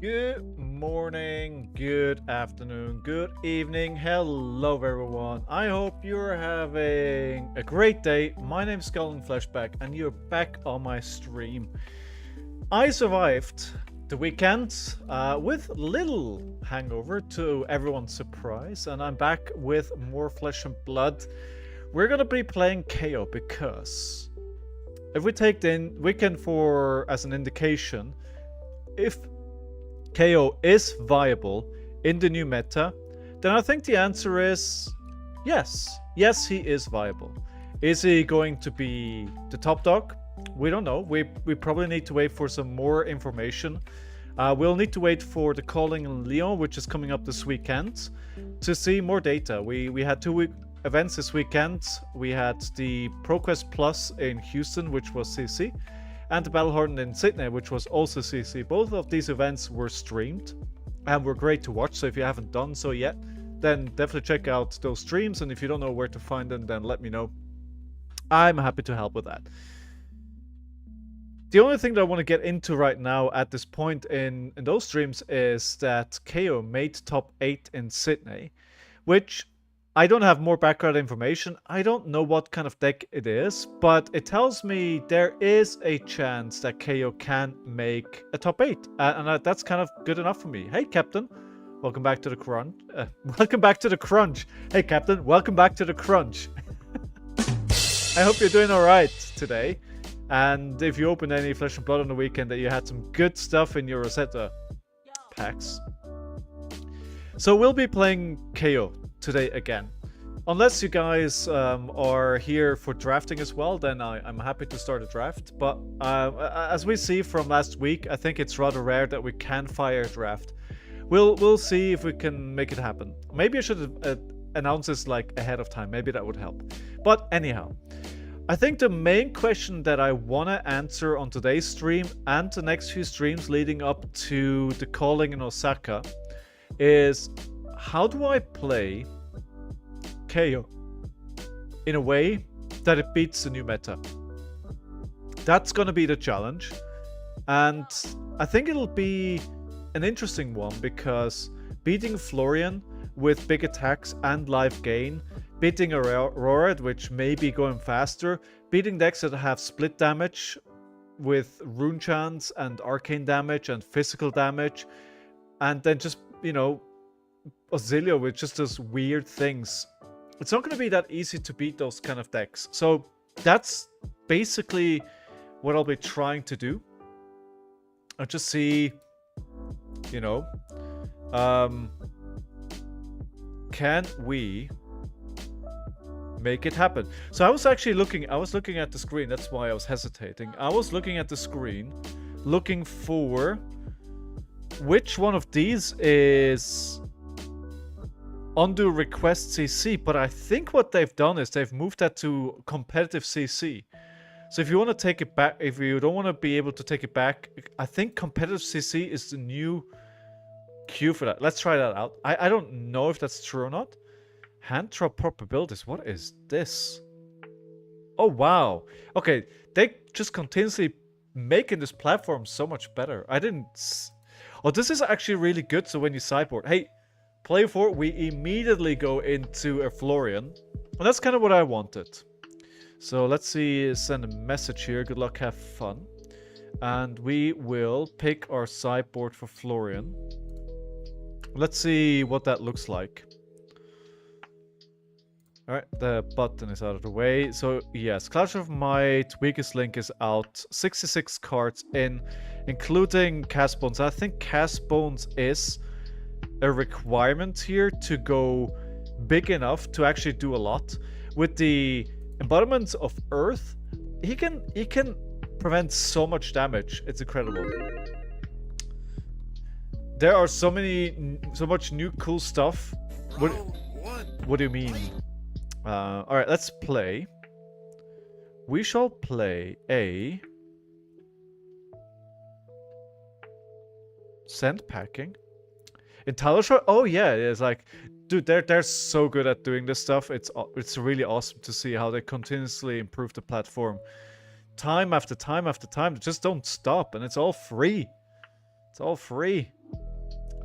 Good morning, good afternoon, good evening. Hello, everyone. I hope you're having a great day. My name is Skull and Flashback, and you're back on my stream. I survived the weekend with little hangover to everyone's surprise, and I'm back with more flesh and blood. We're gonna be playing Kayo because if we take the weekend as an indication, if Kayo is viable in the new meta, then I think the answer is yes. Yes, he is viable. Is he going to be the top dog? We don't know. We probably need to wait for some more information. We'll need to wait for the calling in Lyon, which is coming up this weekend, to see more data. We had two events this weekend. We had the ProQuest Plus in Houston, which was CC, and the Battlehorn in Sydney, which was also CC. Both of these events were streamed and were great to watch, so if you haven't done so yet, then definitely check out those streams, and if you don't know where to find them, then let me know. I'm happy to help with that. The only thing that I want to get into right now at this point in those streams is that Kayo made top 8 in Sydney, which I don't have more background information. I don't know what kind of deck it is, but it tells me there is a chance that Kayo can make a top 8. And that's kind of good enough for me. Hey, Captain. Welcome back to the crunch. Welcome back to the crunch. Hey, Captain. Welcome back to the crunch. I hope you're doing all right today. And if you opened any Flesh and Blood on the weekend, that you had some good stuff in your Rosetta packs. So we'll be playing Kayo today again. Unless you guys are here for drafting as well, then I'm happy to start a draft. But as we see from last week, I think it's rather rare that we can fire a draft. We'll see if we can make it happen. Maybe I should announce this like ahead of time. Maybe that would help. But anyhow, I think the main question that I want to answer on today's stream and the next few streams leading up to the calling in Osaka is, how do I play Kayo in a way that it beats the new meta? That's going to be the challenge. And I think it'll be an interesting one, because beating Florian with big attacks and life gain, beating Aurora, which may be going faster, beating decks that have split damage with rune chance and arcane damage and physical damage, and then just, you know, Oscillio, which just does weird things. It's not going to be that easy to beat those kind of decks. So that's basically what I'll be trying to do. I'll just see, you know, can we make it happen? So I was actually looking at the screen. That's why I was hesitating. I was looking at the screen, looking for which one of these is undo request CC, but I think what they've done is they've moved that to competitive CC. So if you want to take it back, if you don't want to be able to take it back, I think competitive CC is the new queue for that. Let's try that out. I don't know if that's true or not. Hand drop probabilities. What is this? Oh, wow. Okay, they just continuously making this platform so much better. I didn't... Oh, this is actually really good. So when you sideboard, hey, play 4, we immediately go into a Florian. And that's kind of what I wanted. So let's see, send a message here. Good luck, have fun. And we will pick our sideboard for Florian. Let's see what that looks like. Alright, the button is out of the way. So, yes, Clash of Might, Weakest Link is out. 66 cards in, including Cast Bones. I think Cast Bones is a requirement here to go big enough to actually do a lot. With the embodiment of Earth, he can prevent so much damage. It's incredible. There are so much new cool stuff. What do you mean? Alright, let's play. We shall play a Sand Packing. In Talishar? Oh yeah, it's like, dude, they're so good at doing this stuff. It's really awesome to see how they continuously improve the platform. Time after time after time. They just don't stop, and it's all free. It's all free.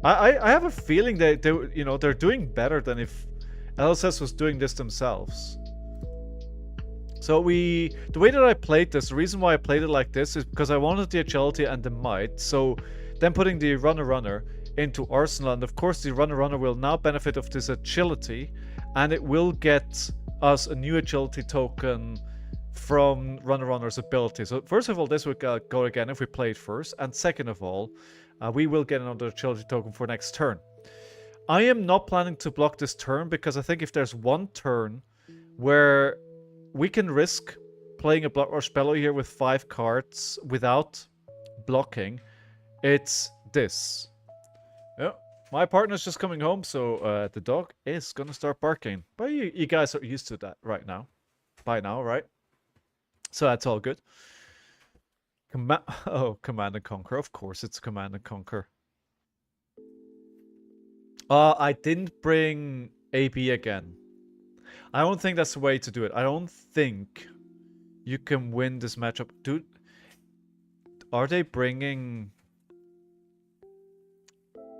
I have a feeling they're doing better than if LSS was doing this themselves. So the way that I played this, the reason why I played it like this is because I wanted the agility and the might. So then putting the runner into Arsenal, and of course the runner will now benefit of this agility, and it will get us a new agility token from runner's ability. So first of all, this would go again if we play it first, and second of all, we will get another agility token for next turn. I am not planning to block this turn because I think if there's one turn where we can risk playing a Blood Rush Bellow here with 5 cards without blocking, it's this. Yeah, my partner's just coming home, so the dog is gonna start barking. But you guys are used to that right now. By now, right? So that's all good. Command and Conquer. Of course it's Command and Conquer. I didn't bring AB again. I don't think that's the way to do it. I don't think you can win this matchup. Dude, are they bringing...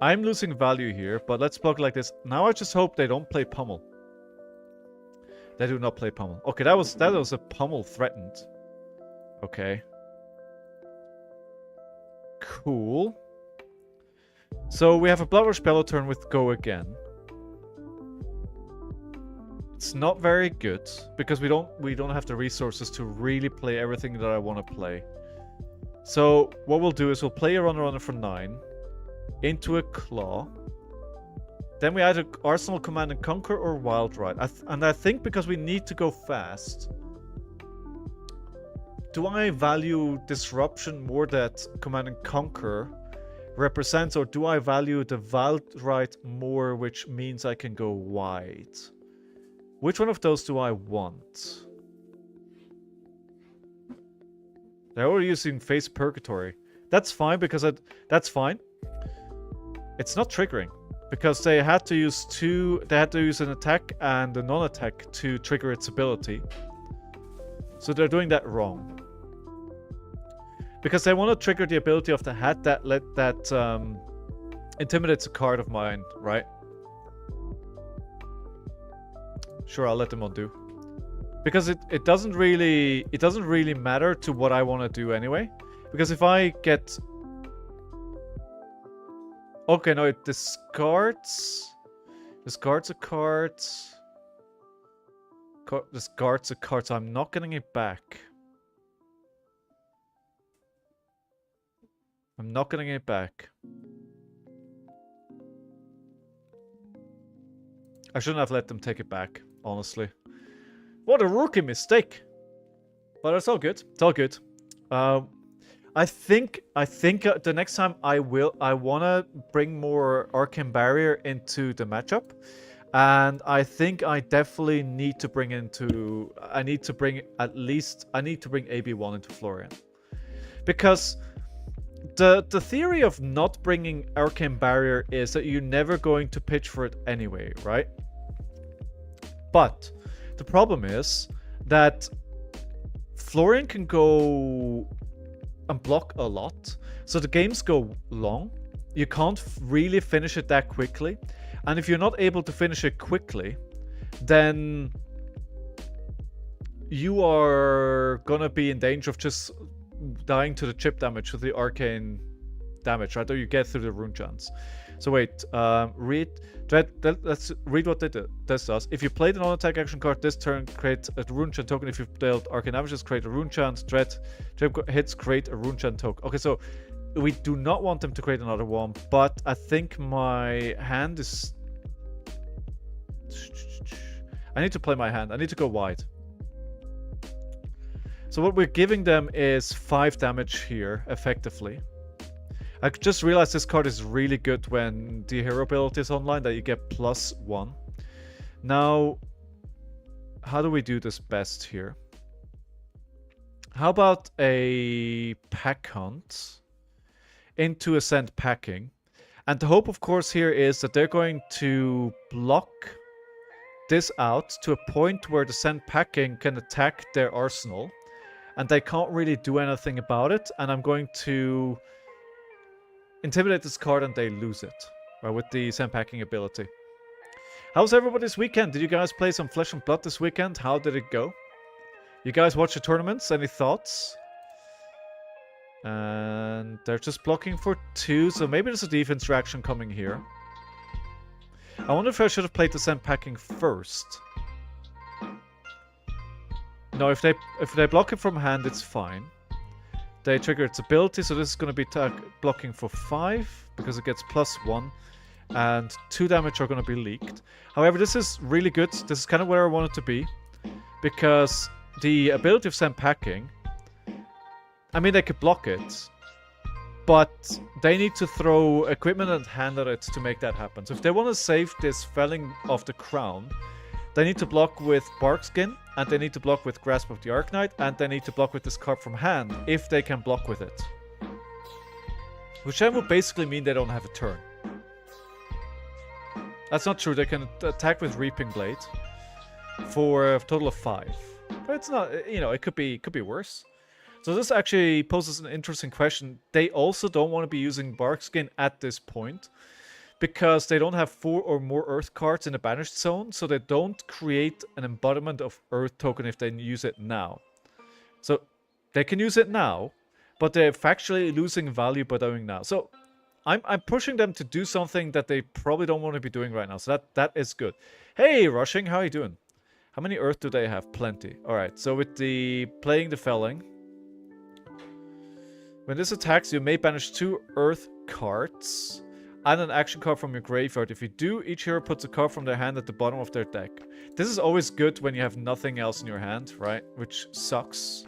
I'm losing value here, but let's block like this. Now I just hope they don't play Pummel. They do not play Pummel. Okay, that was a Pummel threatened. Okay. Cool. So we have a Blood Rush Bellow turn with Go again. It's not very good because we don't have the resources to really play everything that I want to play. So what we'll do is we'll play a runner for 9 into a Claw. Then we either Arsenal, Command and Conquer or Wild Ride. And I think because we need to go fast, do I value Disruption more that Command and Conquer represents, or do I value the Wild Ride more, which means I can go wide? Which one of those do I want? They're already using Face Purgatory. That's fine because that's fine. It's not triggering because they had to use an attack and a non-attack to trigger its ability. So they're doing that wrong. Because they want to trigger the ability of the hat that intimidates a card of mine, right? Sure, I'll let them undo. Because it doesn't really matter to what I want to do anyway. Because if I get... Okay, no, it discards a card. Discards a card, so I'm not getting it back. I'm not getting it back. I shouldn't have let them take it back, honestly. What a rookie mistake! But it's all good. It's all good. I think the next time I wanna bring more Arcane Barrier into the matchup, and I think I definitely need to bring I need to bring AB1 into Florian, because the theory of not bringing Arcane Barrier is that you're never going to pitch for it anyway, right? But the problem is that Florian can go and block a lot, so the games go long. You can't really finish it that quickly, and if you're not able to finish it quickly, then you are gonna be in danger of just dying to the chip damage, to the arcane damage, right? Or you get through the rune chance. So wait, let's read what this does. If you played an on-attack action card this turn, create a rune chant token. If you've dealt arcane damages, create a rune chant. Dread hits, create a rune chant token. Okay, so we do not want them to create another one, but I think my hand is... I need to play my hand. I need to go wide. So what we're giving them is 5 damage here, effectively. I just realized this card is really good when the hero ability is online, that you get +1. Now, how do we do this best here? How about a pack hunt into Ascent packing? And the hope, of course, here is that they're going to block this out to a point where the Ascent packing can attack their arsenal. And they can't really do anything about it. And I'm going to intimidate this card and they lose it, right, with the Ascent packing ability. How's everybody's weekend? Did you guys play some Flesh and Blood this weekend? How did it go? You guys watch the tournaments? Any thoughts? And they're just blocking for 2, so maybe there's a defense reaction coming here. I wonder if I should have played the Ascent packing first. No, if they block it from hand, it's fine. They trigger its ability, so this is going to be blocking for 5, because it gets +1. And 2 damage are going to be leaked. However, this is really good. This is kind of where I want it to be. Because the ability of Ascent packing... I mean, they could block it. But they need to throw equipment and hand at it to make that happen. So if they want to save this Felling of the Crown... They need to block with Barkskin, and they need to block with Grasp of the Arknight, and they need to block with this card from hand, if they can block with it. Which then would basically mean they don't have a turn. That's not true, they can attack with Reaping Blade for a total of 5. But it's not, you know, it could be worse. So this actually poses an interesting question. They also don't want to be using Barkskin at this point, because they don't have 4 or more Earth cards in the Banished Zone, so they don't create an embodiment of Earth token if they use it now. So they can use it now, but they're factually losing value by doing now. So I'm pushing them to do something that they probably don't want to be doing right now. So that is good. Hey, Rushing, how are you doing? How many Earth do they have? Plenty. Alright, so with the playing the Felling, when this attacks, you may banish 2 Earth cards and an action card from your graveyard. If you do, each hero puts a card from their hand at the bottom of their deck. This is always good when you have nothing else in your hand, right? Which sucks.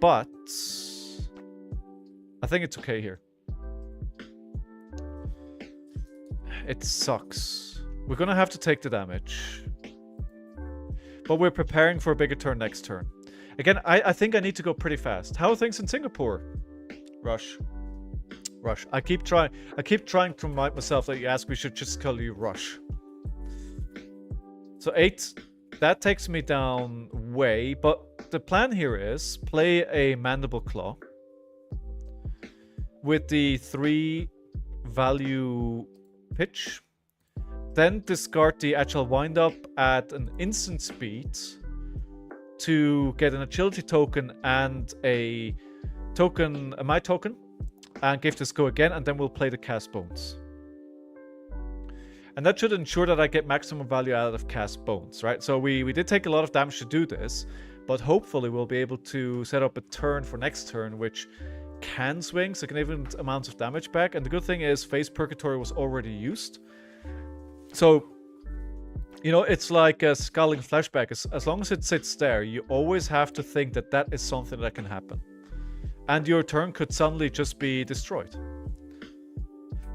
But I think it's okay here. It sucks. We're gonna have to take the damage. But we're preparing for a bigger turn next turn. Again, I think I need to go pretty fast. How are things in Singapore? Rush. I keep trying to remind myself that you ask, we should just call you Rush. So 8, that takes me down way, but the plan here is play a Mandible Claw with the 3 value pitch, then discard the Agile Wind-Up at an instant speed to get an Agility token and a My token, and give this go again, and then we'll play the Cast Bones. And that should ensure that I get maximum value out of Cast Bones, right? So we did take a lot of damage to do this, but hopefully we'll be able to set up a turn for next turn, which can swing significant amounts of damage back. And the good thing is Phase Purgatory was already used. So, you know, it's like a Scalding Flashback. As long as it sits there, you always have to think that that is something that can happen. And your turn could suddenly just be destroyed.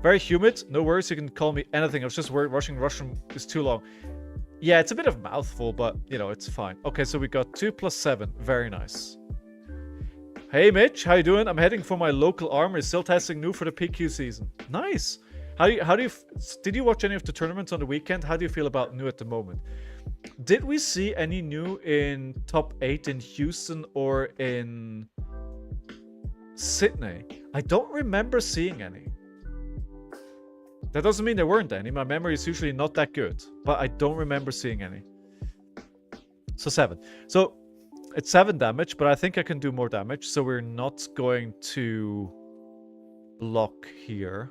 Very humid. No worries, you can call me anything. I was just worried Russian is too long. Yeah, it's a bit of a mouthful, but, you know, it's fine. Okay, so we got 2 + 7. Very nice. Hey, Mitch. How you doing? I'm heading for my local armory. Still testing new for the PQ season. Nice. Did you watch any of the tournaments on the weekend? How do you feel about new at the moment? Did we see any new in top 8 in Houston or in Sydney? I don't remember seeing any. That doesn't mean there weren't any. My memory is usually not that good, but I don't remember seeing any. So 7. So it's 7 damage, but I think I can do more damage, so we're not going to block here.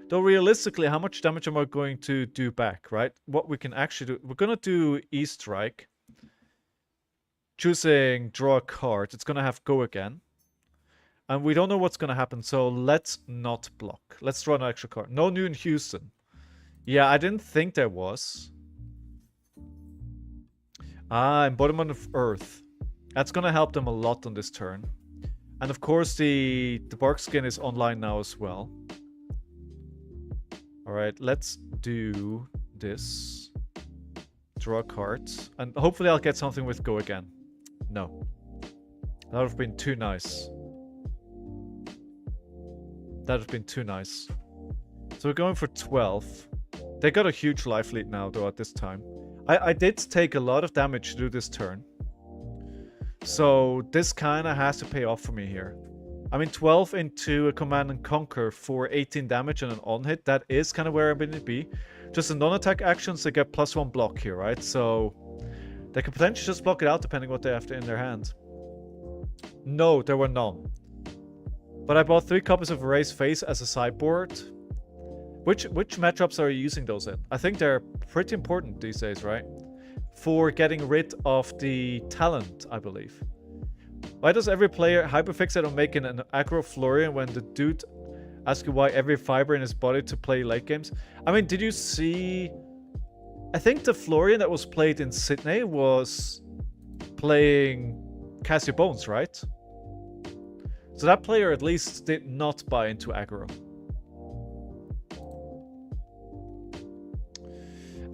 Though realistically, how much damage am I going to do back, right? What we can actually do, we're gonna do E-Strike. Choosing draw a card, it's gonna have go again. And we don't know what's gonna happen, so let's not block. Let's draw an extra card. No new in Houston. Yeah, I didn't think there was. Ah, Embodiment of Earth. That's gonna help them a lot on this turn. And of course the bark skin is online now as well. Alright, let's do this. Draw a card. And hopefully I'll get something with go again. No. That would have been too nice. That would have been too nice. So we're going for 12. They got a huge life lead now though at this time. I did take a lot of damage to do this turn. So this kind of has to pay off for me here. I mean, 12 into a Command and Conquer for 18 damage and an on-hit. That is kind of where I'm going to be. Just the non-attack actions, they get +1 block here, right? So they could potentially just block it out depending what they have in their hand. No, there were none. But I bought 3 copies of Erase Face as a sideboard. Which matchups are you using those in? I think they're pretty important these days, right? For getting rid of the talent, I believe. Why does every player hyperfixate on making an aggro Florian when the dude asks you why every fiber in his body to play late games? I mean, did you see... I think the Florian that was played in Sydney was playing Casio Bones, right? So that player at least did not buy into aggro.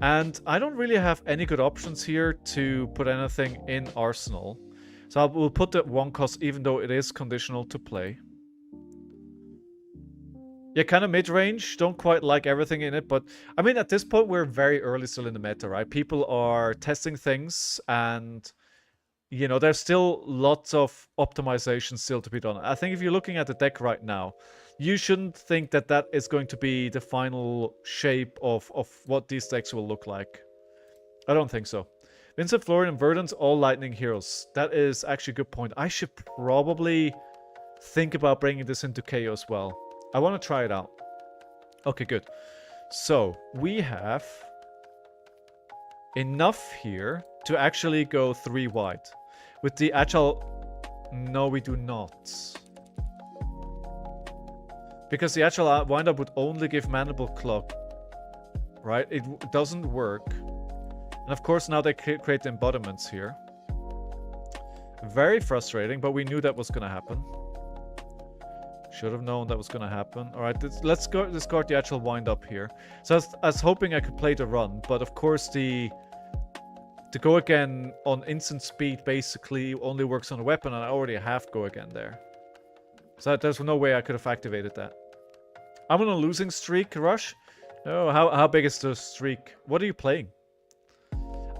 And I don't really have any good options here to put anything in Arsenal. So we'll put that 1 cost even though it is conditional to play. Yeah, kind of mid-range. Don't quite like everything in it. But I mean, at this point, we're very early still in the meta, right? People are testing things and... You know, there's still lots of optimization still to be done. I think if you're looking at the deck right now, you shouldn't think that that is going to be the final shape of what these decks will look like. I don't think so. Vincent, Florian, and Verdance, all lightning heroes. That is actually a good point. I should probably think about bringing this into Kayo as well. I want to try it out. Okay, good. So, we have enough here to actually go 3 wide. With the agile... No, we do not. Because the agile windup would only give Mandible Club. Right? It doesn't work. And of course now they create the embodiments here. Very frustrating, but we knew that was going to happen. Should have known that was going to happen. Alright, let's go discard the agile windup here. So I was hoping I could play the run, but of course the... To go again on instant speed basically only works on a weapon, and I already have go again there. So there's no way I could have activated that. I'm on a losing streak, Rush. Oh, how big is the streak? What are you playing?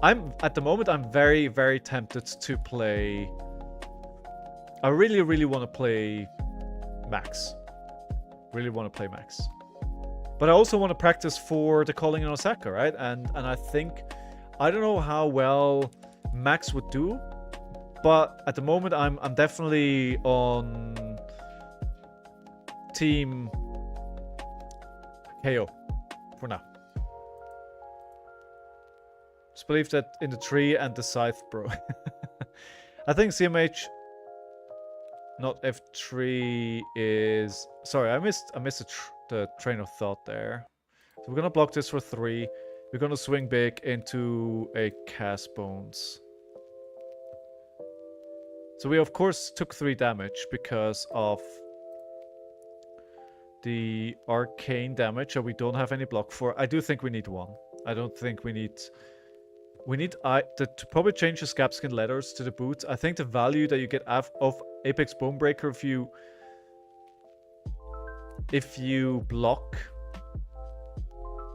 At the moment, I'm very, very tempted to play... I really, really want to play Max. Really want to play Max. But I also want to practice for the calling in Osaka, right? And I think... I don't know how well Max would do, but at the moment I'm definitely on team Kayo for now. Just believe that in the tree and the scythe, bro. I think CMH, not F3 is... Sorry, I missed the train of thought there. So we're gonna block this for 3. We're going to swing big into a Cast Bones. So we, of course, took 3 damage because of the arcane damage that we don't have any block for. I do think we need 1. I don't think we need... to probably change the Scabskin letters to the boots. I think the value that you get of Apex Bonebreaker if you block...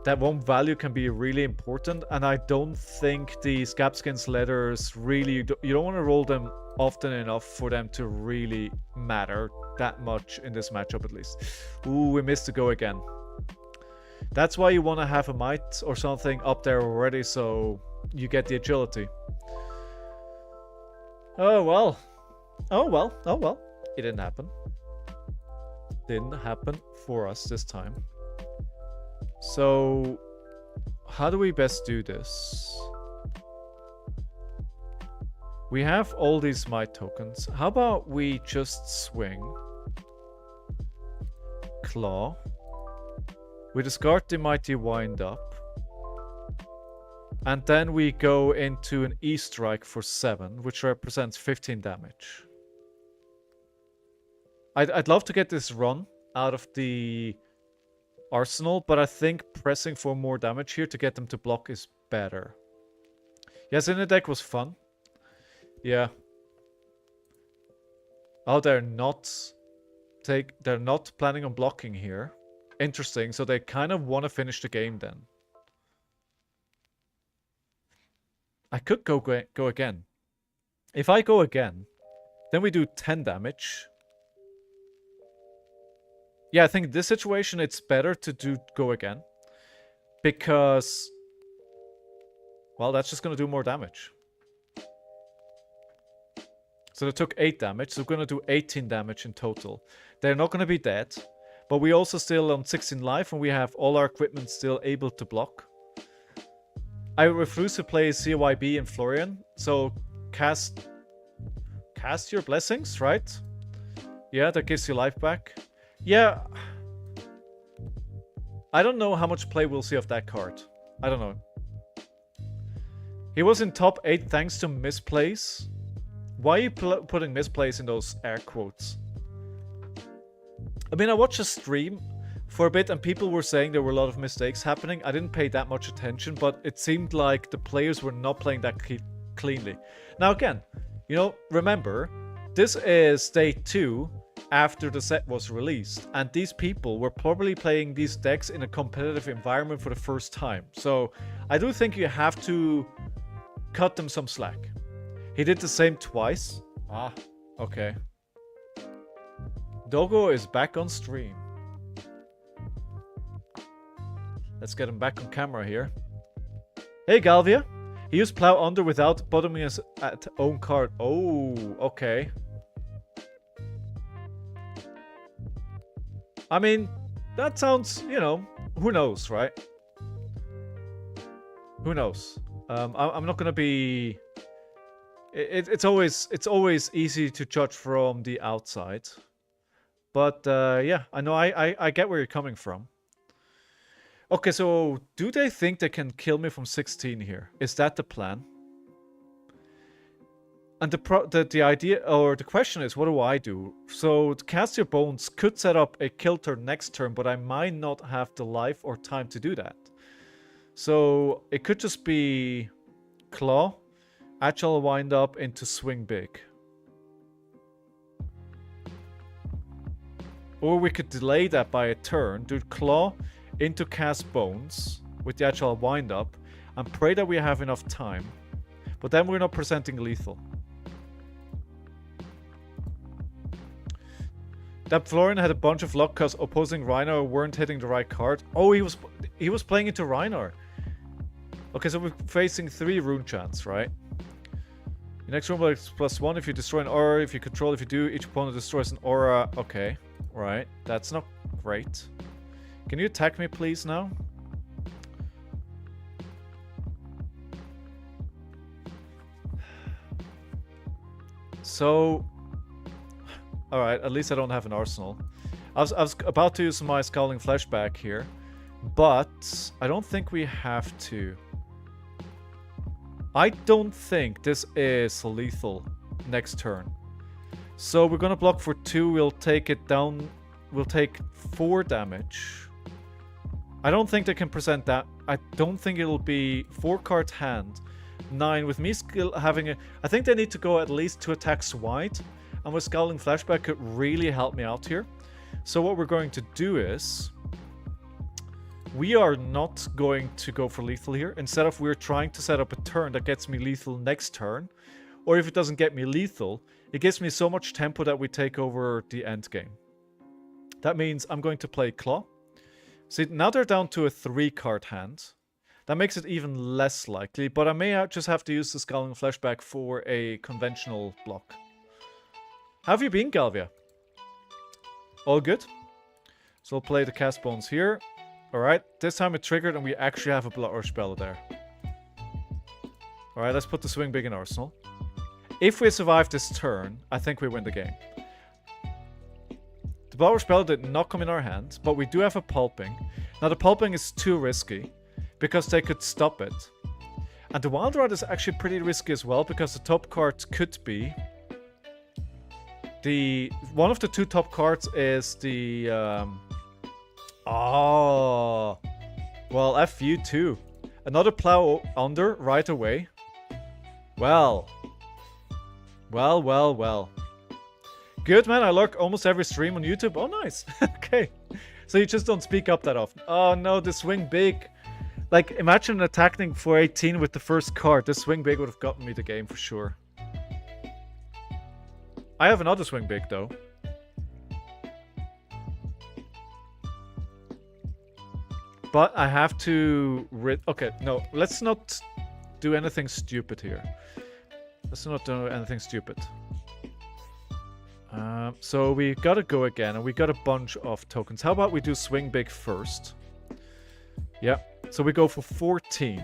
That 1 value can be really important, and I don't think the Scabskin's letters really... You don't want to roll them often enough for them to really matter that much in this matchup, at least. Ooh, we missed the go again. That's why you want to have a might or something up there already, so you get the agility. Oh, well. Oh, well. Oh, well. It didn't happen. Didn't happen for us this time. So, how do we best do this? We have all these might tokens. How about we just swing? Claw. We discard the mighty wind up. And then we go into an E-strike for 7, which represents 15 damage. I'd love to get this run out of the arsenal, but I think pressing for more damage here to get them to block is better. Yes, in the deck was fun. Yeah. Oh, they're not planning on blocking here. Interesting. So they kind of want to finish the game then. I could go again. If I go again, then we do 10 damage. Yeah, I think in this situation it's better to go again. Because, well, that's just going to do more damage. So they took 8 damage, so we're going to do 18 damage in total. They're not going to be dead, but we also still on 16 life, and we have all our equipment still able to block. I refuse to play CYB and Florian, so cast your blessings, right? Yeah, that gives you life back. Yeah. I don't know how much play we'll see of that card. I don't know. He was in top 8 thanks to misplays. Why are you putting misplays in those air quotes? I mean, I watched a stream for a bit and people were saying there were a lot of mistakes happening. I didn't pay that much attention, but it seemed like the players were not playing that cleanly. Now again, you know, remember, this is day 2 after the set was released, and these people were probably playing these decks in a competitive environment for the first time. So I do think you have to cut them some slack. He did the same twice. Ah, okay. Dogo is back on stream. Let's get him back on camera here. Hey, Galvia. He used Plow Under without bottoming us at own card. Oh, okay. I mean, that sounds, you know, who knows, right? Who knows? I'm not gonna be... It's always easy to judge from the outside. But yeah, I know I get where you're coming from. Okay, so do they think they can kill me from 16 here? Is that the plan? And the idea, or the question is, what do I do? So Cast Your Bones could set up a kill turn next turn, but I might not have the life or time to do that. So it could just be Claw, Agile Wind Up into Swing Big. Or we could delay that by a turn, do Claw into Cast Bones with the Agile Wind Up, and pray that we have enough time. But then we're not presenting lethal. That Florian had a bunch of luck because opposing Rhinar weren't hitting the right card. Oh, he was playing into Rhinar. Okay, so we're facing 3 rune chants, right? Your next rune is +1 if you destroy an aura. If you control, if you do, each opponent destroys an aura. Okay, right. That's not great. Can you attack me, please, now? So... Alright, at least I don't have an arsenal. I was about to use my Scowling Flashback here, but I don't think we have to. I don't think this is lethal next turn. So we're gonna block for 2, we'll take it down, we'll take 4 damage. I don't think they can present that. I don't think it'll be 4 card hand, 9 with me still having a... I think they need to go at least 2 attacks wide. And with Scowling Flashback could really help me out here. So what we're going to do is... we are not going to go for lethal here. Instead of we're trying to set up a turn that gets me lethal next turn. Or if it doesn't get me lethal, it gives me so much tempo that we take over the end game. That means I'm going to play Claw. See, now they're down to a 3 card hand. That makes it even less likely, but I may just have to use the Scowling Flashback for a conventional block. How have you been, Galvia? All good? So I'll play the Cast Bones here. Alright, this time it triggered and we actually have a Blood Rush spell there. Alright, let's put the swing big in arsenal. If we survive this turn, I think we win the game. The Blood Rush spell did not come in our hand, but we do have a pulping. Now the pulping is too risky, because they could stop it. And the Wild Ride is actually pretty risky as well, because the top card could be... One of the two top cards is the... Oh... Well, F you too. Another plow under right away. Well. Well. Good, man. I lurk almost every stream on YouTube. Oh, nice. Okay. So you just don't speak up that often. Oh, no. The swing big. Like, imagine attacking for 18 with the first card. The swing big would have gotten me the game for sure. I have another swing big, though. But I have to... Okay, no. Let's not do anything stupid here. Let's not do anything stupid. So we gotta go again, and we got a bunch of tokens. How about we do swing big first? Yeah. So we go for 14.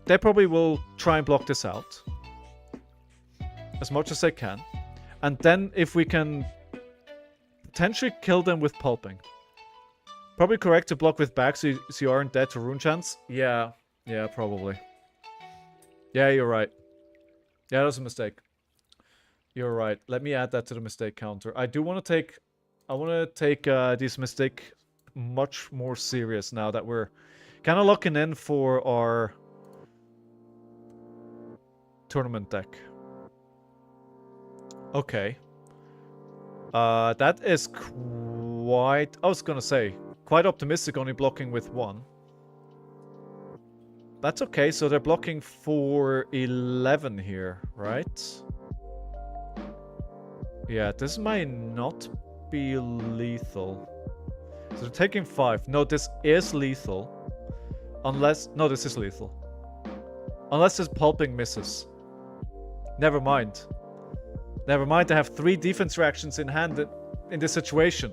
They probably will try and block this out. As much as they can. And then if we can potentially kill them with pulping. Probably correct to block with back so you aren't dead to rune chance. Yeah, probably. Yeah, you're right. Yeah, that was a mistake. You're right. Let me add that to the mistake counter. I do want to take... I want to take this mistake much more serious now that we're kind of locking in for our tournament deck. Okay. That is quite... I was gonna say, quite optimistic only blocking with 1. That's okay, so they're blocking for 11 here, right? Yeah, this might not be lethal. So they're taking 5. No, this is lethal. Unless... No, this is lethal. Unless this pulping misses. Never mind. Never mind, I have 3 defense reactions in hand in this situation.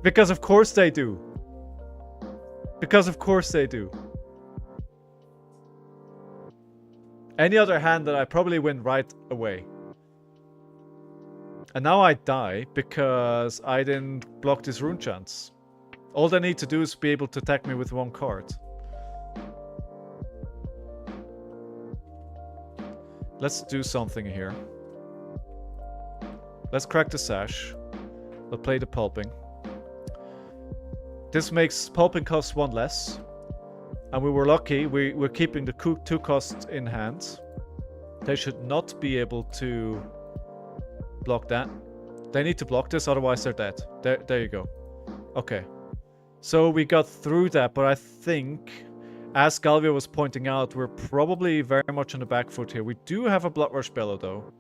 Because of course they do. Because of course they do. Any other hand that I probably win right away. And now I die because I didn't block this rune chance. All they need to do is be able to attack me with 1 card. Let's do something here. Let's crack the sash. We'll play the pulping. This makes pulping cost 1 less. And we were lucky. We're keeping the 2 costs in hand. They should not be able to block that. They need to block this, otherwise they're dead. There you go. Okay. So we got through that, but I think, as Galvia was pointing out, we're probably very much on the back foot here. We do have a Blood Rush Bellow, though.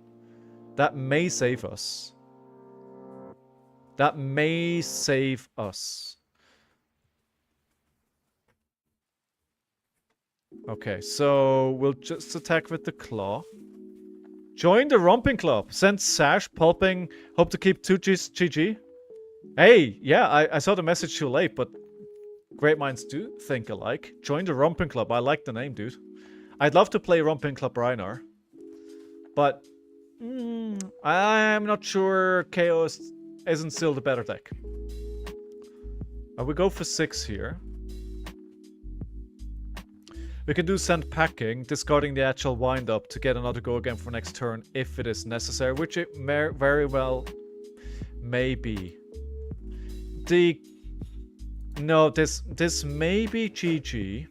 That may save us. That may save us. Okay, so we'll just attack with the claw. Join the Romping Club. Send Sash, Pulping. Hope to keep 2 GG. Hey, yeah, I saw the message too late, but great minds do think alike. Join the Romping Club. I like the name, dude. I'd love to play Romping Club Reinar. But I'm not sure Kayo isn't still the better deck. We go for 6 here. We can do Send Packing, discarding the actual wind-up to get another go again for next turn if it is necessary, which it very well may be. No, this may be GG,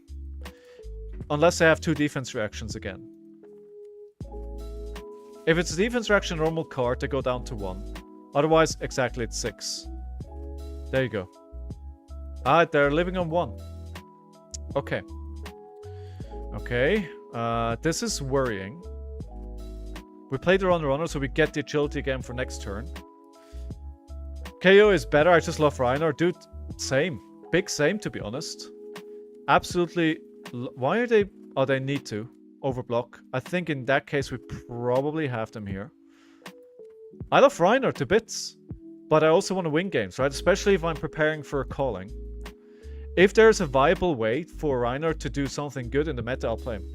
unless I have 2 defense reactions again. If it's a defense reaction normal card, they go down to 1. Otherwise, exactly, it's 6. There you go. Ah, they're living on 1. Okay. Okay, this is worrying. We played the runner, so we get the agility again for next turn. KO is better, I just love Reinar. Dude, same. Big same, to be honest. Absolutely. Why are they... Oh, they need to overblock. I think in that case we probably have them here. I love Reinar to bits. but I also want to win games, right? Especially if I'm preparing for a calling. If there's a viable way for Reiner to do something good in the meta, I'll play him.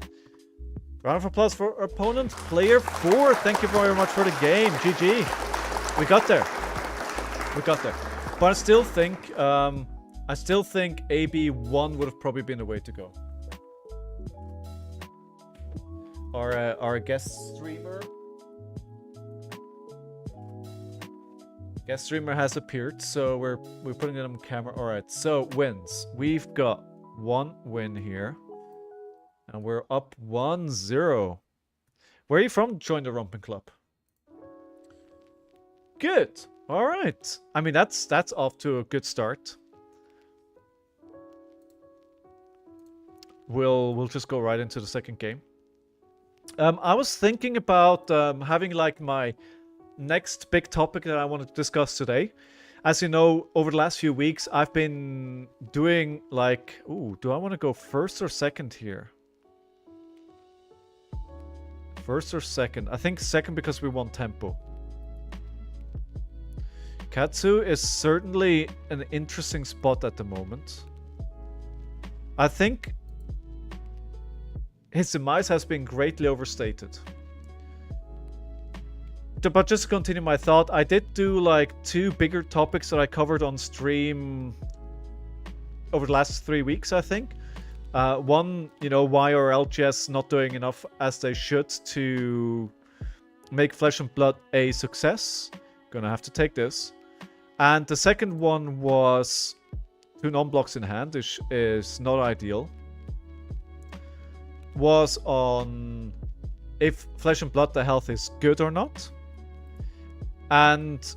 Round of applause for opponent player 4. Thank you very much for the game. GG. We got there. We got there. But I still think AB1 would have probably been the way to go. Our guest streamer. Guest streamer has appeared, so we're putting it on camera. All right, so wins. We've got 1 win here, and we're up 1-0. Where are you from? Join the Romping Club. Good. All right. I mean, that's off to a good start. We'll just go right into the second game. I was thinking about having like my next big topic that I want to discuss today. As you know, over the last few weeks, I've been doing like... Ooh, do I want to go first or second here? First or second? I think second because we want tempo. Katsu is certainly an interesting spot at the moment. I think his demise has been greatly overstated. But just to continue my thought, I did do like 2 bigger topics that I covered on stream over the last 3 weeks, I think. One, you know, why are LGS not doing enough as they should to make Flesh and Blood a success? Gonna have to take this. And the second one was 2 non-blocks in hand, which is not ideal. Was on if Flesh and Blood, the health is good or not. And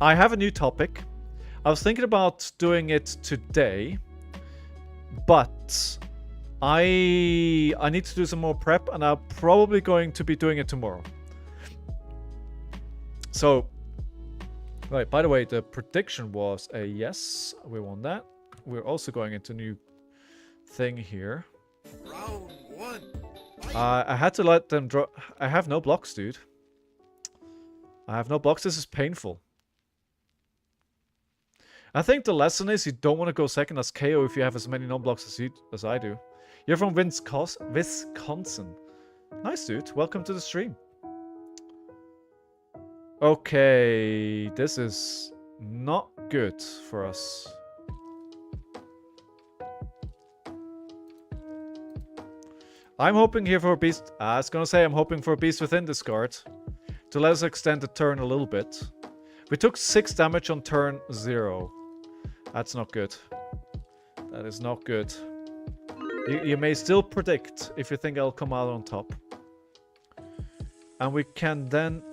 I have a new topic. I was thinking about doing it today, but I need to do some more prep, and I'm probably going to be doing it tomorrow. So, right, by the way, the prediction was a yes. We won that. We're also going into a new thing here. Round 1. I had to let them draw. I have no blocks, dude. I have no blocks. This is painful. I think the lesson is you don't want to go second as Kayo if you have as many non-blocks as I do. You're from Wisconsin. Nice, dude. Welcome to the stream. Okay, this is not good for us. I'm hoping here for a beast. I was gonna say I'm hoping for a beast within this card to let us extend the turn a little bit. We took 6 damage on turn 0. That's not good. That is not good. You may still predict if you think I'll come out on top. And we can then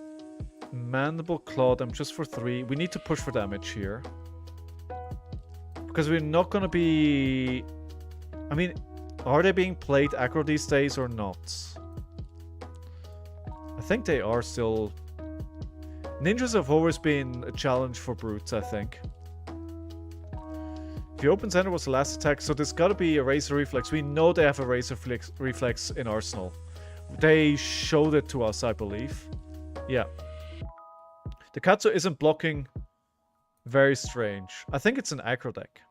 Mandible Claw them just for 3. We need to push for damage here. Because we're not gonna be... I mean, are they being played aggro these days or not? I think they are still... Ninjas have always been a challenge for brutes, I think. The open center was the last attack, so there's gotta be a Razor Reflex. We know they have a Razor Reflex in Arsenal. They showed it to us, I believe. Yeah. The Katsu isn't blocking. Very strange. I think it's an aggro deck.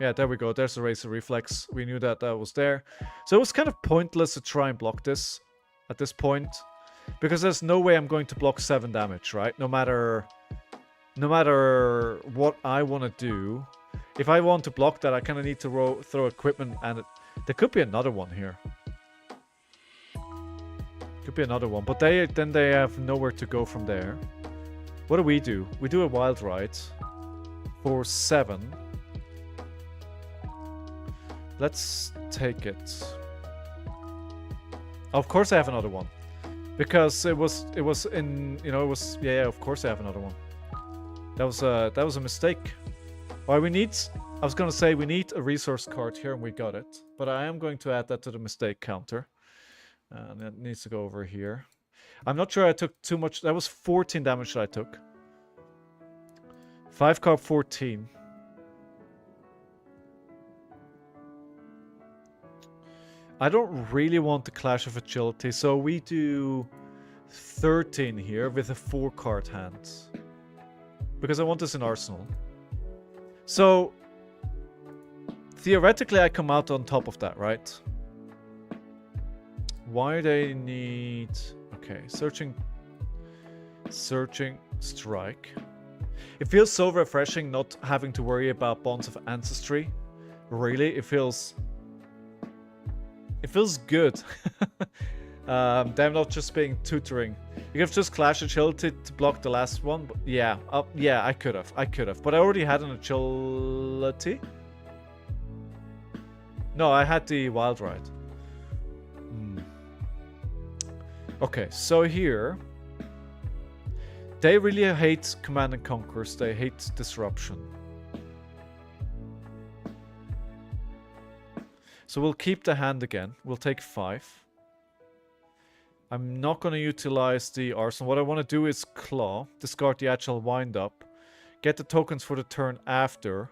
Yeah, there we go. There's the Razor Reflex. We knew that that was there. So it was kind of pointless to try and block this at this point. Because there's no way I'm going to block 7 damage, right? No matter what I want to do. If I want to block that, I kind of need to throw equipment, and there could be another one here. Could be another one, but then they have nowhere to go from there. What do? We do a Wild Ride for 7. Let's take it. Of course I have another one. Because it was in, you know, it was, yeah, of course I have another one. That was a mistake. Well, I was gonna say we need a resource card here, and we got it. But I am going to add that to the mistake counter. And it needs to go over here. I'm not sure I took too much. That was 14 damage that I took. 5 carb 14. I don't really want the Clash of Agility, so we do 13 here with a 4-card hand. Because I want this in Arsenal. So, theoretically I come out on top of that, right? Why they need... Okay, searching, strike. It feels so refreshing not having to worry about bonds of ancestry. Really, it feels good. Them not just being tutoring. You have just Clash Agility to block the last one. But yeah, yeah, I could have. But I already had an Agility. No, I had the Wild Ride. Okay, so here... They really hate Command and Conquers. They hate Disruption. So we'll keep the hand again. We'll take 5. I'm not going to utilize the Arsenal. What I want to do is Claw. Discard the Agile Wind-Up. Get the tokens for the turn after.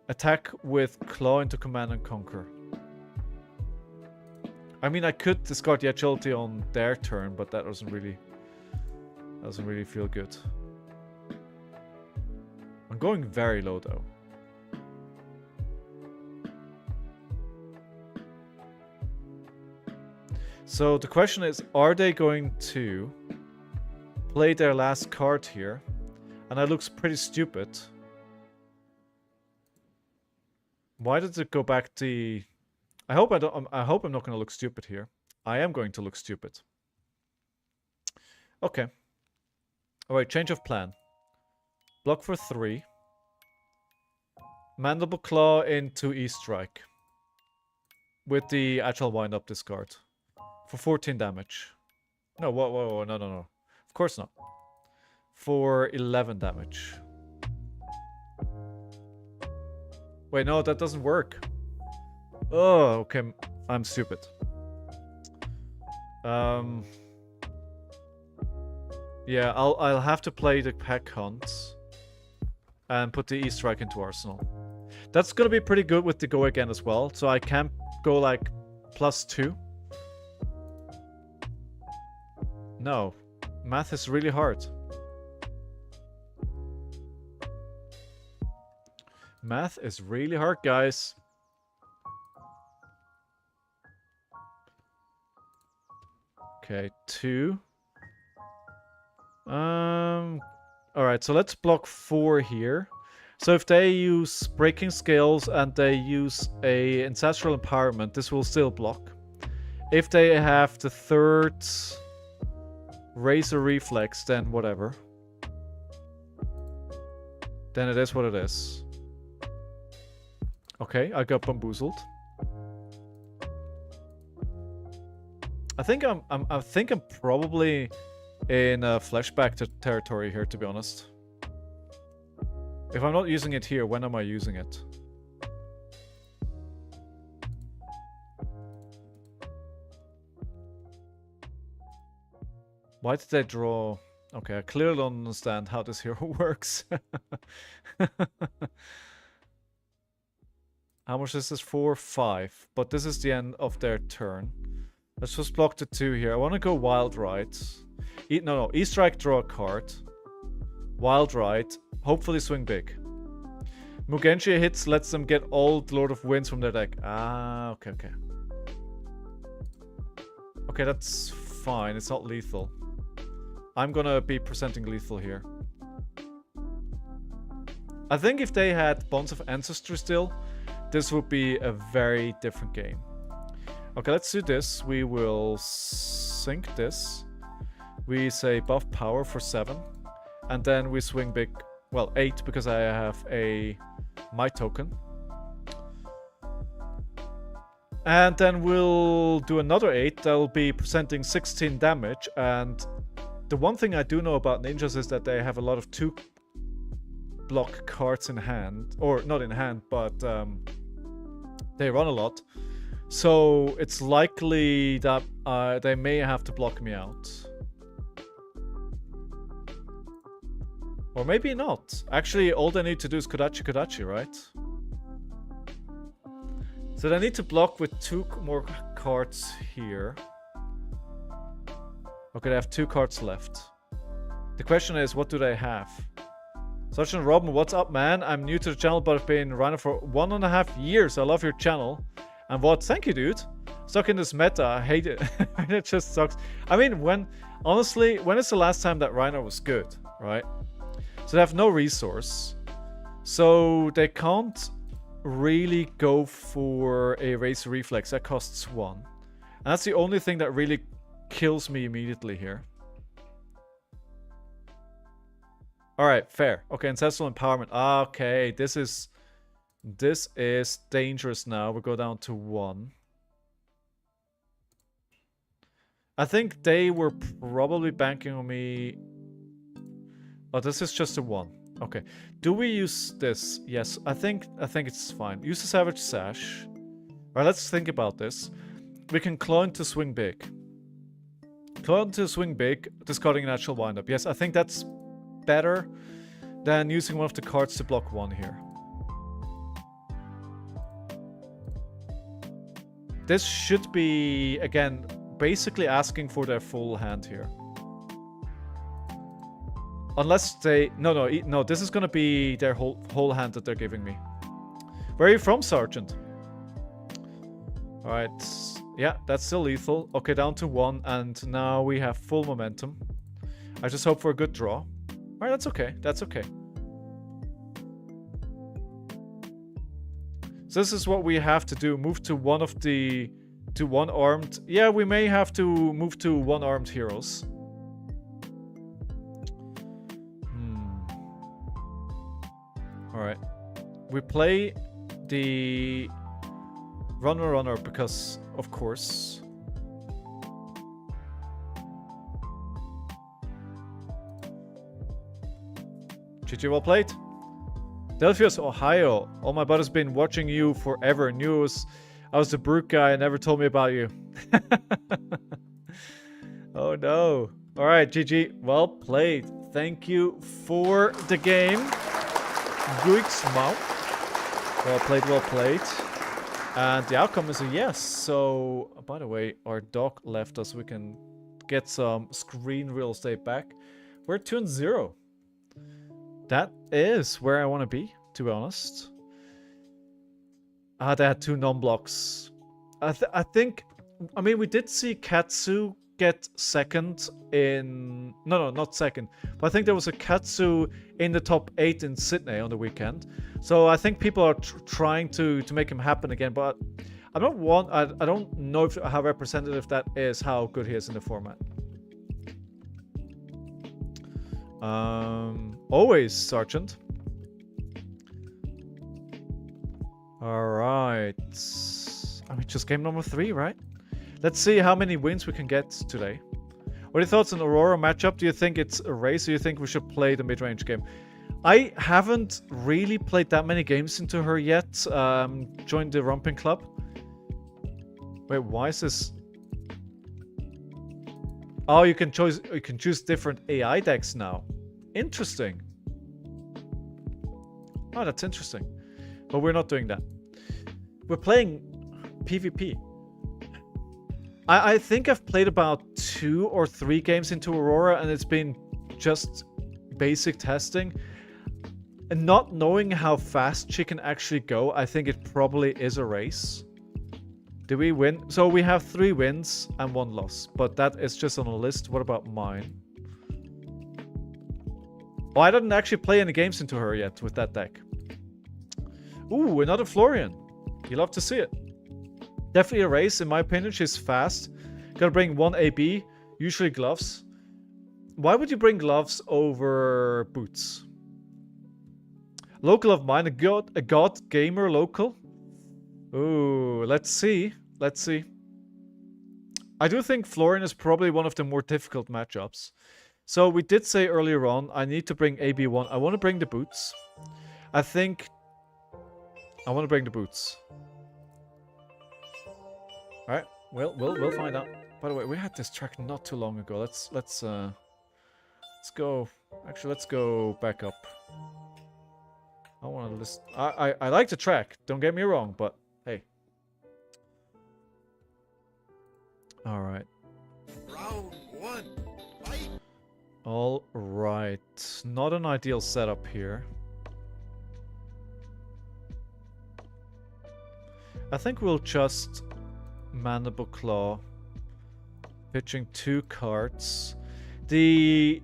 Attack with Claw into Command and Conquer. I mean, I could discard the Agility on their turn, but that doesn't really feel good. I'm going very low, though. So the question is, are they going to play their last card here? And that looks pretty stupid. Why did it go back to... I hope I'm not going to look stupid here. I am going to look stupid. Okay. Alright, change of plan. Block for 3. Mandible Claw into E-Strike. With the Agile Wind-Up discard. For 14 damage. No, whoa, no. Of course not. For 11 damage. Wait, no, that doesn't work. Oh, okay, I'm stupid. Yeah, I'll have to play the Pack Hunt. And put the E-Strike into Arsenal. That's gonna be pretty good with the Go Again as well. So I can go like +2. No. Math is really hard. Math is really hard, guys. Okay, 2. Alright, so let's block 4 here. So if they use Breaking Scales and they use a Ancestral Empowerment, this will still block. If they have the 3rd Razor Reflex, then whatever. Then it is what it is. Okay, I got bamboozled. I think I'm probably in flashback territory here, to be honest. If I'm not using it here, when am I using it? Why did they draw? Okay, I clearly don't understand how this hero works. How much is this for? 5. But this is the end of their turn. Let's just block the 2 here. I want to go Wild Ride. No. E-Strike, draw a card. Wild Ride. Hopefully swing big. Mugenshi hits, lets them get all the Lord of Winds from their deck. Ah, okay. Okay, that's fine. It's not lethal. I'm gonna be presenting lethal here. I think if they had Bonds of Ancestry still, this would be a very different game. Okay, let's do this. We will sync this. We say buff power for 7. And then we swing big. Well, 8 because I have a Might token. And then we'll do another 8. That'll be presenting 16 damage. And the one thing I do know about ninjas is that they have a lot of 2 block cards in hand. Or not in hand, but they run a lot. So it's likely that they may have to block me out. Or maybe not. Actually, all they need to do is Kodachi, right? So they need to block with 2 more cards here. Okay, they have 2 cards left. The question is, what do they have? Sergeant Robin, what's up, man? I'm new to the channel, but I've been running for 1.5 years. I love your channel. And what? Thank you, dude. Stuck in this meta. I hate it. It just sucks. I mean, honestly, when is the last time that Rhino was good, right? So they have no resource. So they can't really go for a raise reflex. That costs 1. And that's the only thing that really kills me immediately here. Alright, fair. Okay, ancestral empowerment. Okay, this is dangerous now. We go down to 1. I think they were probably banking on me. Oh, this is just a 1. Okay. Do we use this? Yes, I think it's fine. Use the Savage Sash. Alright, let's think about this. We can clone to swing big. Clone to swing big, discarding a natural windup. Yes, I think that's better than using one of the cards to block 1 here. This should be, again, basically asking for their full hand here. Unless they... No, this is gonna be their whole hand that they're giving me. Where are you from, Sergeant? Alright. Yeah, that's still lethal. Okay, down to 1, and now we have full momentum. I just hope for a good draw. Alright, that's okay. That's okay. So this is what we have to do. Move to one of the... to one-armed... Yeah, we may have to move to one-armed heroes. Alright. We play the... Runner because, of course. GG, well played. Delphius, Ohio. Oh, my buddy's been watching you forever. I was the brute guy and never told me about you. Oh no. Alright, GG. Well played. Thank you for the game. Guix Mount. Well played, well played. And the outcome is a yes. So, by the way, our dog left us. We can get some screen real estate back. We're 2-0. That is where I want to be be honest. They had 2 non-blocks. I think... I mean, we did see Katsu get second in... No, not second. But I think there was a Katsu in the top 8 in Sydney on the weekend. So I think people are trying to make him happen again. But I don't know how representative that is, how good he is in the format. Always, Sergeant. Alright. I mean, just game number 3, right? Let's see how many wins we can get today. What are your thoughts on Aurora matchup? Do you think it's a race, or do you think we should play the mid-range game? I haven't really played that many games into her yet. Joined the Romping Club. Wait, why is this... Oh, you can choose different AI decks now. Interesting. Oh, that's interesting. But we're not doing that. We're playing PvP. I think I've played about 2 or 3 games into Aurora, and it's been just basic testing. And not knowing how fast she can actually go, I think it probably is a race. Do we win? So we have 3 wins and 1 loss. But that is just on a list. What about mine? Oh, I didn't actually play any games into her yet with that deck. Ooh, another Florian. You love to see it. Definitely a race, in my opinion. She's fast. Gotta bring 1 AB. Usually gloves. Why would you bring gloves over boots? Local of mine. A god gamer local. Ooh, let's see. Let's see. I do think Florian is probably one of the more difficult matchups. So we did say earlier on, I need to bring AB1. I want to bring the boots. I think... I want to bring the boots. Alright, well, we'll find out. By the way, we had this track not too long ago. Let's go... Actually, let's go back up. I want to listen... I like the track, don't get me wrong, but hey. Alright. Round 1. All right. Not an ideal setup here. I think we'll just Mandible Claw. Pitching 2 cards. The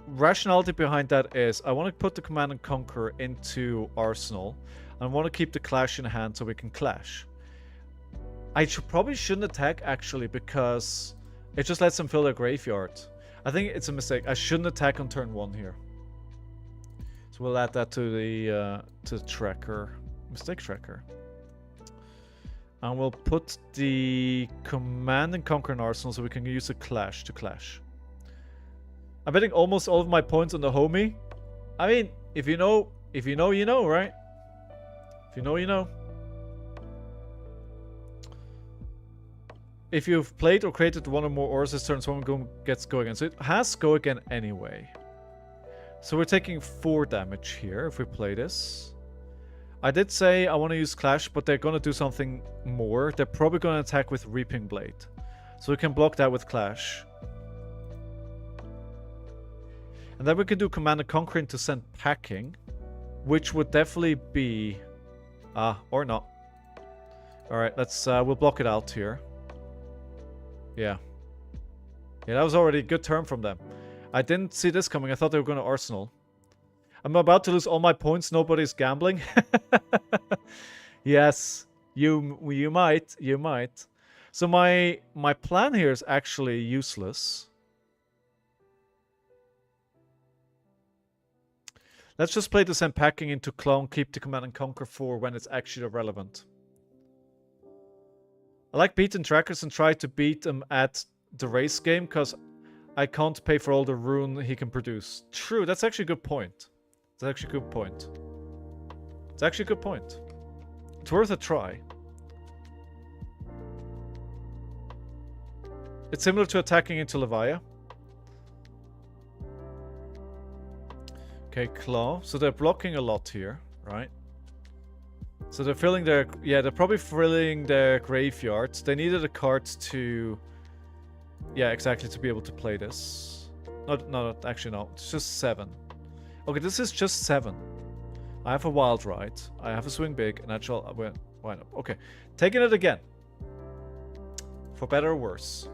rationality behind that is I want to put the Command and Conquer into Arsenal. I want to keep the Clash in hand so we can clash. I probably shouldn't attack actually because it just lets them fill their graveyard. I think it's a mistake. I shouldn't attack on turn 1 here. So we'll add that to the tracker. Mistake tracker. And we'll put the Command and Conquer in Arsenal so we can use a Clash to clash. I'm betting almost all of my points on the homie. I mean, if you know, you know, right? If you know, you know. If you've played or created one or more auras this turn, someone gets go again. So it has go again anyway. So we're taking 4 damage here if we play this. I did say I want to use Clash, but they're going to do something more. They're probably going to attack with Reaping Blade. So we can block that with Clash. And then we can do Command and Conquer into send packing, which would definitely be... or not. Alright, let's... we'll block it out here. Yeah. Yeah, that was already a good turn from them. I didn't see this coming. I thought they were going to Arsenal. I'm about to lose all my points. Nobody's gambling. Yes, you might. You might. So my plan here is actually useless. Let's just play this unpacking into clone, keep the Command and Conquer for when it's actually relevant. I like beating trackers and try to beat them at the race game because I can't pay for all the rune he can produce. True, that's actually a good point. It's actually a good point. It's actually a good point. It's worth a try. It's similar to attacking into Levia. Okay, Claw. So they're blocking a lot here, right? So they're filling their... Yeah, they're probably filling their graveyards. They needed a card to... Yeah, exactly, to be able to play this. No, actually no. It's just 7. Okay, this is just 7. I have a Wild Ride. I have a Swing Big. And actual... Why not? Okay. Taking it again. For better or worse.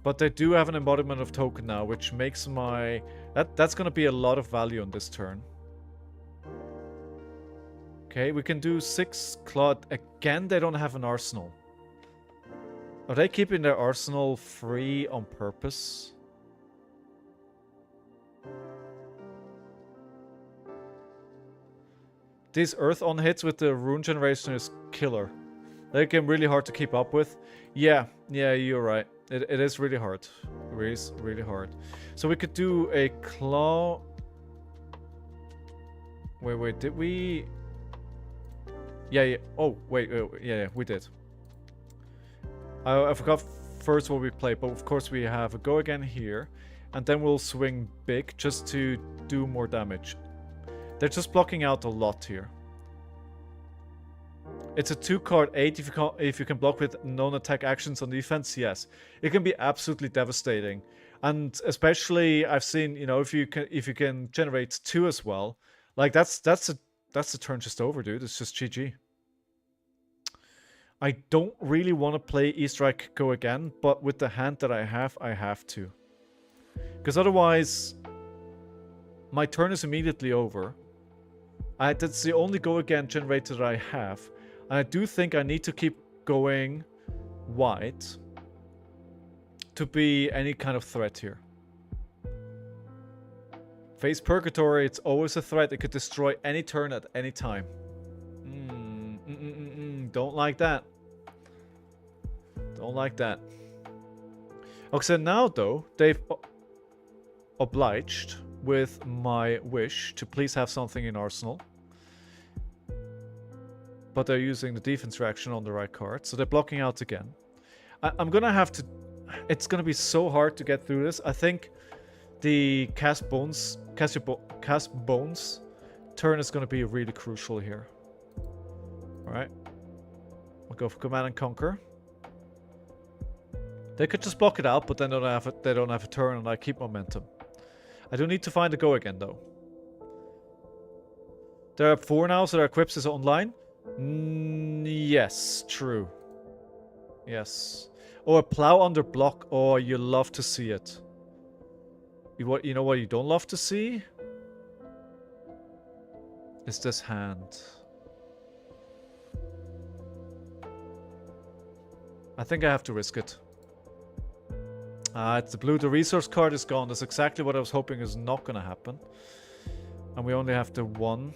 But they do have an embodiment of token now, which makes my... That's going to be a lot of value on this turn. Okay, we can do 6 Claw. Again, they don't have an arsenal. Are they keeping their arsenal free on purpose? These Earth on hits with the rune generation is killer. They get really hard to keep up with. Yeah, you're right. It is really hard. It is really hard. So we could do a Claw... Wait, did we... Yeah. Oh, wait, yeah, we did. I forgot first what we played, but of course we have a go again here. And then we'll swing big just to do more damage. They're just blocking out a lot here. It's a 2-card 8 if you can block with non-attack actions on defense, yes. It can be absolutely devastating. And especially I've seen, you know, if you can generate 2 as well, like that's the turn just over, dude. It's just GG. I don't really want to play E-Strike Go again, but with the hand that I have to. Because otherwise, my turn is immediately over. That's the only Go Again generator that I have. And I do think I need to keep going wide to be any kind of threat here. Face Purgatory, it's always a threat. It could destroy any turn at any time. Don't like that. Don't like that. Okay, so now though, they've obliged with my wish to please have something in Arsenal. But they're using the defense reaction on the right card. So they're blocking out again. I'm going to have to... It's going to be so hard to get through this. I think the Cast Bones turn is going to be really crucial here. Alright. We'll go for Command and Conquer. They could just block it out, but then they don't have a turn, and I keep momentum. I do need to find a go again, though. There are 4 now, so their equips is online. Yes, true. Yes. Oh, a plow under block. Oh, you love to see it. You know what you don't love to see? Is this hand. I think I have to risk it. It's the blue. The resource card is gone. That's exactly what I was hoping is not going to happen. And we only have the 1.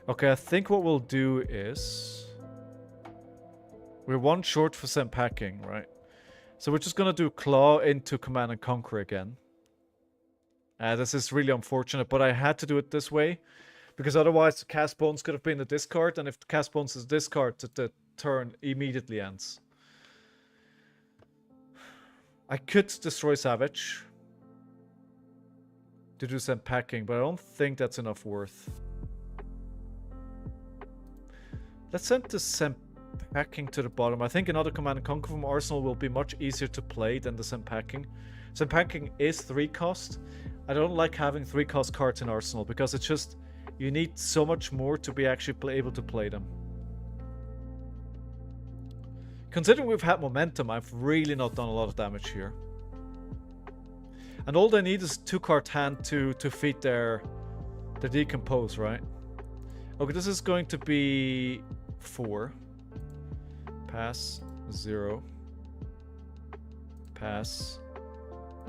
Okay, I think what we'll do is... We're 1 short for send packing, right? So we're just going to do Claw into Command and Conquer again. This is really unfortunate, but I had to do it this way. Because otherwise the Cast Bones could have been the discard, and if the Cast Bones is discard, the turn immediately ends. I could destroy Savage to do some packing, but I don't think that's enough worth. Let's send the Send Packing to the bottom. I think another Command and Conquer from Arsenal will be much easier to play than the Send Packing. Send Packing is 3 cost. I don't like having 3 cost cards in Arsenal because it's just... You need so much more to be actually able to play them. Considering we've had momentum, I've really not done a lot of damage here. And all they need is 2-card hand to feed their decompose, right? Okay, this is going to be 4. Pass, 0. Pass.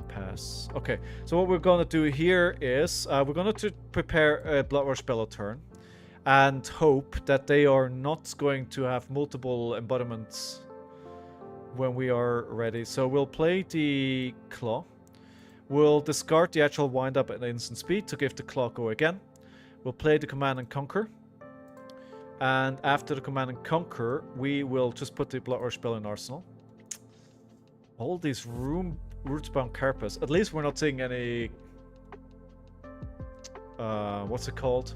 Pass. Okay, so what we're going to do here is we're going to prepare a Blood Rush Bellow turn and hope that they are not going to have multiple embodiments when we are ready. So we'll play the Claw. We'll discard the actual wind up at instant speed to give the Claw go again. We'll play the Command and Conquer. And after the Command and Conquer, we will just put the Blood Rush Bellow in Arsenal. All these Rootsbound Carapace. At least we're not seeing any... what's it called?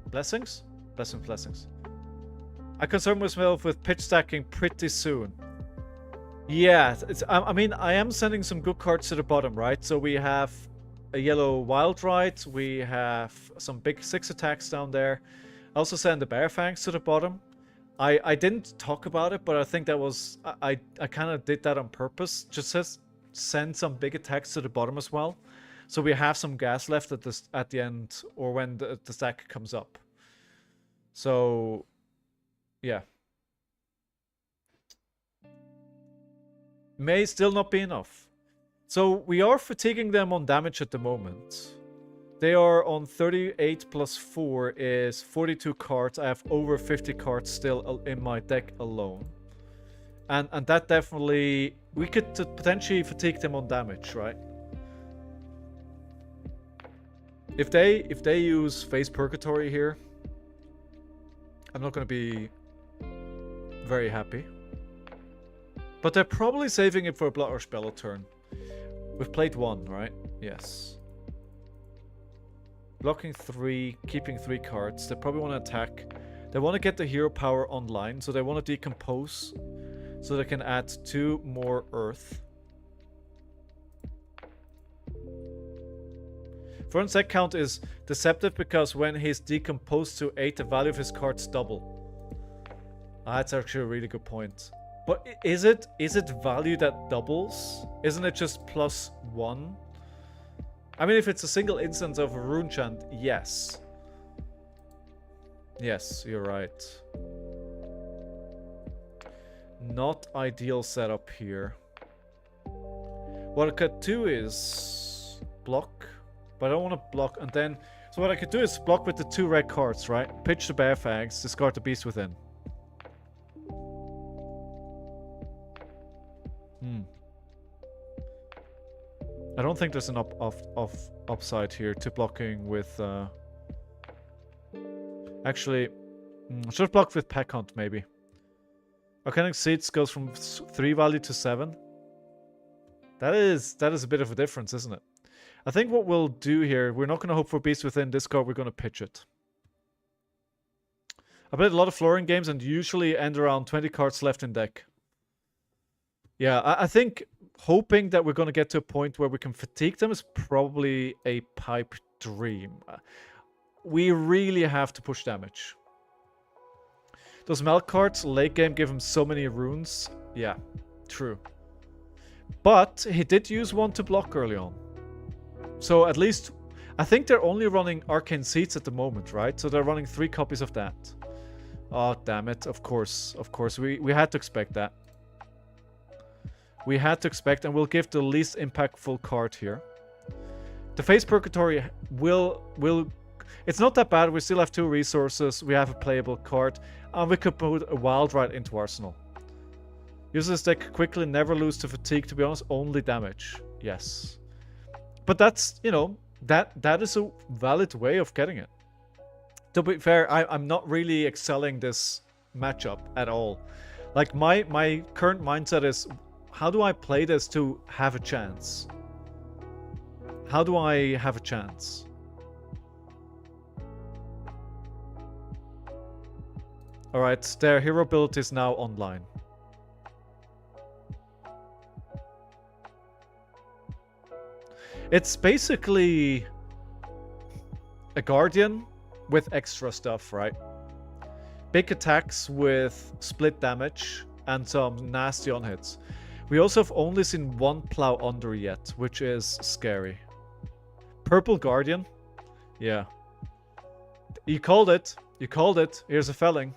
Blessings? Blessings. I concern myself with pitch stacking pretty soon. Yeah, I mean, I am sending some good cards to the bottom, right? So we have a yellow Wild Ride. We have some big 6 attacks down there. I also send the Bear Fangs to the bottom. I didn't talk about it, but I think that was... I kind of did that on purpose. Just send some big attacks to the bottom as well. So we have some gas left at the end, or when the stack comes up. So, yeah. May still not be enough. So we are fatiguing them on damage at the moment. They are on 38 plus 4 is 42 cards. I have over 50 cards still in my deck alone. And that definitely... We could potentially fatigue them on damage, right? If they use Phase Purgatory here, I'm not going to be very happy. But they're probably saving it for a Blood Rush Bellow turn. We've played 1, right? Yes. Blocking 3, keeping 3 cards. They probably want to attack. They want to get the hero power online, so they want to decompose. So they can add 2 more earth. Front set count is deceptive because when he's decomposed to 8, the value of his cards double. That's actually a really good point. But is it value that doubles? Isn't it just +1? I mean, if it's a single instance of a rune chant, yes. Yes, you're right. Not ideal setup here. What I could do is block, but I don't want to block, and then... So what I could do is block with the 2 red cards, right? Pitch the Bear Fangs, discard the Beast Within. I don't think there's an upside here to blocking with... Actually, should block with Pack Hunt, maybe. Arcanic Seeds goes from 3 value to 7. That is a bit of a difference, isn't it? I think what we'll do here, we're not going to hope for Beast Within discard, we're going to pitch it. I played a lot of Florian games and usually end around 20 cards left in deck. Yeah, I think hoping that we're going to get to a point where we can fatigue them is probably a pipe dream. We really have to push damage. Those Melt cards late game give him so many runes. Yeah, true. But he did use one to block early on. So at least, I think they're only running Arcane Seeds at the moment, right? So they're running 3 copies of that. Oh, damn it. Of course. Of course. We had to expect that. We had to expect, and we'll give the least impactful card here. The Face Purgatory will... It's not that bad. We still have 2 resources. We have a playable card. And we could put a Wild Ride into Arsenal. Use this deck quickly, never lose to fatigue. To be honest, only damage. Yes. But that's, you know, that is a valid way of getting it. To be fair, I'm not really excelling this matchup at all. Like, my current mindset is, how do I play this to have a chance? How do I have a chance? Alright, their hero build is now online. It's basically a Guardian with extra stuff, right? Big attacks with split damage and some nasty on-hits. We also have only seen 1 Plow Under yet, which is scary. Purple Guardian? Yeah. You called it. You called it. Here's a felling.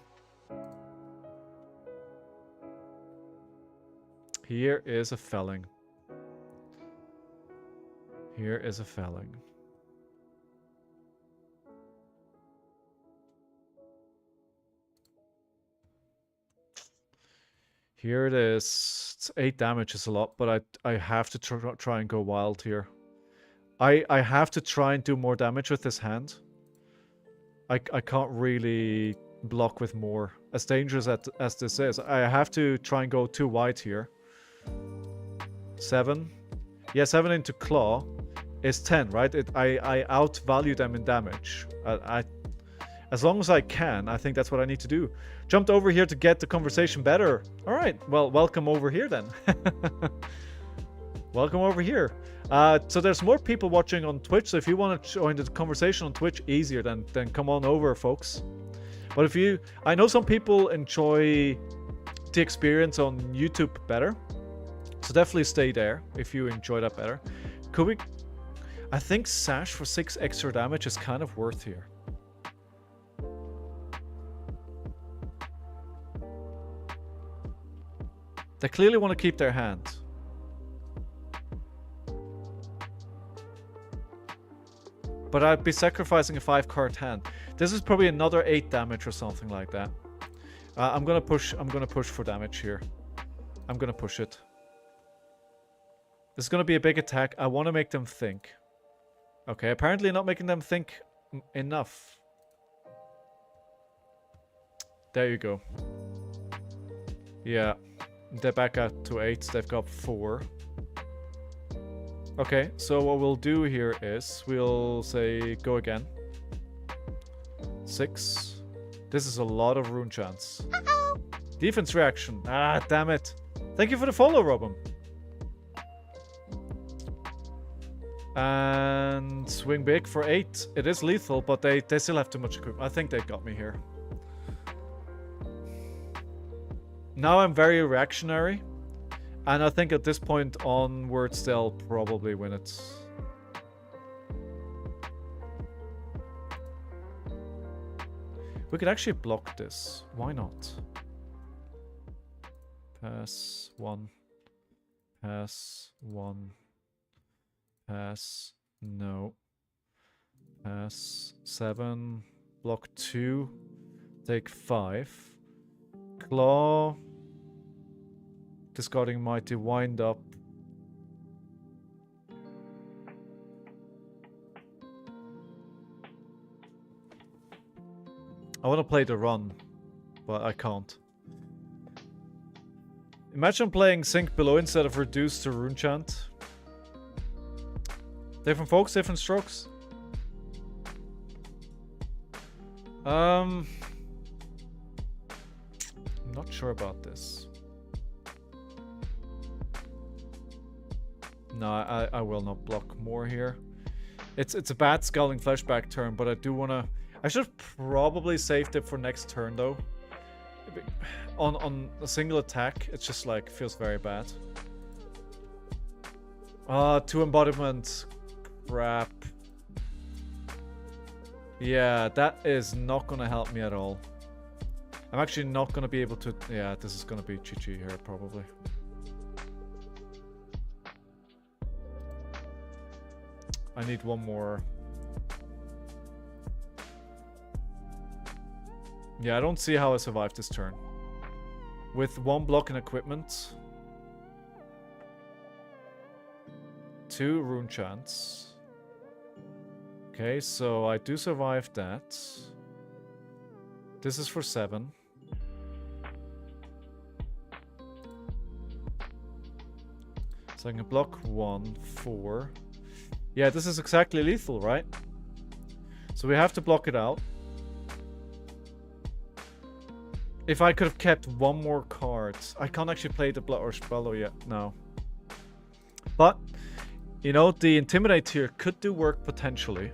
Here is a felling. Here is a felling. Here it is. It's 8 damage is a lot, but I have to try and go wild here. I have to try and do more damage with this hand. I can't really block with more. As dangerous as this is, I have to try and go too wide here. 7. Yeah, 7 into Claw is 10, right? I outvalue them in damage. As long as I can, I think that's what I need to do. Jumped over here to get the conversation better. All right, well, welcome over here then. Welcome over here. So there's more people watching on Twitch, so if you want to join the conversation on Twitch easier, then come on over, folks. But if you... I know some people enjoy the experience on YouTube better, so definitely stay there if you enjoy that better. Could we... I think Sash for 6 extra damage is kind of worth here. They clearly want to keep their hand. But I'd be sacrificing a 5-card hand. This is probably another 8 damage or something like that. I'm gonna push for damage here. I'm gonna push it. This is gonna be a big attack. I want to make them think. Okay, apparently not making them think enough. There you go. Yeah. They're back at to 8. They've got 4. Okay, so what we'll do here is we'll say go again. 6. This is a lot of rune chance. Defense reaction. Ah, damn it. Thank you for the follow, Robin. And swing big for 8. It is lethal, but they still have too much equipment. I think they got me here. Now I'm very reactionary. And I think at this point onwards, they'll probably win it. We could actually block this. Why not? Pass 1. Pass 1. Pass. No. Pass 7. Block 2. Take 5. Claw. Discarding Mighty Wind Up. I want to play the run, but I can't. Imagine playing Sink Below instead of Reduce to Rune Chant. Different folks, different strokes. not sure about this. No, I will not block more here. It's a bad Scalding Flashback turn, but I do want to... I should have probably saved it for next turn, though. On a single attack, it's just like, feels very bad. Ah, 2 embodiments. Crap. Yeah, that is not going to help me at all. I'm actually not going to be able to... Yeah, this is going to be GG here, probably. I need one more. Yeah, I don't see how I survive this turn. With 1 block and equipment. 2 rune chants. Okay, so I do survive that. This is for 7. So I can block 1, 4. Yeah, this is exactly lethal, right? So we have to block it out. If I could have kept 1 more card. I can't actually play the Blood or Spello yet, no. But, you know, the Intimidate here could do work potentially.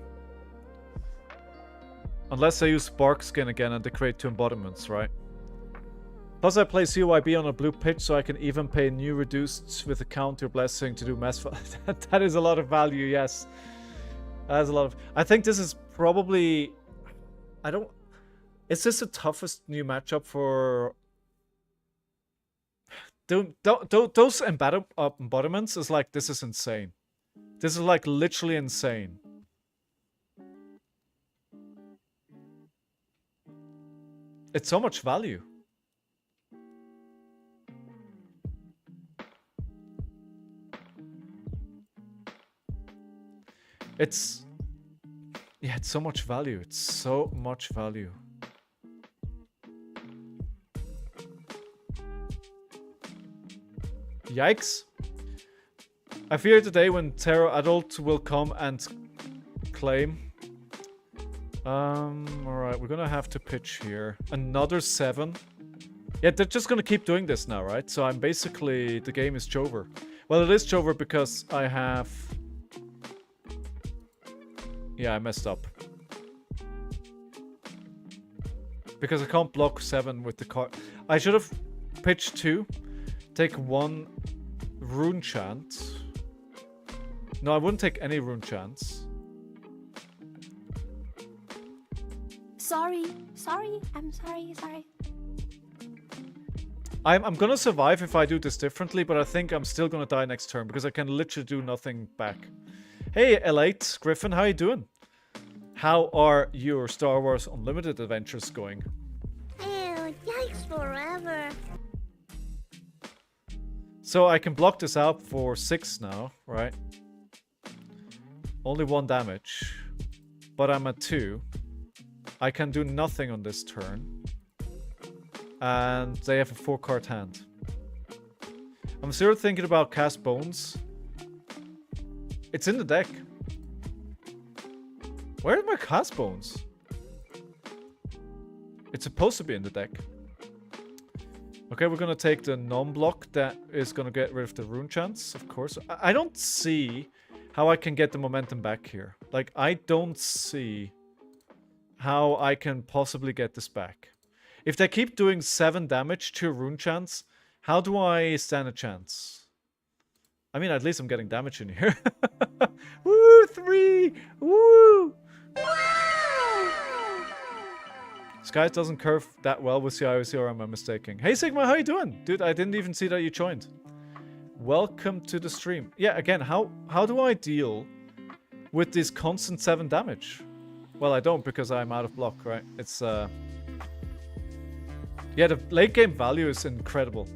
Unless I use Spark Skin again and they create 2 embodiments, right? Plus I play COIB on a blue pitch so I can even pay new reduced with a counter blessing to do mass. That is a lot of value, yes. That is a lot of... I think this is probably... I don't... Is this the toughest new matchup for... Those embodiments is like, this is insane. This is like literally insane. It's so much value. It's... Yeah, it's so much value. It's so much value. Yikes. I fear the day when Terror Adult will come and claim. Alright, we're gonna have to pitch here. Another 7. Yeah, they're just gonna keep doing this now, right? So I'm basically... The game is over. Well, it is over because I have... Yeah, I messed up. Because I can't block 7 with the card. I should have pitched 2. Take 1 rune chant. No, I wouldn't take any rune chants. Sorry. I'm sorry. I'm gonna survive if I do this differently, but I think I'm still gonna die next turn because I can literally do nothing back. Hey, L8 Griffin, how you doing? How are your Star Wars Unlimited adventures going? Ew, yikes forever. So I can block this out for 6 now, right? Only 1 damage. But I'm at 2. I can do nothing on this turn. And they have a 4-card hand. I'm still thinking about Cast Bones. It's in the deck. Where are my Cast Bones? It's supposed to be in the deck. Okay, we're gonna take the non-block that is gonna get rid of the rune chants, of course. I don't see how I can get the momentum back here. Like, I don't see how I can possibly get this back. If they keep doing 7 damage to rune chants, how do I stand a chance? I mean, at least I'm getting damage in here. Woo, 3! Woo! Sky doesn't curve that well with CIOC, or am I mistaken? Hey Sigma, how you doing? Dude, I didn't even see that you joined. Welcome to the stream. Yeah, again, how do I deal with this constant 7 damage? Well, I don't because I'm out of block, right? It's, yeah, the late game value is incredible.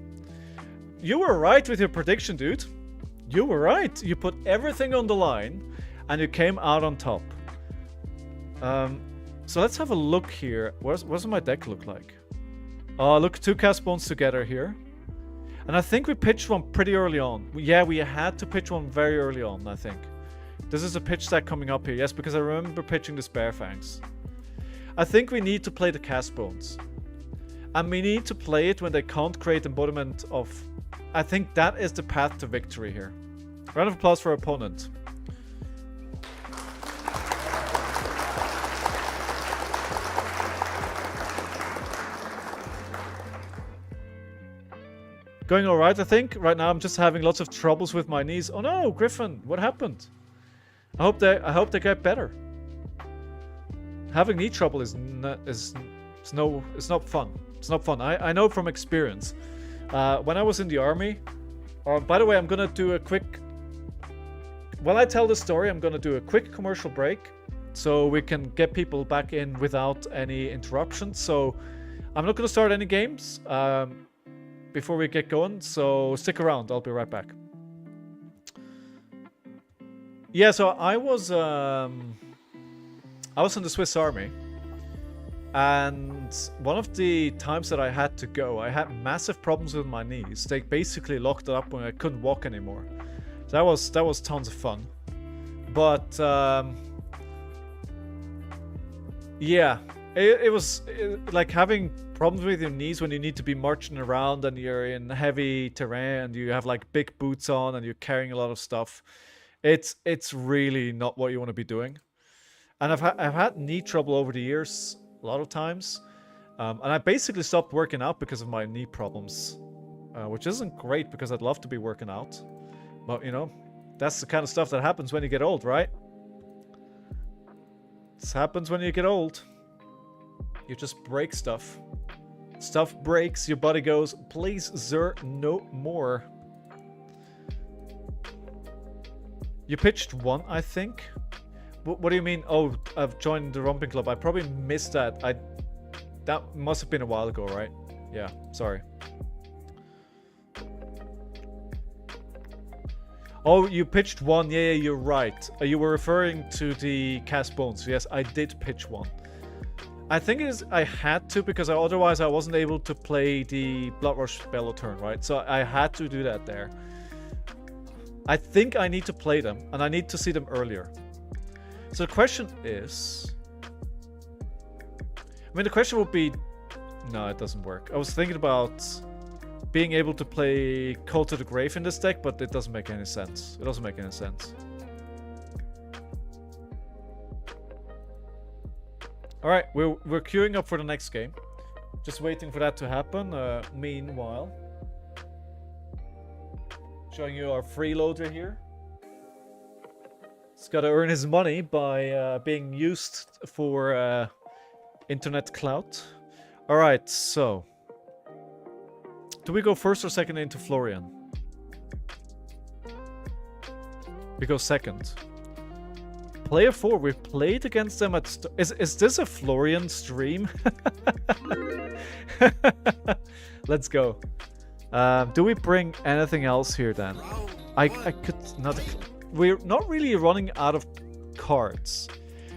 You were right with your prediction, dude. You were right. You put everything on the line and you came out on top. So let's have a look here. What does my deck look like? Look, 2 Cast Bones together here. And I think we pitched one pretty early on. Yeah, we had to pitch one very early on, I think. This is a pitch stack coming up here. Yes, because I remember pitching the Spare Fangs. I think we need to play the Cast Bones. and we need to play it when they can't create embodiment of... I think that is the path to victory here. Round of applause for our opponent. Going alright, I think. Right now I'm just having lots of troubles with my knees. Oh no, Griffin, what happened? I hope they get better. Having knee trouble is not fun. It's not fun. I know from experience. When I was in the army, by the way, I'm gonna do a quick... While I tell the story, I'm gonna do a quick commercial break so we can get people back in without any interruptions. So I'm not gonna start any games before we get going, so stick around. I'll be right back. Yeah, so I was in the Swiss Army, and one of the times that I had to go, I had massive problems with my knees. They basically locked it up when I couldn't walk anymore. So that was tons of fun. But yeah, it was like having problems with your knees when you need to be marching around and you're in heavy terrain and you have like big boots on and you're carrying a lot of stuff. It's really not what you want to be doing. And I've had knee trouble over the years a lot of times, and I basically stopped working out because of my knee problems, which isn't great because I'd love to be working out, but you know, that's the kind of stuff that happens when you get old, right? This happens when you get old. You just break stuff. Stuff breaks, your body goes, please, sir, no more. You pitched one, I think. What do you mean? Oh, I've joined the romping club. I probably missed that. That must have been a while ago, right? Yeah, sorry. Oh, you pitched one. Yeah, you're right. You were referring to the cast bones. Yes, I did pitch one. I think it is. I had to because otherwise I wasn't able to play the Blood Rush Bellow turn, right? So I had to do that there. I think I need to play them, and I need to see them earlier. So the question is... I mean, the question would be... No, it doesn't work. I was thinking about being able to play Call to the Grave in this deck, but it doesn't make any sense. It doesn't make any sense. Alright, we're queuing up for the next game. Just waiting for that to happen. Meanwhile... Showing you our freeloader here. He's got to earn his money by being used for internet clout. Alright, so... Do we go first or second into Florian? We go second. Player 4, we've played against them at... Is this a Florian stream? Let's go. Do we bring anything else here then? I could not... We're not really running out of cards.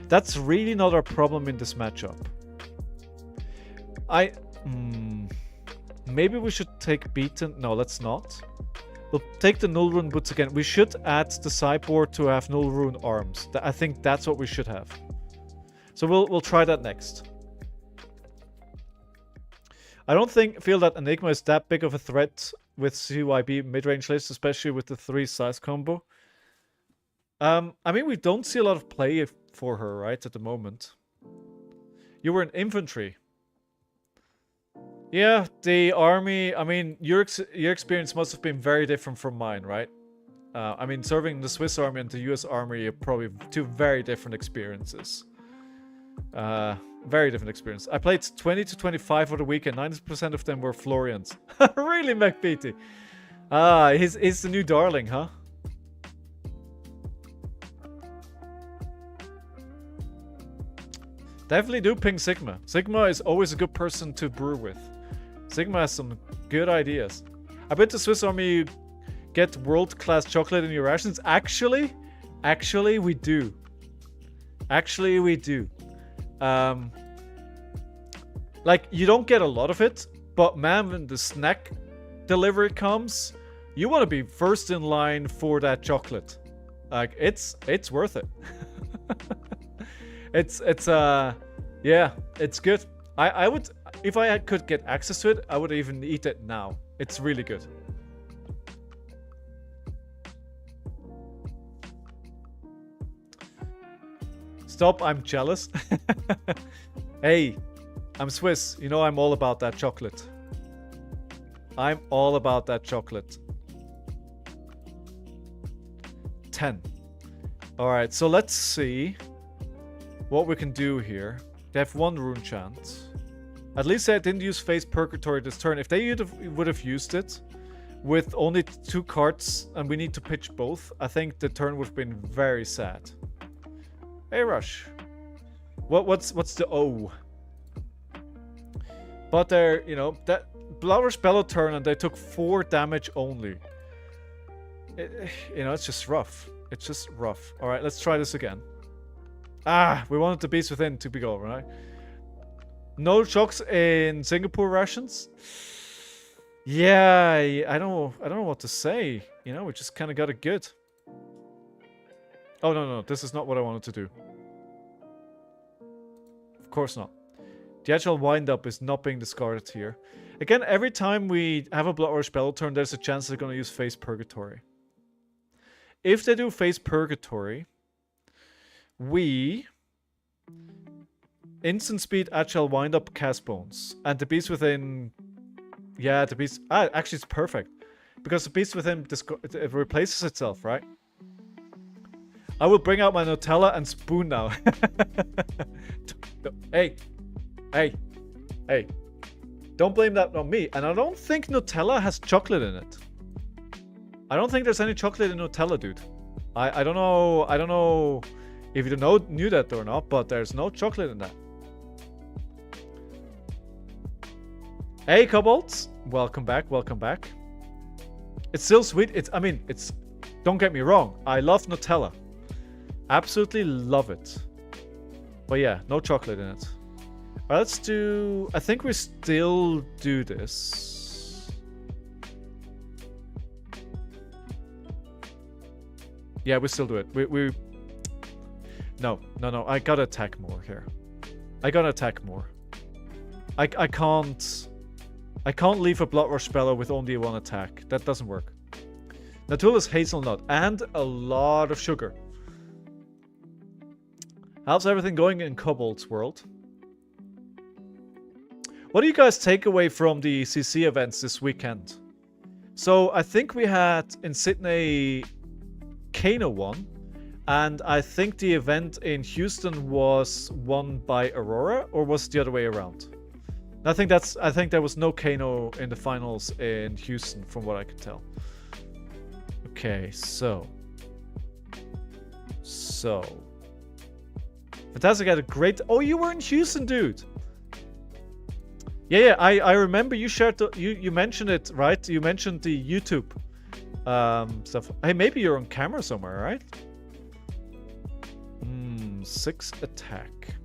That's really not our problem in this matchup. Maybe we should take Beaten... No, let's not. We'll take the Null Rune Boots again. We should add the sideboard to have Null Rune Arms. I think that's what we should have. So we'll try that next. I don't feel that Enigma is that big of a threat with CYB mid-range lists, especially with the 3 size combo. I mean, we don't see a lot of play for her, right, at the moment. You were in infantry. Yeah, the army, I mean, your experience must have been very different from mine, right? I mean, serving the Swiss army and the US army are probably 2 very different experiences. Very different experience. I played 20 to 25 for the weekend. 90% of them were Florians. Really, McPeety? He's the new darling, huh? Definitely do ping Sigma. Sigma is always a good person to brew with. Sigma has some good ideas. I bet the Swiss army you get world-class chocolate in your rations. Actually, we do. Actually, we do. Like, you don't get a lot of it, but man, when the snack delivery comes, you want to be first in line for that chocolate. Like, it's worth it. Yeah, it's good. If I could get access to it, I would even eat it now. It's really good. Stop, I'm jealous. Hey, I'm Swiss. You know I'm all about that chocolate. I'm all about that chocolate. 10. Alright, so let's see what we can do here. They have 1 rune chant. At least they didn't use Face Purgatory this turn. If they would have used it with only 2 cards and we need to pitch both, I think the turn would have been very sad. Hey, Rush. What's the O? But they're, you know, that Blower Spello turn and they took 4 damage only. You know, it's just rough. It's just rough. Alright, let's try this again. Ah, we wanted the Beast Within to be over, right? No shocks in Singapore rations? Yeah, I don't know what to say. You know, we just kind of got it good. Oh, no, this is not what I wanted to do. Of course not. The actual wind-up is not being discarded here. Again, every time we have a Blood or Spell turn, there's a chance they're going to use Face Purgatory. If they do Face Purgatory, we instant speed Agile wind-up cast Bones. And the Beast Within... Yeah, the Beast... Ah, actually it's perfect. Because the Beast Within it replaces itself, right? I will bring out my Nutella and spoon now. Hey. Don't blame that on me. And I don't think Nutella has chocolate in it. I don't think there's any chocolate in Nutella, dude. I don't know if you knew that or not, but there's no chocolate in that. Hey, Kobolds. Welcome back. It's still sweet. It's... Don't get me wrong. I love Nutella. Absolutely love it. But yeah, no chocolate in it. Alright, let's do... I think we still do this. Yeah, we still do it. We... No. I gotta attack more here. I can't leave a Blood Rush Speller with only 1 attack. That doesn't work. Natula's Hazelnut and a lot of sugar. How's everything going in Kobold's world? What do you guys take away from the CC events this weekend? So I think we had in Sydney Kano won, and I think the event in Houston was won by Aurora, or was it the other way around? I think there was no Kano in the finals in Houston, from what I can tell. Okay, so Fantastic had a great... Oh, you were in Houston, dude. Yeah, I remember you shared you mentioned it, right? You mentioned the YouTube stuff. Hey, maybe you're on camera somewhere, right? 6 attack.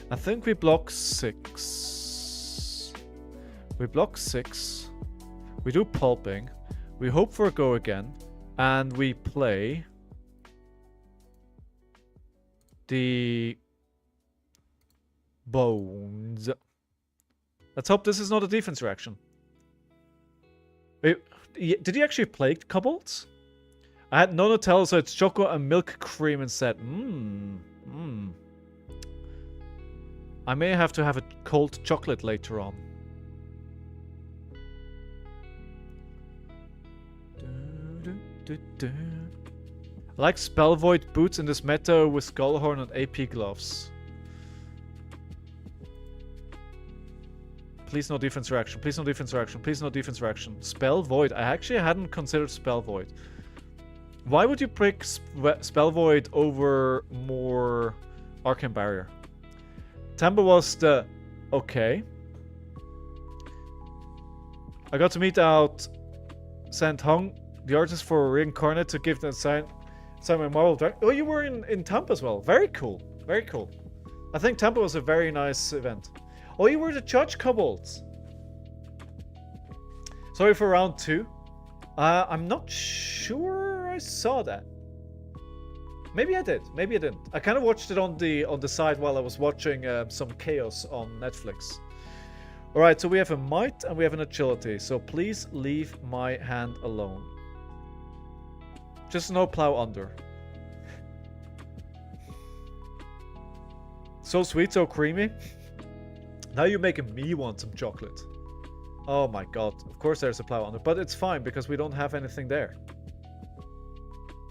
I think we block 6. We block 6. We do pulping. We hope for a go again. And we play the Bones. Let's hope this is not a defense reaction. Wait, did he actually play Kobolds? I had no Nutella, so it's choco and milk cream instead. I may have to have a cold chocolate later on. I like Spell Void boots in this meta with Skullhorn and AP gloves. Please no defense reaction. Please no defense reaction. Please no defense reaction. Spell Void. I actually hadn't considered Spell Void. Why would you pick Spell Void over more Arcane Barrier? Tamba was the... Okay. I got to meet out Sant Hong, the artist for Reincarnate, to give them sign my Marvel Dragon. Oh, you were in Tampa as well. Very cool. Very cool. I think Tampa was a very nice event. Oh, you were the judge, Kobolds. Sorry for round 2. I'm not sure I saw that. Maybe I did. Maybe I didn't. I kind of watched it on the side while I was watching some Chaos on Netflix. All right, so we have a might and we have an agility. So please leave my hand alone. Just no plow under. So sweet, so creamy. Now you're making me want some chocolate. Oh my god. Of course there's a plow under, but it's fine because we don't have anything there.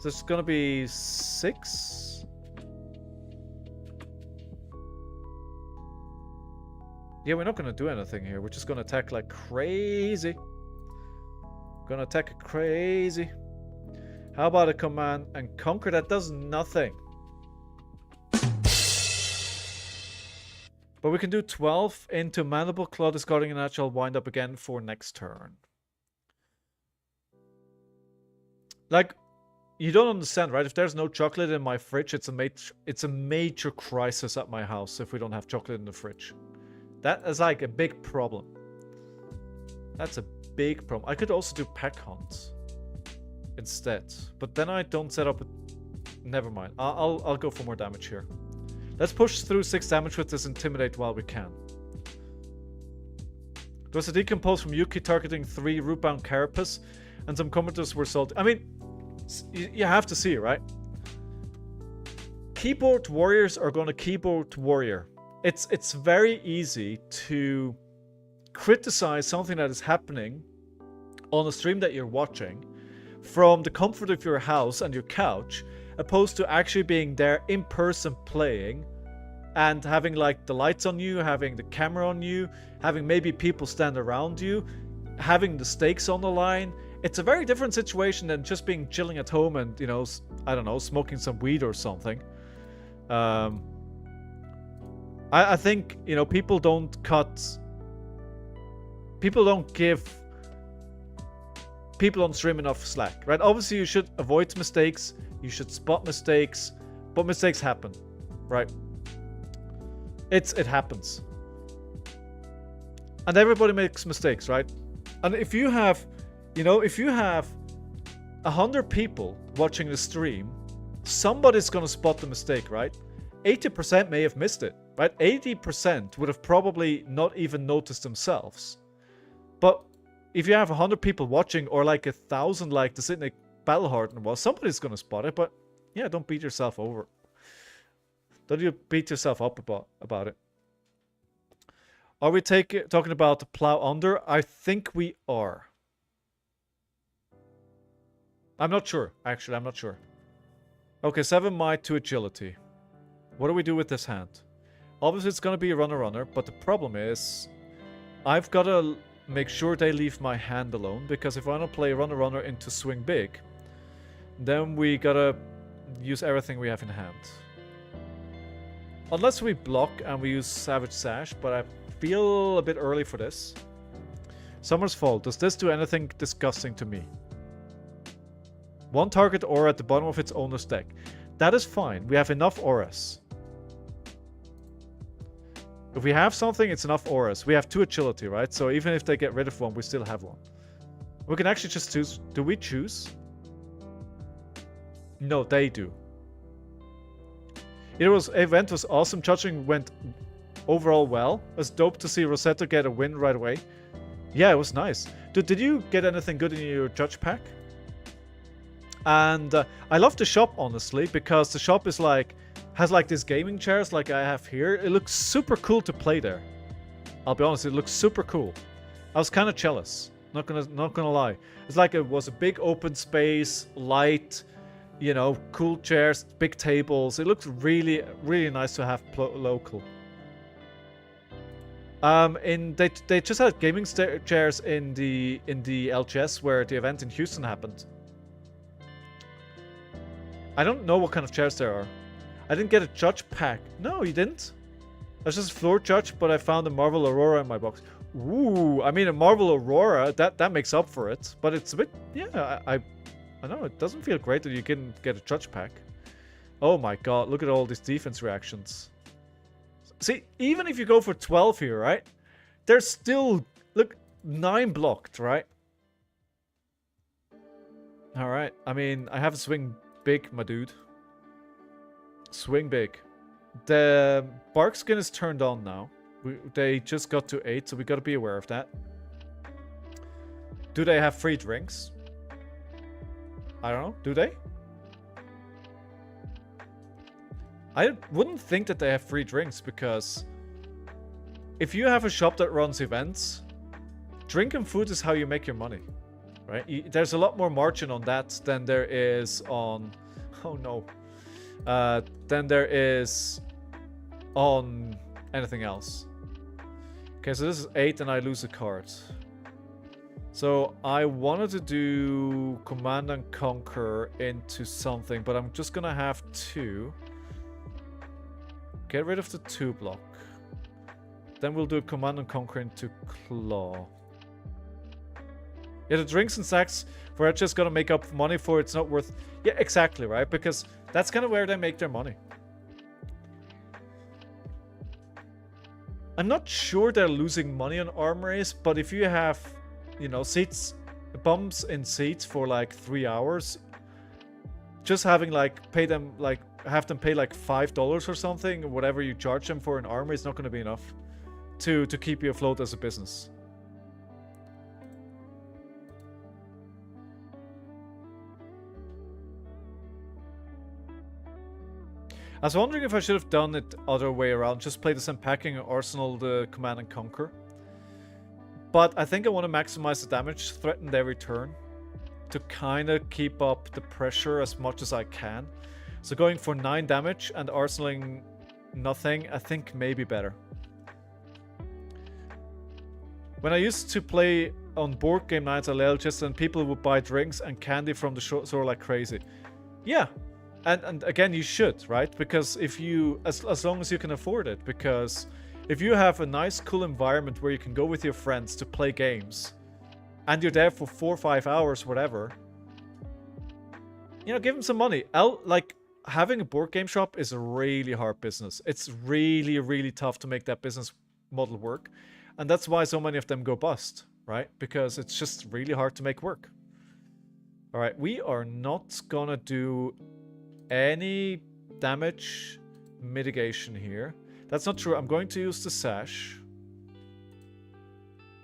So it's gonna be 6. Yeah, we're not gonna do anything here. We're just gonna attack like crazy. Gonna attack crazy. How about a command and conquer? That does nothing. But we can do 12 into Mandible Claw, discarding a natural wind up again for next turn. Like, you don't understand, right? If there's no chocolate in my fridge, it's a major crisis at my house if we don't have chocolate in the fridge. That is like a big problem. That's a big problem. I could also do Pack Hunt instead, but then I don't set up a... Never mind. I'll go for more damage here. Let's push through 6 damage with this Intimidate while we can. There was a Decompose from Yuki targeting 3 Rootbound Carapace, and some commenters were salty. I mean, you have to see, right? Keyboard warriors are going to keyboard warrior. It's very easy to criticize something that is happening on a stream that you're watching from the comfort of your house and your couch, opposed to actually being there in person playing and having like the lights on you, having the camera on you, having maybe people stand around you, having the stakes on the line. It's a very different situation than just being chilling at home and, you know, I don't know, smoking some weed or something. I think, you know, people don't give people on stream enough slack, right? Obviously, you should avoid mistakes, you should spot mistakes, but mistakes happen, right? It happens. And everybody makes mistakes, right? And if you have, you know, if you have 100 people watching the stream, somebody's gonna spot the mistake, right? 80% may have missed it, right? 80% would have probably not even noticed themselves. But if you have 100 people watching, or like 1,000 like the Sydney Battleharden was, somebody's gonna spot it. But yeah, don't beat yourself over. Don't you beat yourself up about it. Are we talking about the plow under? I think we are. I'm not sure, actually, I'm not sure. Okay, 7 might, 2 agility. What do we do with this hand? Obviously, it's going to be a runner-runner, but the problem is I've got to make sure they leave my hand alone, because if I want to play runner-runner into swing big, then we got to use everything we have in hand. Unless we block and we use Savage Sash, but I feel a bit early for this. Summer's Fall. Does this do anything disgusting to me? 1 target aura at the bottom of its owner's deck. That is fine. We have enough auras. If we have something, it's enough auras. We have 2 agility, right? So even if they get rid of 1, we still have 1. We can actually just choose. Do we choose? No, they do. Event was awesome. Judging went overall well. It was dope to see Rosetta get a win right away. Yeah, it was nice. Dude, did you get anything good in your judge pack? And I love the shop, honestly, because the shop is like has like these gaming chairs like I have here. It looks super cool to play there. I'll be honest, it looks super cool. I was kind of jealous. Not gonna lie. It's like it was a big open space, light, you know, cool chairs, big tables. It looks really, really nice to have local. They just had gaming chairs in the LGS where the event in Houston happened. I don't know what kind of chairs there are. I didn't get a judge pack. No, you didn't. I was just a floor judge, but I found a Marvel Aurora in my box. Ooh, I mean a Marvel Aurora, that makes up for it. But it's a bit, yeah, I know, it doesn't feel great that you can get a judge pack. Oh my god, look at all these defense reactions. See, even if you go for 12 here, right? There's still, look, 9 blocked, right? Alright, I mean, I have a swing big, my dude. Swing big. The bark skin is turned on now. They just got to 8, so we gotta be aware of that. Do they have free drinks? I don't know. Do they? I wouldn't think that they have free drinks, because if you have a shop that runs events, drink and food is how you make your money, right? There's a lot more margin on that than there is on... Oh no. Than there is on anything else. Okay, so this is 8 and I lose a card. So I wanted to do Command and Conquer into something, but I'm just gonna have 2. Get rid of the 2 block. Then we'll do Command and Conquer into Claw. Yeah, the drinks and sacks, we're just gonna make up money for, it's not worth... Yeah, exactly, right? Because that's kind of where they make their money. I'm not sure they're losing money on armories, but if you have, you know, seats, bumps in seats for like 3 hours, just having like pay them like have them pay like $5 or something, or whatever you charge them for an armory, is not going to be enough to keep you afloat as a business. I was wondering if I should have done it other way around, just play this unpacking and arsenal the Command and Conquer. But I think I want to maximize the damage threatened every turn to kind of keep up the pressure as much as I can. So going for 9 damage and arsenaling nothing, I think may be better. When I used to play on board game nights at LGS, and people would buy drinks and candy from the store like crazy. Yeah. And again, you should, right? Because if you, as long as you can afford it, because if you have a nice, cool environment where you can go with your friends to play games, and you're there for 4 or 5 hours, whatever, you know, give them some money. Like, having a board game shop is a really hard business. It's really, really tough to make that business model work. And that's why so many of them go bust, right? Because it's just really hard to make work. All right, we are not gonna do any damage mitigation here. That's not true. I'm going to use the sash.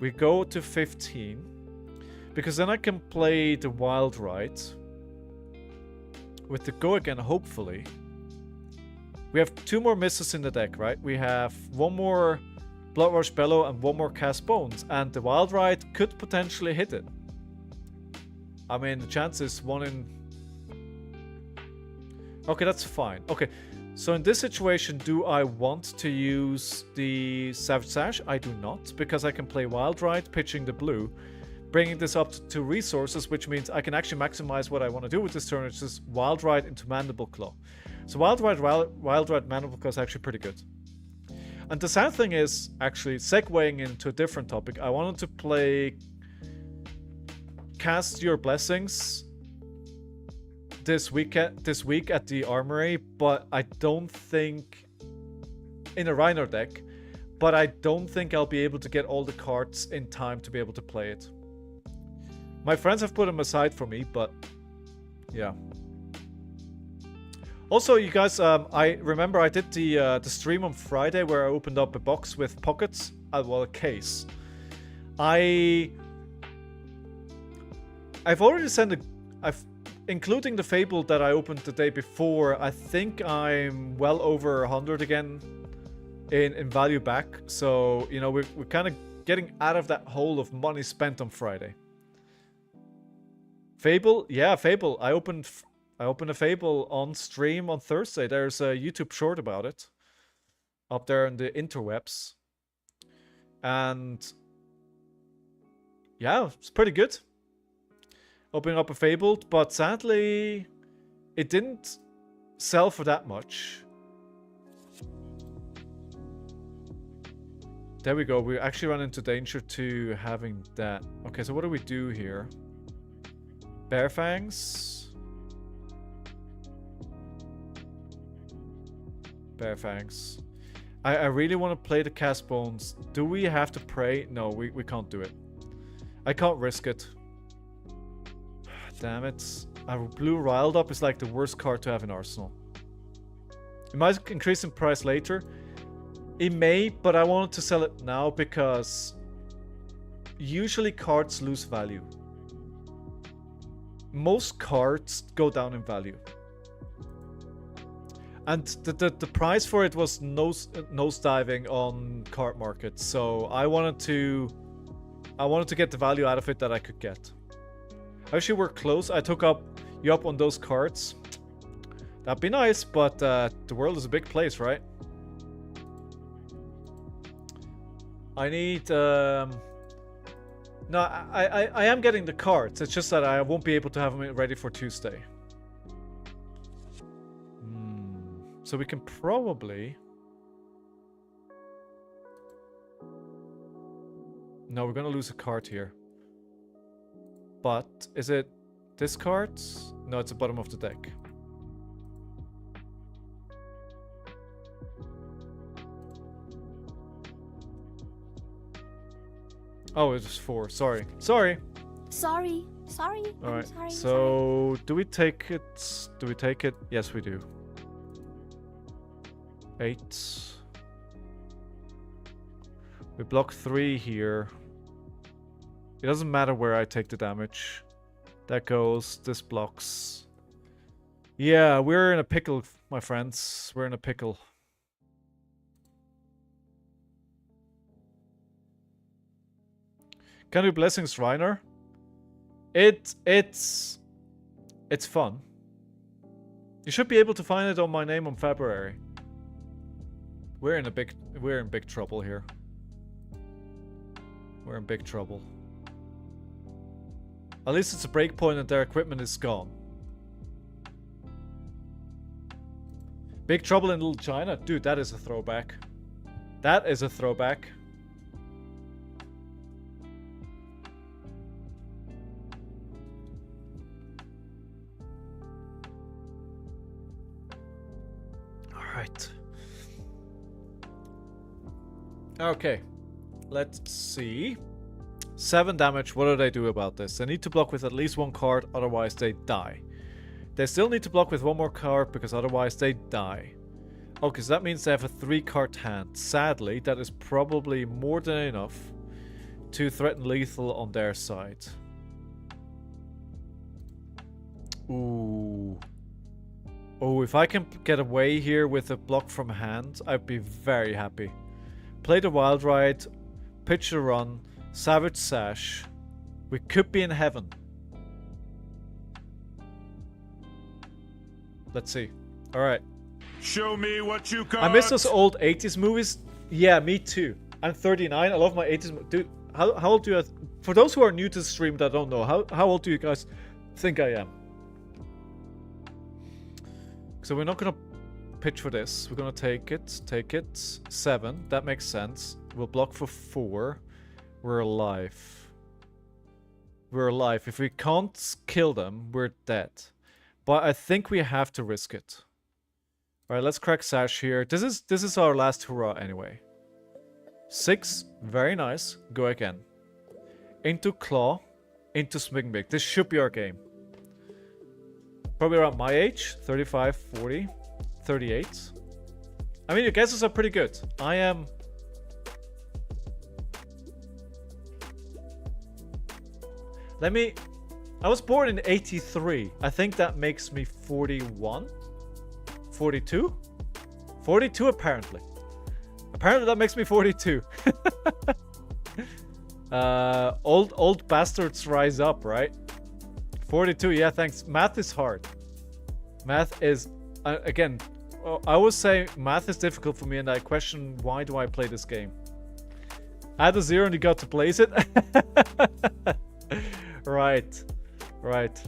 We go to 15. Because then I can play the wild ride. With the go again, hopefully. We have 2 more misses in the deck, right? We have 1 more Blood Rush Bellow and 1 more Cast Bones. And the wild ride could potentially hit it. I mean, the chance is 1 in... Okay, that's fine. Okay, so in this situation, do I want to use the Savage Sash? I do not, because I can play Wild Ride, pitching the blue, bringing this up to 2 resources, which means I can actually maximize what I want to do with this turn, which is Wild Ride into Mandible Claw. So Wild Ride, Mandible Claw is actually pretty good. And the sad thing is, actually, segueing into a different topic, I wanted to play Cast Your Blessings this week at the Armory, but I don't think in a Reiner deck, but I don't think I'll be able to get all the cards in time to be able to play it. My friends have put them aside for me, but yeah. Also, you guys, I remember I did the stream on Friday where I opened up a box with pockets, well, a case. I've already sent including the Fable that I opened the day before, I think I'm well over 100 again in value back. So, you know, we're kind of getting out of that hole of money spent on Friday. Fable? Yeah, Fable. I opened a Fable on stream on Thursday. There's a YouTube short about it up there in the interwebs. And yeah, it's pretty good. Opening up a Fable, but sadly, it didn't sell for that much. There we go. We actually run into danger to having that. Okay, so what do we do here? Bear Fangs. Bear Fangs. I really want to play the Cast Bones. Do we have to pray? No, we can't do it. I can't risk it. Damn it. Our blue Riled Up is like the worst card to have in Arsenal. It might increase in price later. It may, but I wanted to sell it now because usually cards lose value. Most cards go down in value. And the price for it was nosediving on card markets, so I wanted to get the value out of it that I could get. Actually, we're close. I took you up on those cards. That'd be nice, but the world is a big place, right? I need no, I am getting the cards. It's just that I won't be able to have them ready for Tuesday. So we can probably... No, we're gonna lose a card here. But is it this card? No, it's the bottom of the deck. Oh, it's just 4. Sorry. Sorry. Sorry. Alright. Sorry. So, do we take it? Do we take it? Yes, we do. 8. We block 3 here. It doesn't matter where I take the damage. That goes. This blocks. Yeah, we're in a pickle, my friends. We're in a pickle. Can do Blessings, Reiner. It's fun. You should be able to find it on my name on February. We're in big trouble here. We're in big trouble. At least it's a breakpoint and their equipment is gone. Big Trouble in Little China? Dude, that is a throwback. That is a throwback. Alright. Okay. Let's see. 7 damage. What do they do about this? They need to block with at least 1 card, otherwise they die. They still need to block with 1 more card, because otherwise they die. Okay, so that means they have a 3-card hand. Sadly, that is probably more than enough to threaten lethal on their side. Ooh. Oh, if I can get away here with a block from hand, I'd be very happy. Play the Wild Ride, pitch the run, Savage Sash. We could be in heaven. Let's see. Alright. Show me what you got. I miss those old 80s movies. Yeah, me too. I'm 39. I love my 80s. Dude, how old do you... For those who are new to the stream that don't know, how old do you guys think I am? So we're not going to pitch for this. We're going to take it. Take it. 7. That makes sense. We'll block for 4. We're alive. We're alive. If we can't kill them, we're dead. But I think we have to risk it. Alright, let's crack Sash here. This is our last hurrah anyway. 6. Very nice. Go again. Into Claw. Into Swing Big. This should be our game. Probably around my age. 35, 40, 38. I mean, your guesses are pretty good. I am... I was born in 83. I think that makes me 41? 42? 42 apparently. Apparently that makes me 42. Old bastards rise up, right? 42, yeah, thanks. Math is hard. Math is, again, I always say math is difficult for me and I question why do I play this game. Add a 0 and you got to place it? Right. Right.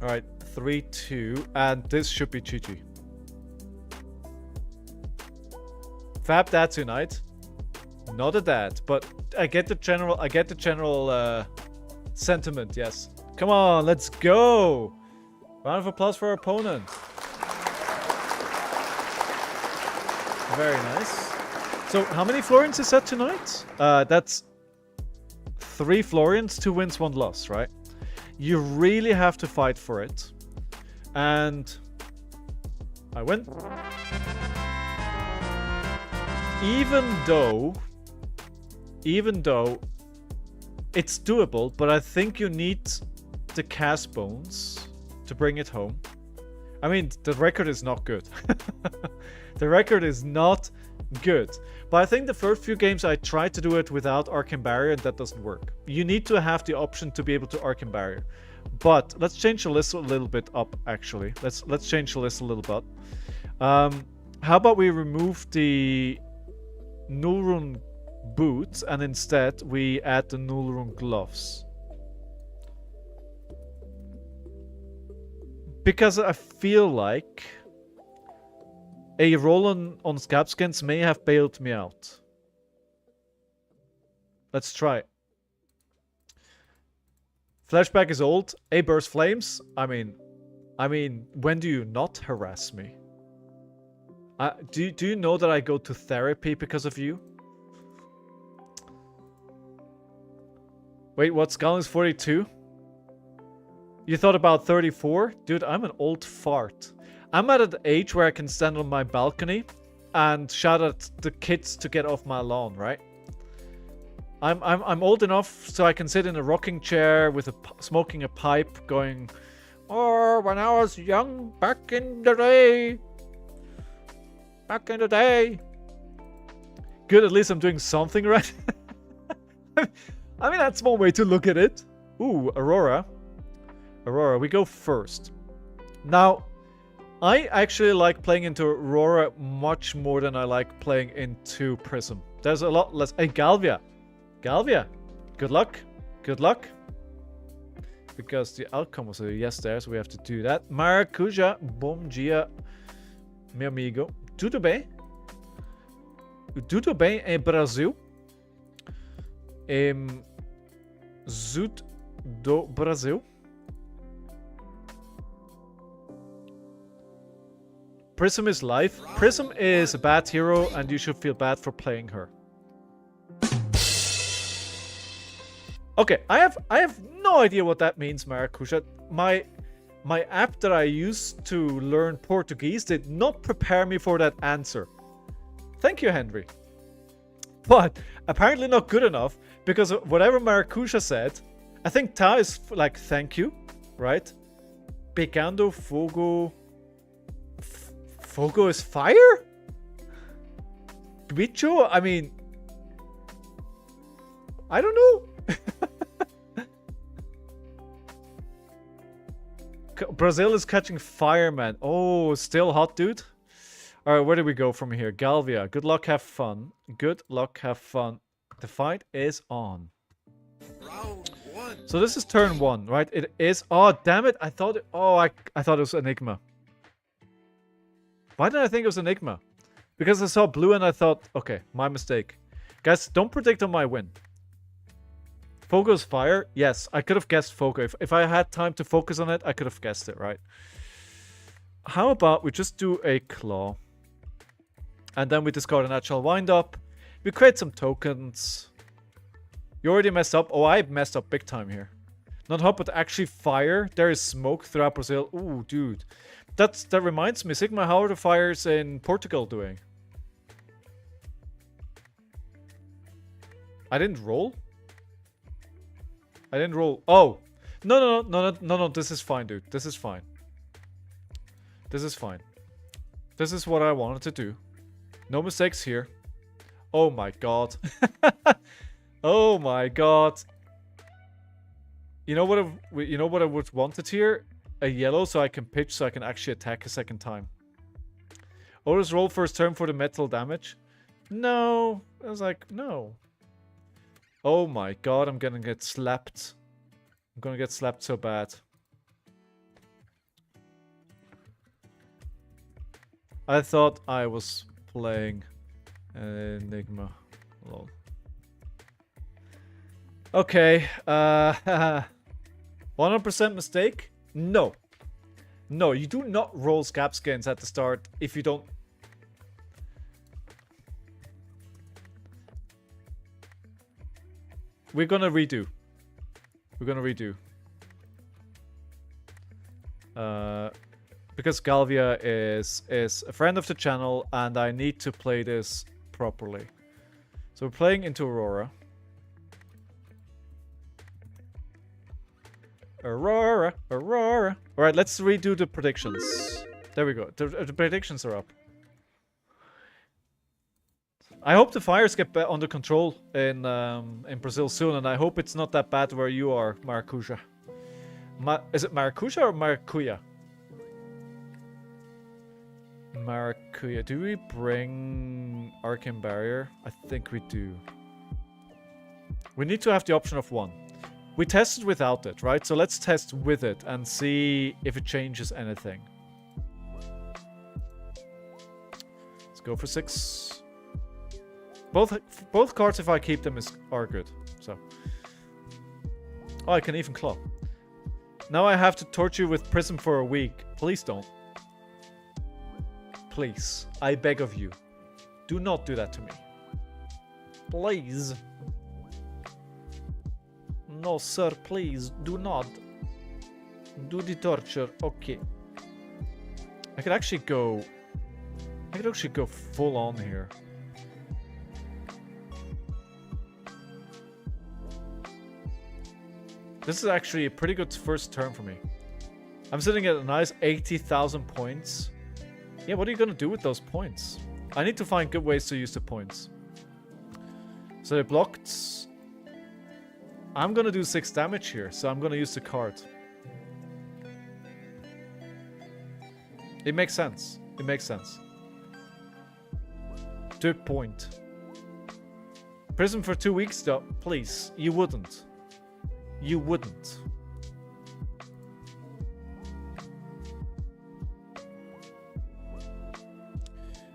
Alright, 3, 2, and this should be GG. Fab Dad tonight. Not a dad, but I get the general sentiment, yes. Come on, let's go! Round of applause for our opponent. Very nice. So, how many Florians is that tonight? That's 3 Florians, 2 wins, 1 loss, right? You really have to fight for it. And I win. Even though it's doable, but I think you need the cast bones to bring it home. I mean, the record is not good. The record is not good. But I think the first few games I tried to do it without Arcane Barrier, and that doesn't work. You need to have the option to be able to Arcane Barrier. But let's change the list a little bit up, actually. Let's change the list a little bit. How about we remove the Nullrune boots and instead we add the Nullrune gloves? Because I feel like a roll on scab skins may have bailed me out. Let's try. Flashback is old. A burst flames. I mean, when do you not harass me? Do you know that I go to therapy because of you? Wait, what? Skull is 42? You thought about 34? Dude, I'm an old fart. I'm at an age where I can stand on my balcony and shout at the kids to get off my lawn, right? I'm old enough so I can sit in a rocking chair with smoking a pipe going, "Oh, when I was young back in the day. Back in the day." Good, at least I'm doing something right. I mean, that's one way to look at it. Ooh, Aurora. Aurora, we go first. Now, I actually like playing into Aurora much more than I like playing into Prism. There's a lot less... Hey, Galvia. Galvia, good luck. Good luck. Because the outcome was a yes there, so we have to do that. Maracuja, bom dia, meu amigo. Tudo bem? Tudo bem em Brasil? Zuid do Brasil? Prism is life. Prism is a bad hero and you should feel bad for playing her. Okay, I have no idea what that means, Maracuja. My app that I used to learn Portuguese did not prepare me for that answer. Thank you, Henry. But apparently not good enough, because whatever Maracuja said, I think Ta is like thank you, right? Pegando fogo. Fogo is fire? Bicho? I mean, I don't know. Brazil is catching fire, man. Oh, still hot, dude. All right, where do we go from here? Galvia, good luck, have fun. Good luck, have fun. The fight is on. Round one. So this is turn one, right? It is. Oh, damn it! I thought. I thought it was Enigma. Why did I think it was Enigma? Because I saw blue and I thought, okay, my mistake. Guys, don't predict on my win. Fogo's fire? Yes, I could have guessed Fogo. If I had time to focus on it, I could have guessed it, right? How about we just do a claw. And then we discard a natural wind-up. We create some tokens. You already messed up. Oh, I messed up big time here. Not hot, but actually fire. There is smoke throughout Brazil. Ooh, dude. That reminds me. Sigma, how are the fires in Portugal doing? I didn't roll? I didn't roll. Oh. No. This is fine, dude. This is fine. This is fine. This is what I wanted to do. No mistakes here. Oh my god. Oh my god. You know what I would wanted here? A yellow so I can pitch so I can actually attack a second time. Otis roll first turn for the metal damage. No. I was like, no. Oh my god, I'm gonna get slapped. I'm gonna get slapped so bad. I thought I was playing Enigma. Lol. Okay. 100% mistake? No. No, you do not roll scab skins at the start if you don't... We're gonna redo. We're gonna redo. because Galvia is a friend of the channel, and I need to play this properly. So we're playing into Aurora. Aurora, Aurora. All right, let's redo the predictions. There we go. The predictions are up. I hope the fires get under control in Brazil soon, and I hope it's not that bad where you are, Maracuja. Is it Maracuja or Maracuya? Maracuya. Do we bring Arcane Barrier? I think we do. We need to have the option of one. We tested without it, right? So let's test with it and see if it changes anything. Let's go for 6. Both cards, if I keep them, are good. So, oh, I can even claw. Now I have to torture you with Prism for a week. Please don't. Please, I beg of you, do not do that to me. Please. No, sir, please, do not. Do the torture. Okay. I could actually go full on here. This is actually a pretty good first turn for me. I'm sitting at a nice 80,000 points. Yeah, what are you gonna do with those points? I need to find good ways to use the points. So they blocked. I'm gonna do 6 damage here, so I'm gonna use the card. It makes sense. It makes sense. 2 point. Prism for 2 weeks though, please. You wouldn't. You wouldn't.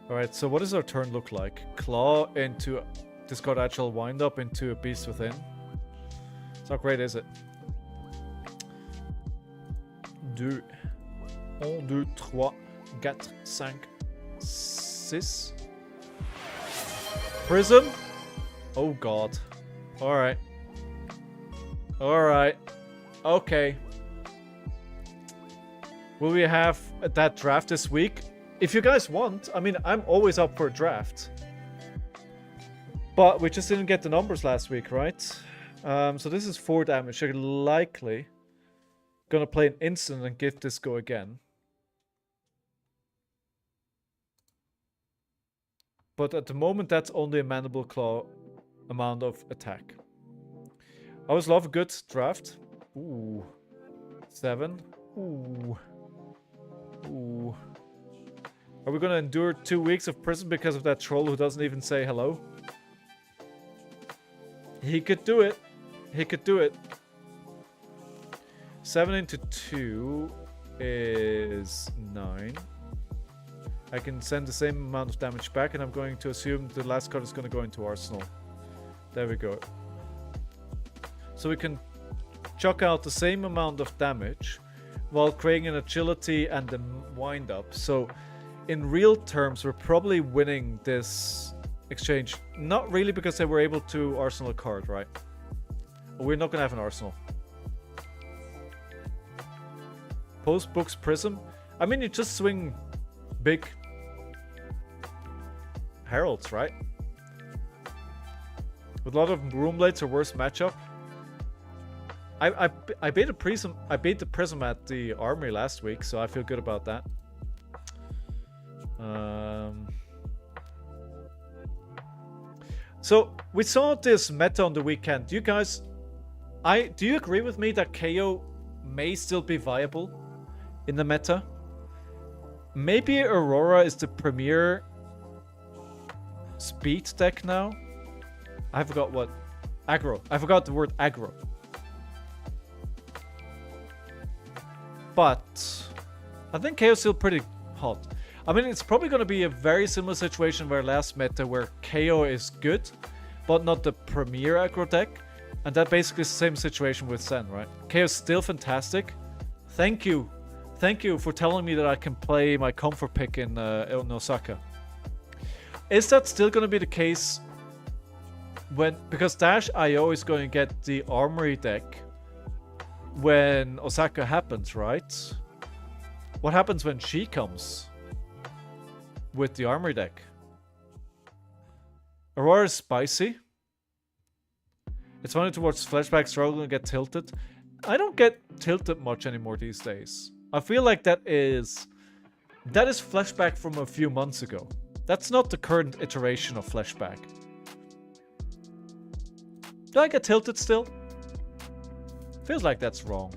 Alright, so what does our turn look like? Claw into... Discard actual wind up into a Beast Within. It's not great, is it? 2, 1, 2, 3, 4, 5, 6. Prism? Oh god. Alright. Alright. Okay. Will we have that draft this week? If you guys want, I mean, I'm always up for a draft. But we just didn't get the numbers last week, right? So this is 4 damage. You're likely gonna play an instant and give this go again. But at the moment, that's only a Mandible Claw amount of attack. I always love a good draft. Ooh. 7. Ooh. Ooh. Are we gonna endure 2 weeks of prison because of that troll who doesn't even say hello? He could do it. He could do it. 7 into 2 is 9. I can send the same amount of damage back, and I'm going to assume the last card is going to go into Arsenal. There we go. So we can chuck out the same amount of damage while creating an agility and a wind up. So in real terms, we're probably winning this exchange. Not really, because they were able to Arsenal a card, right? We're not going to have an Arsenal. Post books Prism. I mean, you just swing big Heralds, right? With a lot of Roomblades or worse matchup. I beat the Prism at the Armory last week, so I feel good about that. So we saw this meta on the weekend. Do you guys, do you agree with me that Kayo may still be viable in the meta? Maybe Aurora is the premier speed deck now. I forgot what. Aggro. I forgot the word aggro. But I think Kayo's still pretty hot. I mean, it's probably going to be a very similar situation where last meta, where Kayo is good, but not the premier aggro deck. And that basically is the same situation with Zen, right? Kayo's still fantastic. Thank you. Thank you for telling me that I can play my comfort pick in Osaka. Is that still going to be the case because Dash.io is going to get the Armory deck when Osaka happens, right? What happens when she comes with the armory deck? Aurora is spicy. It's funny to watch flashback struggle and get tilted. I don't get tilted much anymore these days. I feel like that is flashback from a few months ago. That's not the current iteration of flashback. Do I get tilted still? Feels like that's wrong.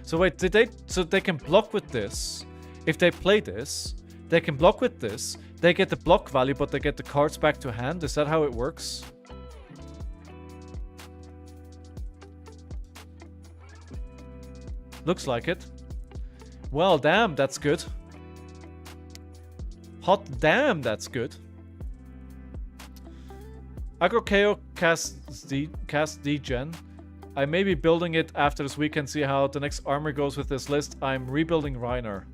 So wait, so they can block with this. If they play this, they can block with this. They get the block value, but they get the cards back to hand. Is that how it works? Looks like it. Well, damn, that's good. Hot damn, that's good. Aggro Kayo cast D-Gen. I may be building it after this weekend, see how the next armor goes with this list. I'm rebuilding Reiner.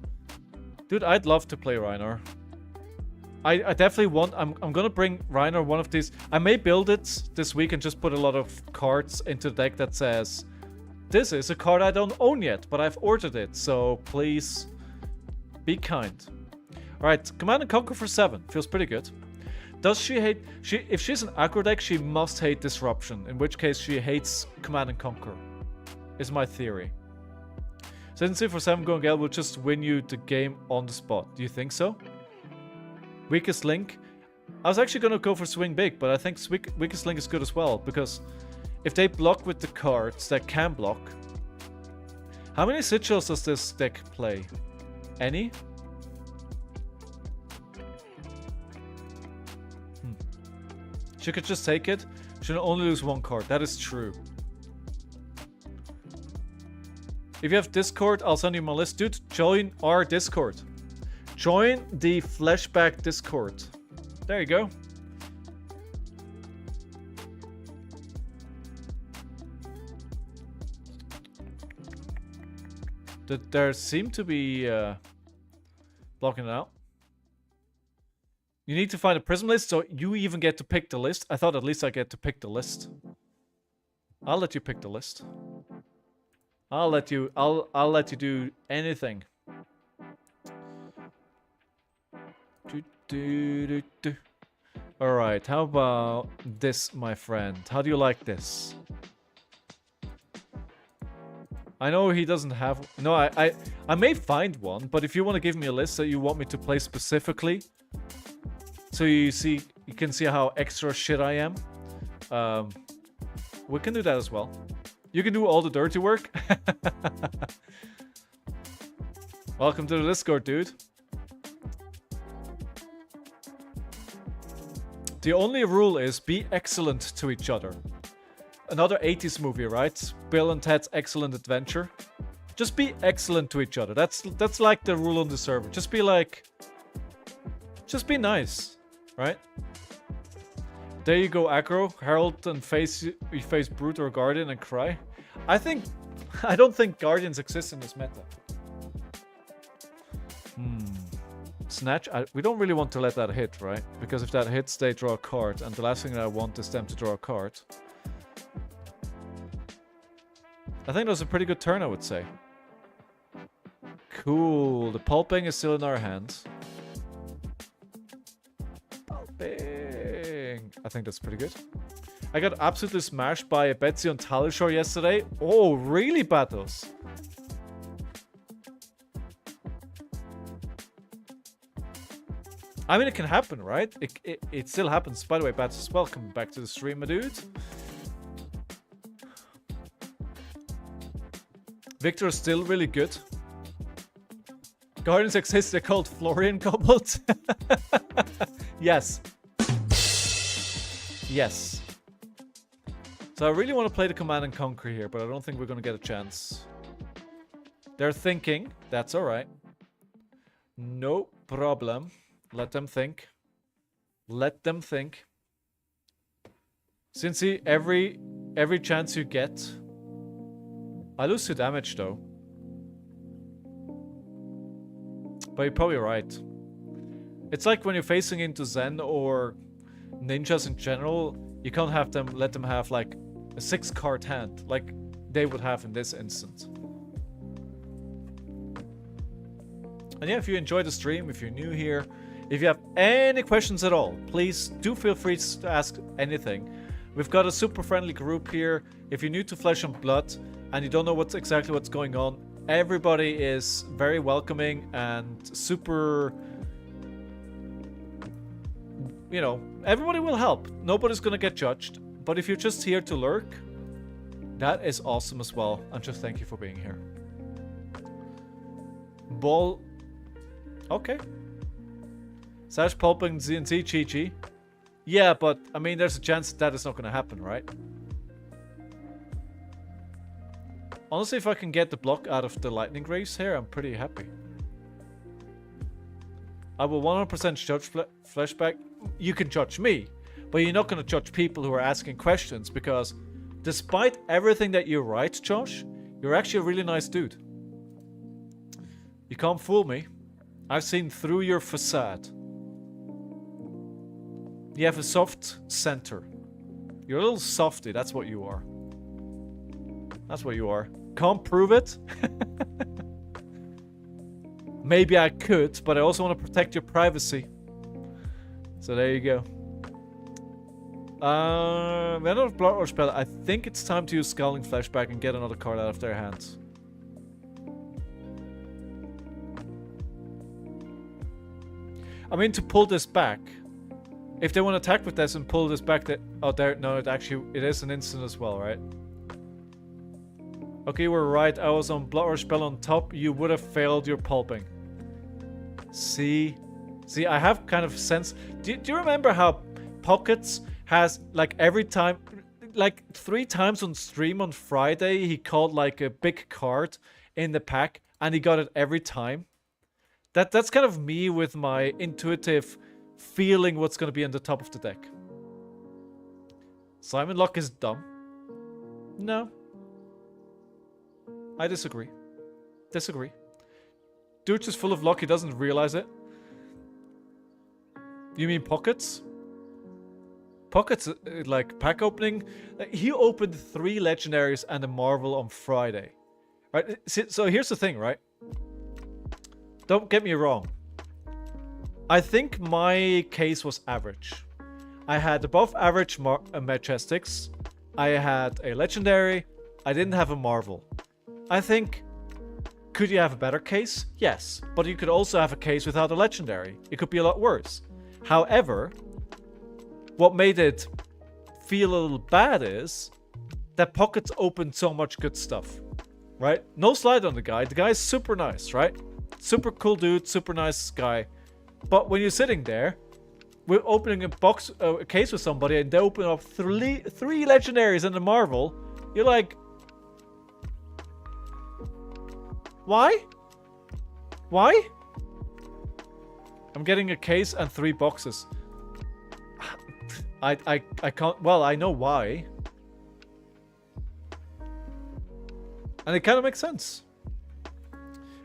Dude, I'd love to play Reiner. I definitely want... I'm gonna bring Reiner one of these... I may build it this week and just put a lot of cards into the deck that says... This is a card I don't own yet, but I've ordered it, so please be kind. Alright, Command and Conquer for 7. Feels pretty good. Does she hate... If she's an aggro deck, she must hate Disruption, in which case she hates Command and Conquer. Is my theory. Sentency for 7 going Gale will just win you the game on the spot. Do you think so? Weakest Link? I was actually gonna go for Swing Big, but I think Weakest Link is good as well, because if they block with the cards that can block... How many sigils does this deck play? Any? She could just take it. She'll only lose one card. That is true. If you have Discord, I'll send you my list. Dude, join our Discord. Join the Flashback Discord. There you go. There seem to be blocking it out. You need to find a prism list, so you even get to pick the list. I thought at least I get to pick the list. I'll let you pick the list. I'll let you do anything. Alright, how about this, my friend? How do you like this? I know he doesn't have... No, I may find one, but if you want to give me a list that you want me to play specifically, so you can see how extra shit I am, we can do that as well. You can do all the dirty work. Welcome to the Discord, dude. The only rule is be excellent to each other. Another 80s movie, right? Bill and Ted's Excellent Adventure. Just be excellent to each other. That's like the rule on the server. Just be like... Just be nice, right? There you go, aggro. Herald and you face Brute or Guardian and cry. I don't think Guardians exist in this meta. Snatch? We don't really want to let that hit, right? Because if that hits, they draw a card. And the last thing that I want is them to draw a card. I think that was a pretty good turn, I would say. Cool. The pulping is still in our hands. Pulping. I think that's pretty good. I got absolutely smashed by a Betsy on Talishore yesterday. Oh, really, Battles? I mean, it can happen, right? It still happens. By the way, Battles, welcome back to the stream, my dude. Victor is still really good. Guardians exist, they're called Florian Kobolds. Yes. Yes. So I really want to play the Command and Conquer here, but I don't think we're going to get a chance. They're thinking. That's alright. No problem. Let them think. Let them think. Cincy, every chance you get... I lose 2 damage though. But you're probably right. It's like when you're facing into Zen or ninjas in general, you can't have them let them have like a 6-card hand, like they would have in this instance. And yeah, if you enjoyed the stream, if you're new here, if you have any questions at all, please do feel free to ask anything. We've got a super friendly group here. If you're new to Flesh and Blood and you don't know exactly what's going on, everybody is very welcoming and super, you know, everybody will help. Nobody's gonna get judged. But if you're just here to lurk, that is awesome as well. And just thank you for being here. Ball. Okay. Sash pulping ZNC GG. Yeah, but I mean, there's a chance that is not going to happen, right? Honestly, if I can get the block out of the lightning race here, I'm pretty happy. I will 100% judge Fleshback. You can judge me, but you're not going to judge people who are asking questions because despite everything that you write, Josh, you're actually a really nice dude. You can't fool me. I've seen through your facade. You have a soft center. You're a little softy, that's what you are. That's what you are. Can't prove it. Maybe I could, but I also want to protect your privacy. So there you go. We're out of block or spell. I think it's time to use Scalding Flashback and get another card out of their hands. I mean, to pull this back, if they want to attack with this and pull this back, oh, there, no, it is an instant as well, right? Okay, you were right. I was on block or spell on top. You would have failed your pulping. See, I have kind of sense. Do you remember how Pockets has like every time, like 3 times on stream on Friday, he called like a big card in the pack, and he got it every time. That's kind of me with my intuitive feeling what's going to be on the top of the deck. Simon Locke is dumb. No. I disagree. Dude's just full of luck, he doesn't realize it. You mean Pockets? Pockets, like, pack opening? He opened 3 legendaries and a Marvel on Friday. Right? So here's the thing, right? Don't get me wrong. I think my case was average. I had above average Majestics. I had a Legendary. I didn't have a Marvel. I think, could you have a better case? Yes. But you could also have a case without a Legendary. It could be a lot worse. However, what made it feel a little bad is that Pockets opened so much good stuff. Right? No slide on the guy. The guy is super nice, right? Super cool dude, super nice guy. But when you're sitting there, we're opening a case with somebody, and they open up three legendaries and a Marvel. You're like, why? Why? I'm getting a case and 3 boxes. I can't. Well, I know why, and it kind of makes sense.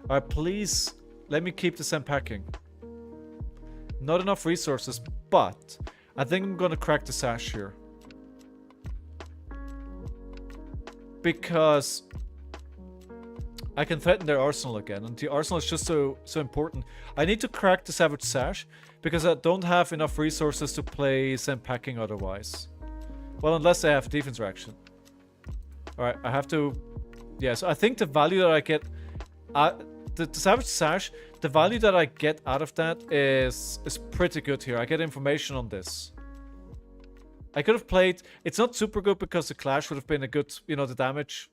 Alright, please let me keep this unpacking. Not enough resources, but I think I'm gonna crack the sash here. Because I can threaten their arsenal again, and the arsenal is just so important. I need to crack the Savage Sash, because I don't have enough resources to play Zenpacking otherwise. Well, unless I have defense reaction. Alright, I have to... Yeah, so I think the value that I get... The Savage Sash, the value that I get out of that is pretty good here. I get information on this. I could have played... It's not super good because the Clash would have been a good... You know, the damage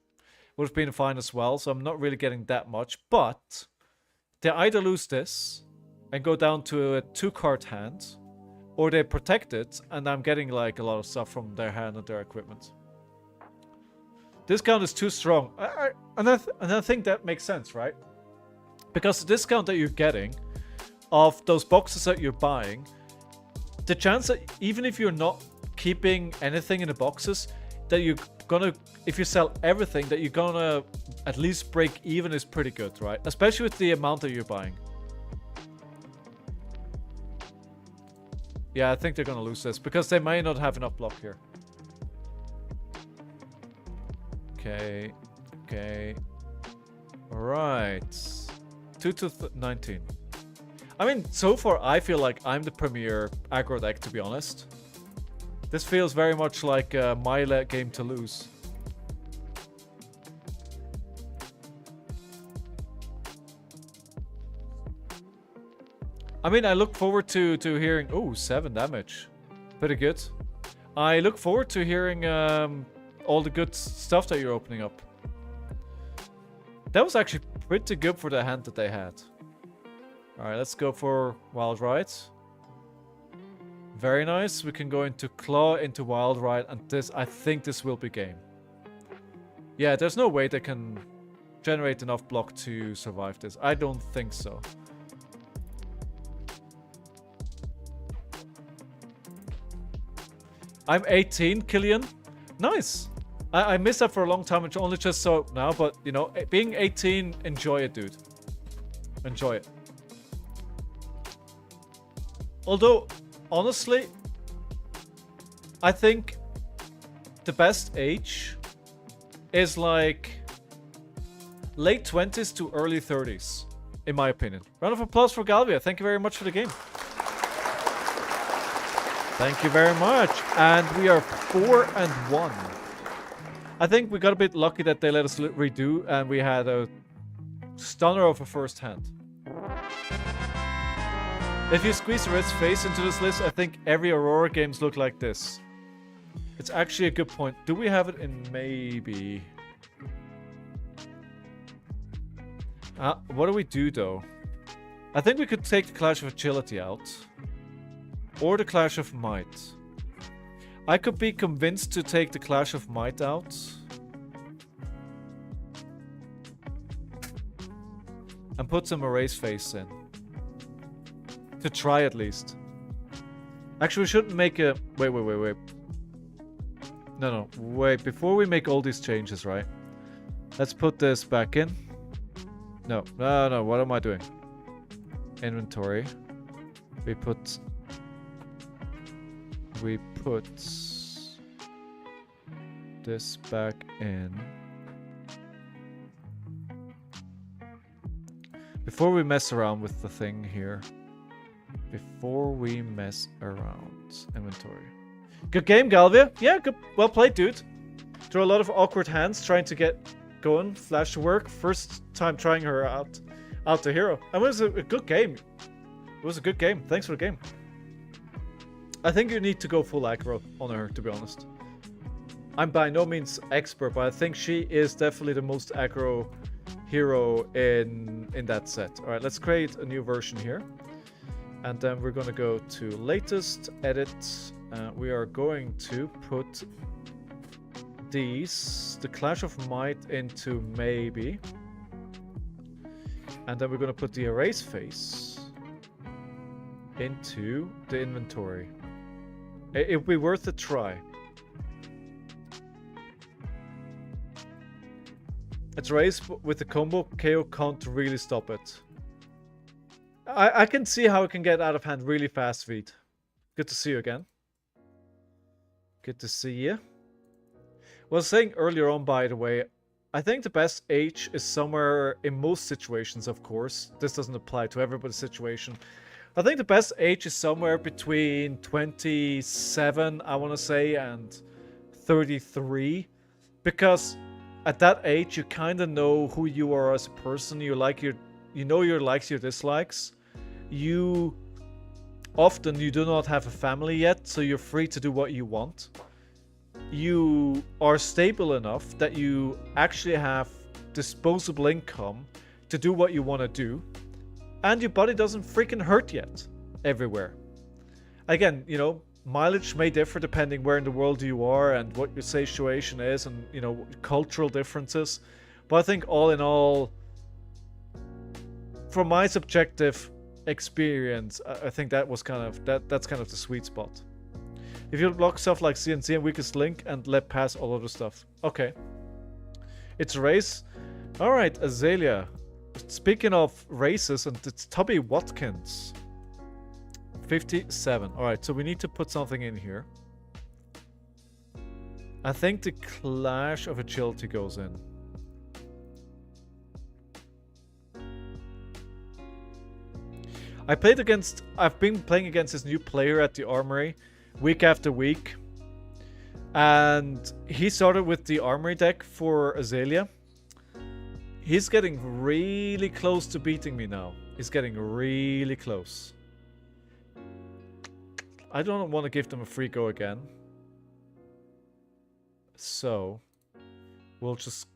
would have been fine as well. So I'm not really getting that much. But they either lose this and go down to a 2-card hand, or they protect it and I'm getting like a lot of stuff from their hand and their equipment. Discount is too strong. And I think that makes sense, right? Because the discount that you're getting of those boxes that you're buying, the chance that even if you're not keeping anything in the boxes, that you're gonna, if you sell everything, that you're gonna at least break even is pretty good, right? Especially with the amount that you're buying. Yeah, I think they're gonna lose this because they may not have enough block here. Okay. Okay. Alright. 2 to 19. I mean, so far I feel like I'm the premier aggro deck, to be honest. This feels very much like my game to lose. I mean, I look forward to hearing... Oh, 7 damage. Pretty good. I look forward to hearing all the good stuff that you're opening up. That was actually pretty good for the hand that they had. Alright, let's go for Wild Ride. Very nice. We can go into Claw, into Wild Ride, and this, I think this will be game. Yeah, there's no way they can generate enough block to survive this. I don't think so. I'm 18, Killian. Nice. I missed that for a long time. I only just saw it now, but, you know, being 18, enjoy it, dude. Enjoy it. Although, honestly, I think the best age is like late 20s to early 30s, in my opinion. Round of applause for Galvia. Thank you very much for the game. Thank you very much. And we are 4-1. I think we got a bit lucky that they let us redo and we had a stunner of a first hand. If you squeeze Red's face into this list, I think every Aurora games look like this. It's actually a good point. Do we have it in maybe? What do we do though? I think we could take the Clash of Agility out. Or the Clash of Might. I could be convinced to take the Clash of Might out. And put some Erase Face in. To try at least. Actually, we shouldn't make a... Wait. No. Wait, before we make all these changes, right? Let's put this back in. No. What am I doing? Inventory. We put this back in. Before we mess around with the thing here. Before we mess around. Inventory. Good game, Galvia. Yeah, good. Well played, dude. Through a lot of awkward hands trying to get going. Flash to work. First time trying her out the hero. And it was a good game. It was a good game. Thanks for the game. I think you need to go full aggro on her, to be honest. I'm by no means expert, but I think she is definitely the most aggro hero in that set. Alright, let's create a new version here. And then we're going to go to latest, edit. We are going to put the Clash of Might into maybe. And then we're going to put the Erase Face into the inventory. It would be worth a try. It's raised with the combo. Kayo can't really stop it. I can see how it can get out of hand really fast, Veed. Good to see you again. Good to see you. Well, I was saying earlier on, by the way, I think the best age is somewhere in most situations, of course. This doesn't apply to everybody's situation. I think the best age is somewhere between 27, I want to say, and 33. Because at that age, you kind of know who you are as a person. You know your likes, your dislikes. You do not have a family yet, so you're free to do what you want. You are stable enough that you actually have disposable income to do what you want to do. And your body doesn't freaking hurt yet everywhere. Again, you know, mileage may differ depending where in the world you are and what your situation is and, you know, cultural differences. But I think all in all, from my subjective experience, I think that was kind of that's kind of the sweet spot. If you block stuff like CNC and weakest link and let pass all other stuff. Okay. It's a race. Alright, Azalea. Speaking of races, and it's Tubby Watkins. 57. Alright, so we need to put something in here. I think the Clash of Agility goes in. I've been playing against this new player at the Armory week after week. And he started with the Armory deck for Azalea. He's getting really close to beating me now. He's getting really close. I don't want to give them a free go again. So, we'll just...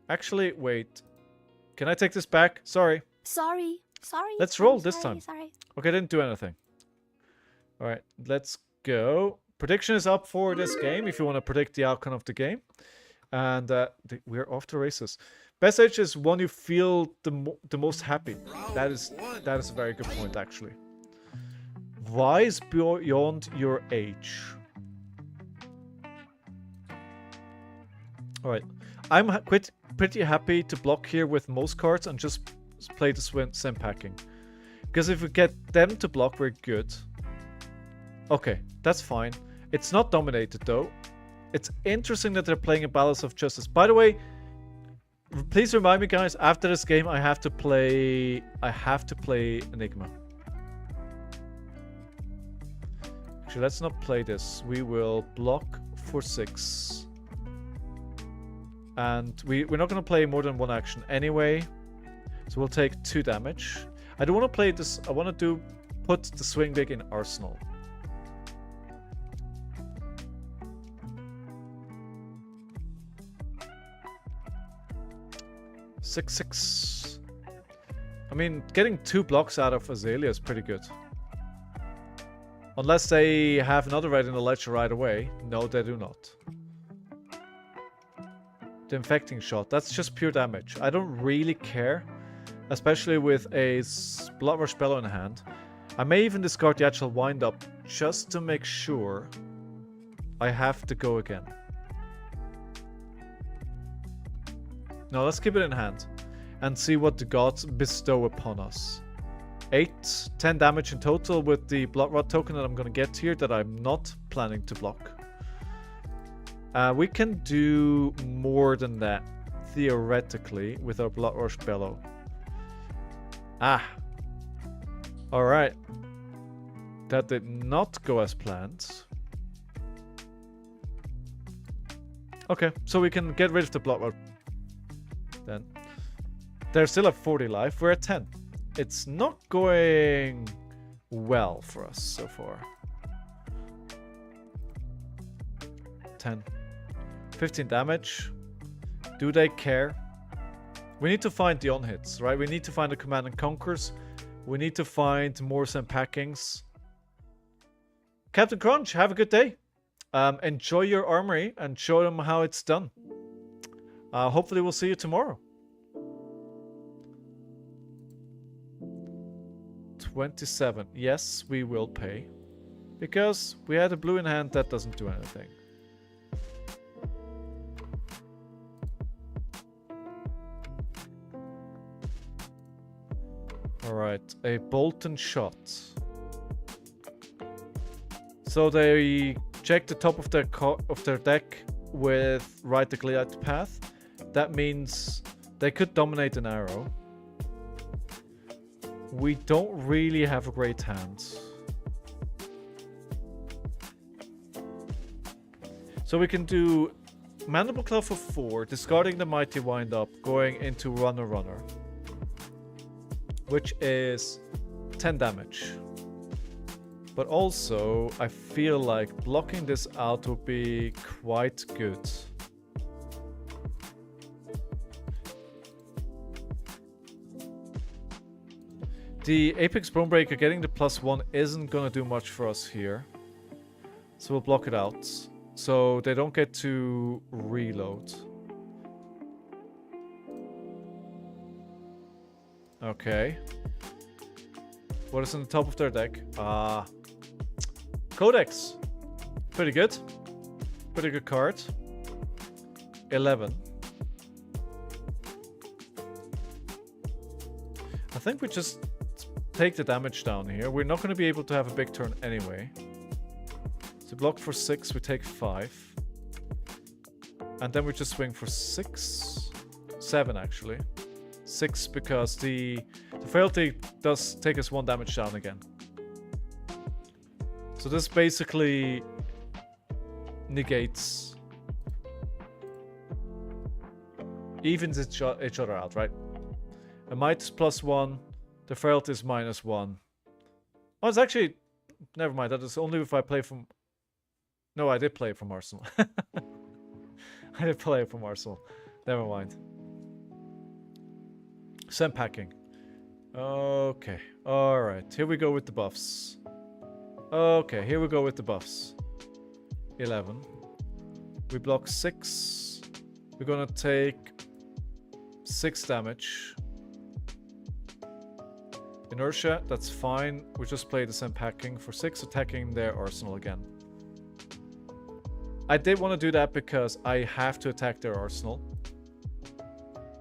Actually, wait. Can I take this back? Sorry. Sorry. Let's roll this time. Sorry. Okay, I didn't do anything. Alright, let's go. Prediction is up for this game if you want to predict the outcome of the game. And we're off to races. Best age is one you feel the most happy. That is a very good point, actually. Wise beyond your age. Alright. I'm pretty happy to block here with most cards and just play the sim packing. Because if we get them to block, we're good. Okay, that's fine. It's not dominated though. It's interesting that they're playing a Balance of Justice. By the way, please remind me, guys, after this game I have to play Enigma. Actually, let's not play this. We will block for 6. And we're not going to play more than one action anyway. So we'll take 2 damage. I don't want to play this. I want to put the swing big in Arsenal. Six. I mean, getting 2 blocks out of Azalea is pretty good. Unless they have another red in the ledger right away. No, they do not. The infecting shot. That's just pure damage. I don't really care. Especially with a Blood Rush Bellow in hand. I may even discard the actual wind up just to make sure I have to go again. No, let's keep it in hand and see what the gods bestow upon us. 10 damage in total with the Blood Rod token that I'm going to get here that I'm not planning to block. We can do more than that, theoretically, with our Blood Rush Bellow. Alright. That did not go as planned. Okay, so we can get rid of the Blood Rod. Then. They're still at 40 life. We're at 10. It's not going well for us so far. 10. 15 damage. Do they care? We need to find the on-hits, right? We need to find the Command and Conquers. We need to find more packings. Captain Crunch, have a good day. Enjoy your armory and show them how it's done. Hopefully we'll see you tomorrow. 27. Yes, we will pay. Because we had a blue in hand that doesn't do anything. Alright, a Bolton shot. So they check the top of their deck with Ride the Glide Path. That means they could dominate an arrow. We don't really have a great hand. So we can do Mandible Claw for 4, discarding the Mighty Wind Up, going into Runner, which is 10 damage. But also, I feel like blocking this out would be quite good. The Apex Bonebreaker getting the +1 isn't gonna do much for us here. So we'll block it out. So they don't get to reload. Okay. What is on the top of their deck? Codex. Pretty good. Pretty good card. 11. I think we just take the damage down here. We're not going to be able to have a big turn anyway. So block for 6, we take 5. And then we just swing for 6. 7 actually. 6 because the frailty does take us 1 damage down again. So this basically negates, evens each other out, right? A might is +1, the frailty is -1. Oh, it's actually, never mind, that is only if I play from, no, I did play from Arsenal. I did play from Arsenal, never mind. Send packing. Okay, alright, here we go with the buffs. Okay, here we go with the buffs. 11. We block 6. We're gonna take 6 damage. Inertia, that's fine. We just play the same packing for 6, attacking their arsenal again. I did want to do that because I have to attack their arsenal.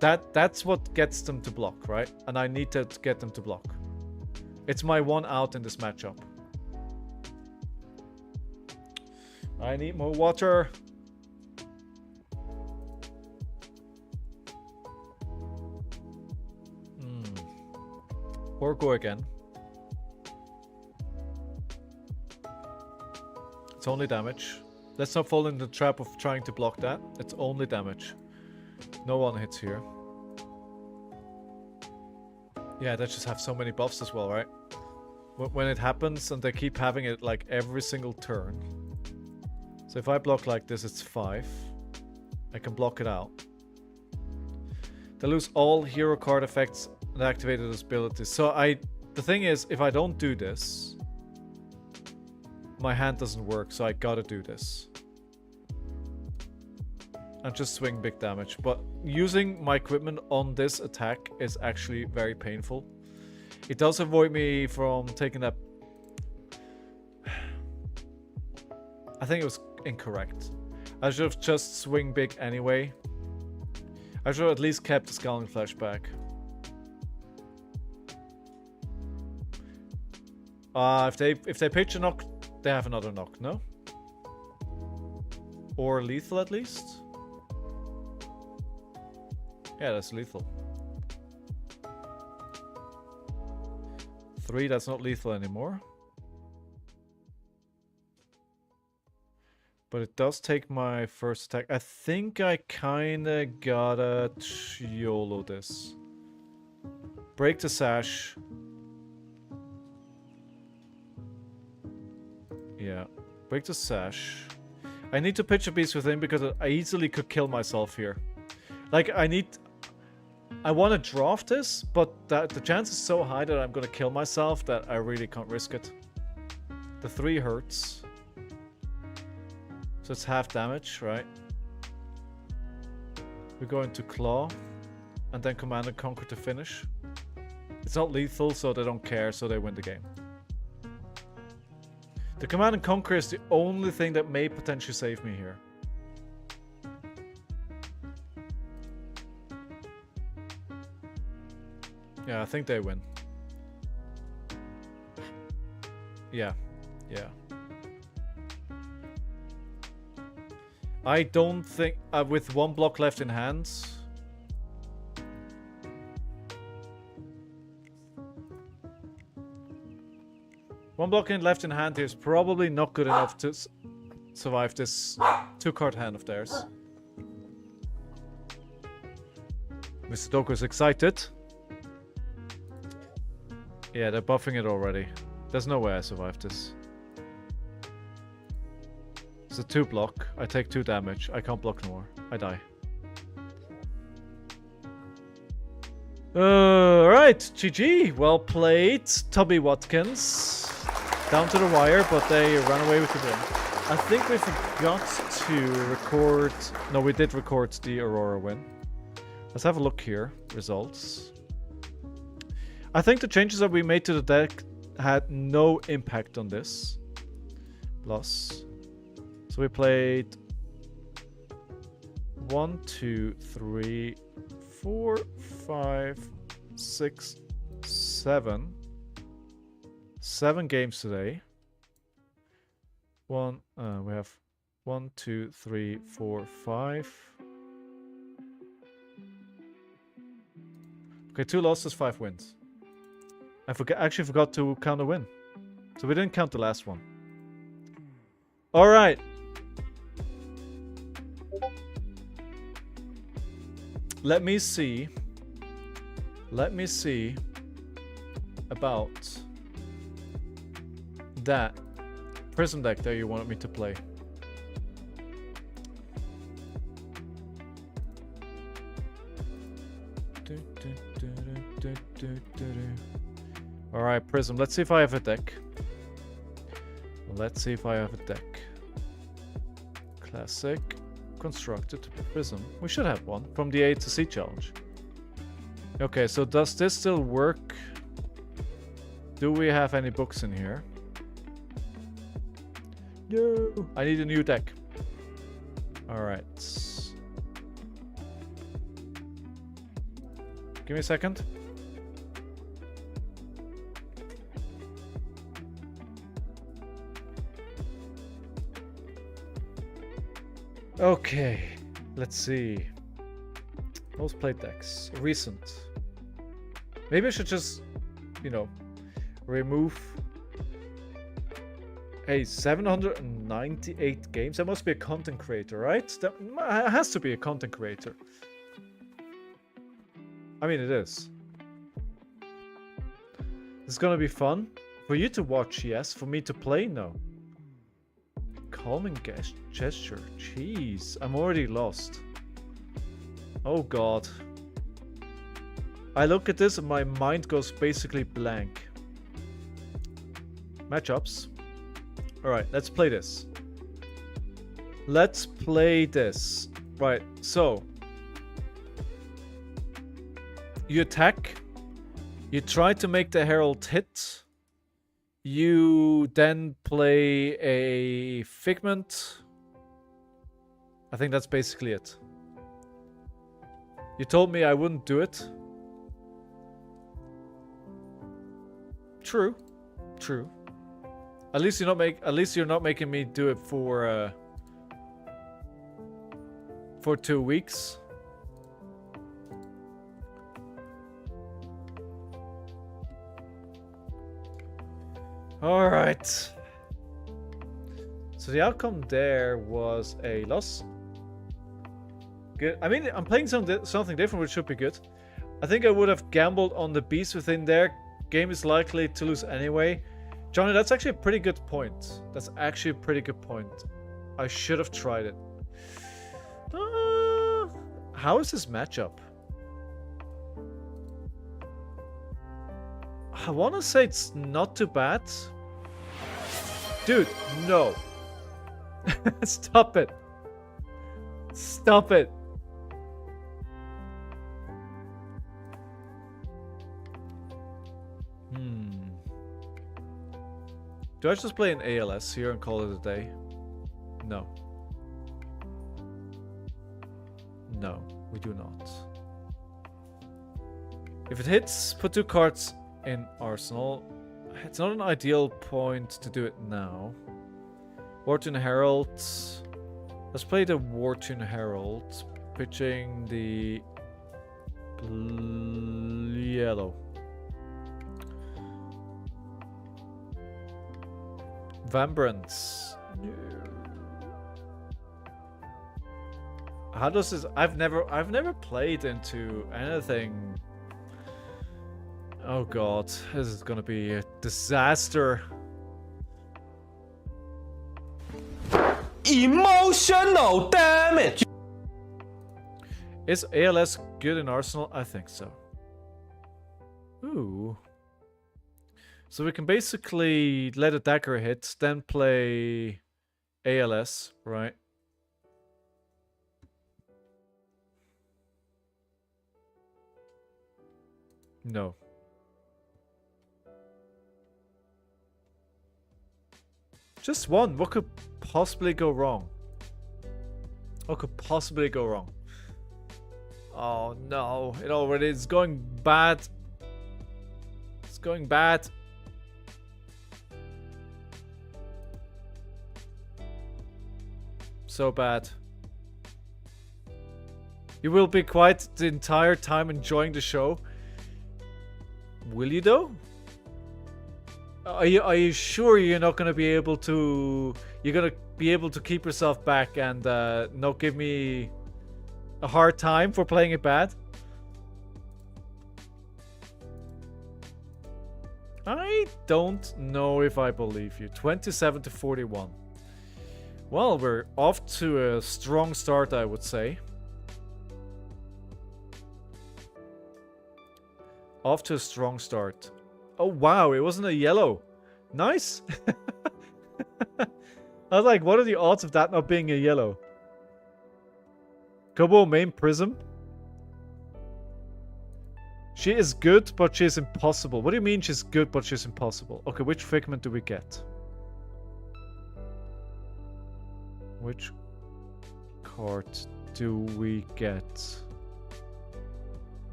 That's what gets them to block, right? And I need to get them to block. It's my one out in this matchup. I need more water. Or go again. It's only damage. Let's not fall in the trap of trying to block that. It's only damage. No one hits here. Yeah, they just have so many buffs as well, right? When it happens and they keep having it like every single turn. So if I block like this, it's 5. I can block it out. They lose all hero card effects and activated abilities. So the thing is, if I don't do this, my hand doesn't work, so I gotta do this. And just swing big damage. But using my equipment on this attack is actually very painful. It does avoid me from taking that. I think it was incorrect. I should have just swing big anyway. I should have at least kept the Scalding Flash back. If they pitch a knock, they have another knock, no? Or lethal at least? Yeah, that's lethal. 3, that's not lethal anymore. But it does take my first attack. I think I kinda gotta YOLO this. Break the sash. Yeah, break the sash. I need to pitch a beast within because I easily could kill myself here. Like, I want to draft this, but the chance is so high that I'm gonna kill myself that I really can't risk it. The 3 hurts. So it's half damage, right? We go into Claw. And then Command and Conquer to finish. It's not lethal, so they don't care, so they win the game. The Command and Conquer is the only thing that may potentially save me here. Yeah, I think they win. Yeah. Yeah. I don't think... with 1 block left in hand... One block left in hand here is probably not good enough to survive this 2-card hand of theirs. Mr. Doku is excited. Yeah, they're buffing it already. There's no way I survive this. It's a 2 block. I take 2 damage. I can't block more. I die. Alright, GG. Well played, Tubby Watkins. Down to the wire, but they ran away with the win. I think we forgot to record... No, we did record the Aurora win. Let's have a look here. Results. I think the changes that we made to the deck had no impact on this. Plus. So we played 1, 2, 3, 4, 5, 6, 7. 7 games today. We have 1, 2, 3, 4, 5. Okay, 2 losses, 5 wins. I actually forgot to count a win. So we didn't count the last one. Alright. Let me see. Let me see about that prism deck that you wanted me to play. Alright, Prism. Let's see if I have a deck. Let's see if I have a deck. Classic. Constructed Prism. We should have one from the A to C challenge. Okay, so does this still work? Do we have any books in here? No. I need a new deck. Alright. Give me a second. Okay, let's see. Most played decks. Recent. Maybe I should just, you know, remove. Hey, 798 games? That must be a content creator, right? That has to be a content creator. I mean, it is. It's gonna be fun. For you to watch, yes. For me to play, no. Calming gesture. Jeez, I'm already lost. Oh god. I look at this and my mind goes basically blank. Matchups. Alright, let's play this. Let's play this. Right, so. You attack. You try to make the Herald hit. You then play a Figment. I think that's basically it. You told me I wouldn't do it. True. True. At least you're not making me do it for 2 weeks. All right. So the outcome there was a loss. Good. I mean, I'm playing something different, which should be good. I think I would have gambled on the beast within there. Game is likely to lose anyway. Johnny, that's actually a pretty good point. That's actually a pretty good point. I should have tried it. How is this matchup? I want to say it's not too bad. Dude, no. Stop it. Stop it. Do I just play an ALS here and call it a day? No. No, we do not. If it hits, put 2 cards in Arsenal. It's not an ideal point to do it now. Wartune Herald. Let's play the Wartune Herald. Pitching the yellow. Vambrance. How does this? I've never played into anything. Oh god, this is gonna be a disaster. Emotional damage. Is ALS good in Arsenal? I think so. Ooh. So we can basically let a dagger hit, then play ALS, right? No. Just one. What could possibly go wrong? What could possibly go wrong? Oh no, it already is going bad. It's going bad. So bad. You will be quiet the entire time enjoying the show. Will you though? Are you sure you're not gonna be able to? You're gonna be able to keep yourself back and not give me a hard time for playing it bad? I don't know if I believe you. 27 to 41. Well, we're off to a strong start, I would say. Off to a strong start. Oh, wow, it wasn't a yellow. Nice. I was like, what are the odds of that not being a yellow? Kobo main prism. She is good, but she's impossible. What do you mean she's good, but she's impossible? Okay, which figment do we get? Which card do we get?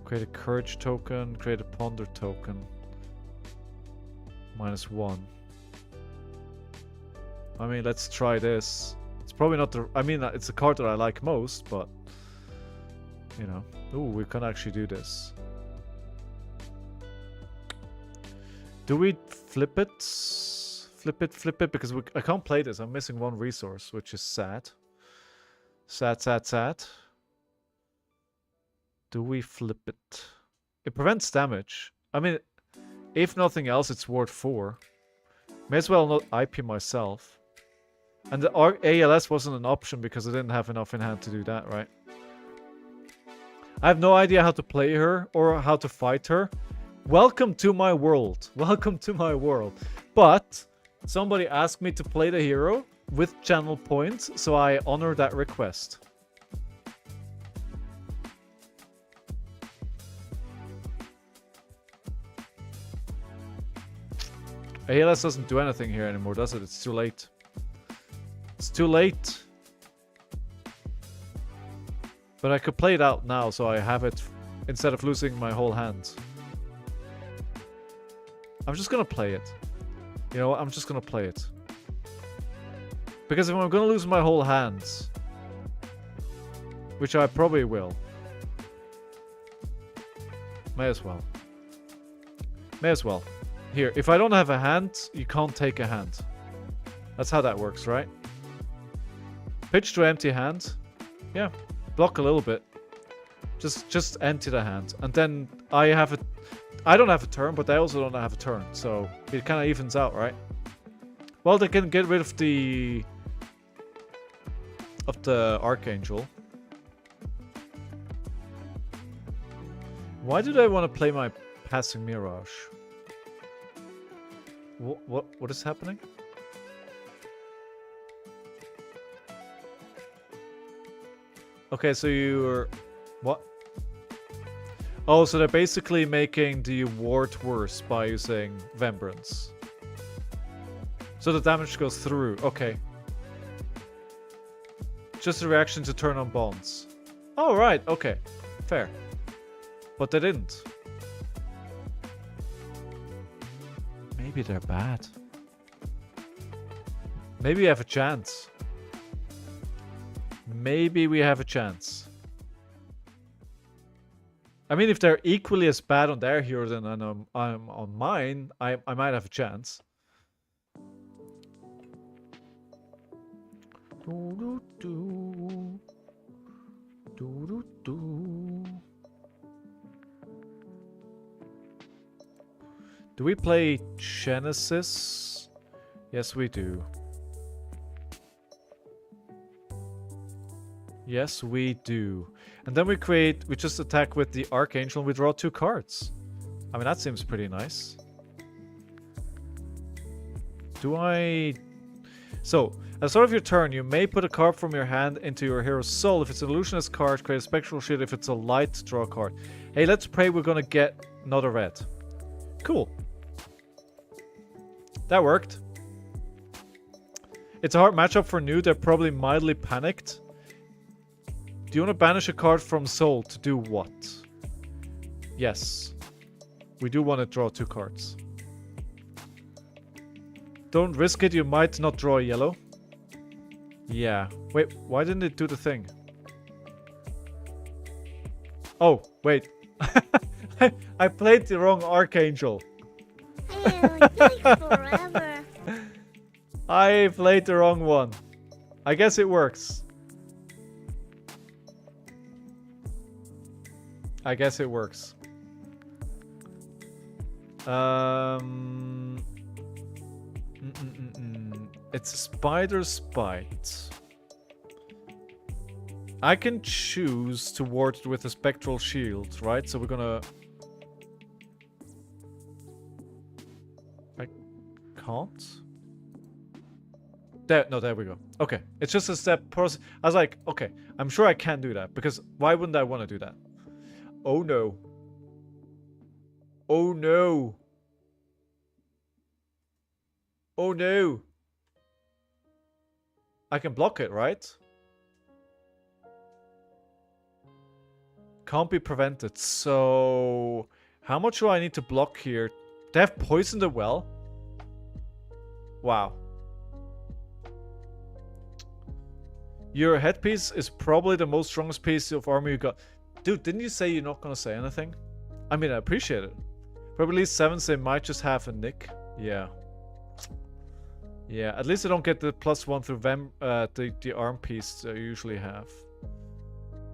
Create a courage token, create a ponder token. -1. I mean, let's try this. It's probably not the... I mean, it's a card that I like most, but... You know. Ooh, we can actually do this. Do we flip it? Flip it, because I can't play this. I'm missing one resource, which is sad. Sad. Do we flip it? It prevents damage. I mean, if nothing else, it's ward 4. May as well not IP myself. And the ALS wasn't an option because I didn't have enough in hand to do that, right? I have no idea how to play her or how to fight her. Welcome to my world. Welcome to my world. But somebody asked me to play the hero with channel points, so I honor that request. ALS doesn't do anything here anymore, does it? It's too late. It's too late. But I could play it out now, so I have it instead of losing my whole hand. I'm just gonna play it. You know what? I'm just gonna play it. Because if I'm gonna lose my whole hand, which I probably will, may as well. May as well. Here, if I don't have a hand, you can't take a hand. That's how that works, right? Pitch to empty hand. Yeah, block a little bit. Just empty the hand. And then I don't have a turn, but they also don't have a turn. So it kind of evens out, right? Well, they can get rid of the Archangel. Why do they want to play my Passing Mirage? What is happening? Okay, so you're... What? Oh, so they're basically making the ward worse by using Remembrance. So the damage goes through. Okay. Just a reaction to turn on bonds. Oh, right. Okay. Fair. But they didn't. Maybe they're bad. Maybe we have a chance. Maybe we have a chance. I mean, if they're equally as bad on their hero than I'm on mine, I might have a chance. Do we play Genesis? Yes, we do. Yes, we do. And then we just attack with the Archangel and we draw 2 cards. I mean, that seems pretty nice. So, at the start of your turn, you may put a card from your hand into your hero's soul. If it's an illusionist card, create a spectral shield. If it's a light, draw a card. Hey, let's pray we're gonna get another red. Cool. That worked. It's a hard matchup for new. They're probably mildly panicked. Do you want to banish a card from soul to do what? Yes. We do want to draw 2 cards. Don't risk it, you might not draw a yellow. Yeah. Wait, why didn't it do the thing? Oh, wait. I played the wrong Archangel. Ew, yikes forever. I played the wrong one. I guess it works. I guess it works. It's a spider's bite. I can choose to ward it with a spectral shield, right? So we're gonna... I can't? There, no, there we go. Okay, it's just a step. I was like, okay, I'm sure I can do that, because why wouldn't I want to do that? Oh no. Oh no. Oh no. I can block it, right? Can't be prevented. So how much do I need to block here? They have poisoned the well? Wow. Your headpiece is probably the most strongest piece of armor you got. Dude, didn't you say you're not gonna say anything? I mean, I appreciate it. Probably at least 7, so they might just have a nick. Yeah. Yeah, at least I don't get the +1 through the arm piece I usually have.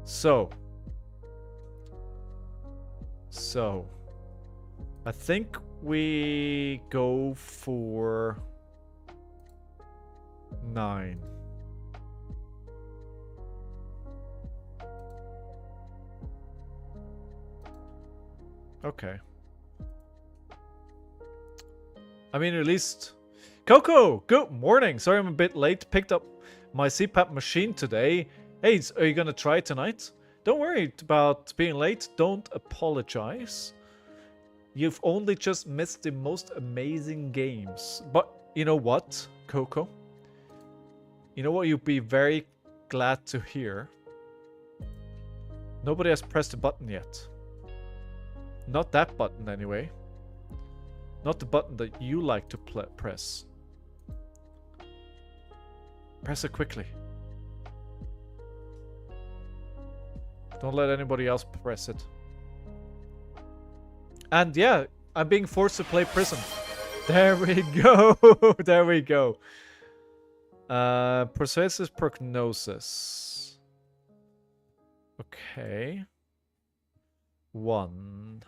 So, I think we go for 9. Okay. I mean, at least... Coco! Good morning! Sorry I'm a bit late. Picked up my CPAP machine today. Hey, are you gonna try it tonight? Don't worry about being late. Don't apologize. You've only just missed the most amazing games. But you know what, Coco? You know what you'd be very glad to hear? Nobody has pressed the button yet. Not that button, anyway. Not the button that you like to press. Press it quickly. Don't let anybody else press it. And yeah, I'm being forced to play Prism. There we go. There we go. Persuasive prognosis. Okay. 1.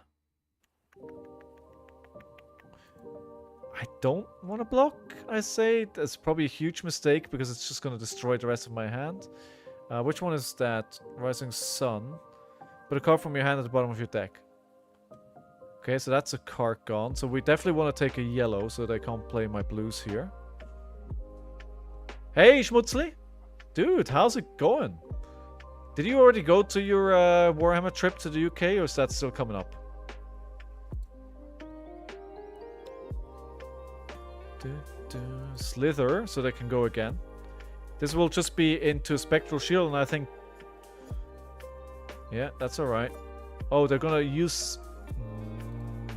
I don't want to block, I say. That's probably a huge mistake because it's just going to destroy the rest of my hand. Which one is that? Rising Sun. Put a card from your hand at the bottom of your deck. Okay, so that's a card gone. So we definitely want to take a yellow so they can't play my blues here. Hey, Schmutzli! Dude, how's it going? Did you already go to your Warhammer trip to the UK, or is that still coming up? Slither, so they can go again. This will just be into Spectral Shield, and I think... Yeah, that's alright. Oh, they're gonna use...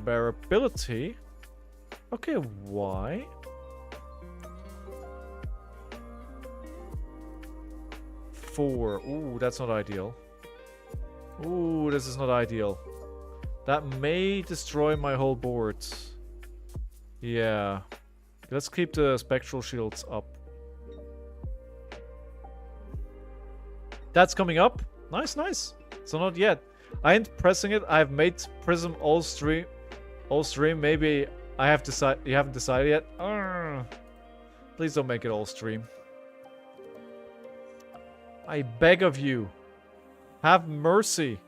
bearability? Okay, why? Four. Ooh, that's not ideal. Ooh, this is not ideal. That may destroy my whole board. Yeah. Let's keep the Spectral Shields up. That's coming up. Nice, nice. So not yet. I ain't pressing it. I've made Prism all stream. All stream. Maybe I have decided. You haven't decided yet. Please don't make it all stream. I beg of you. Have mercy.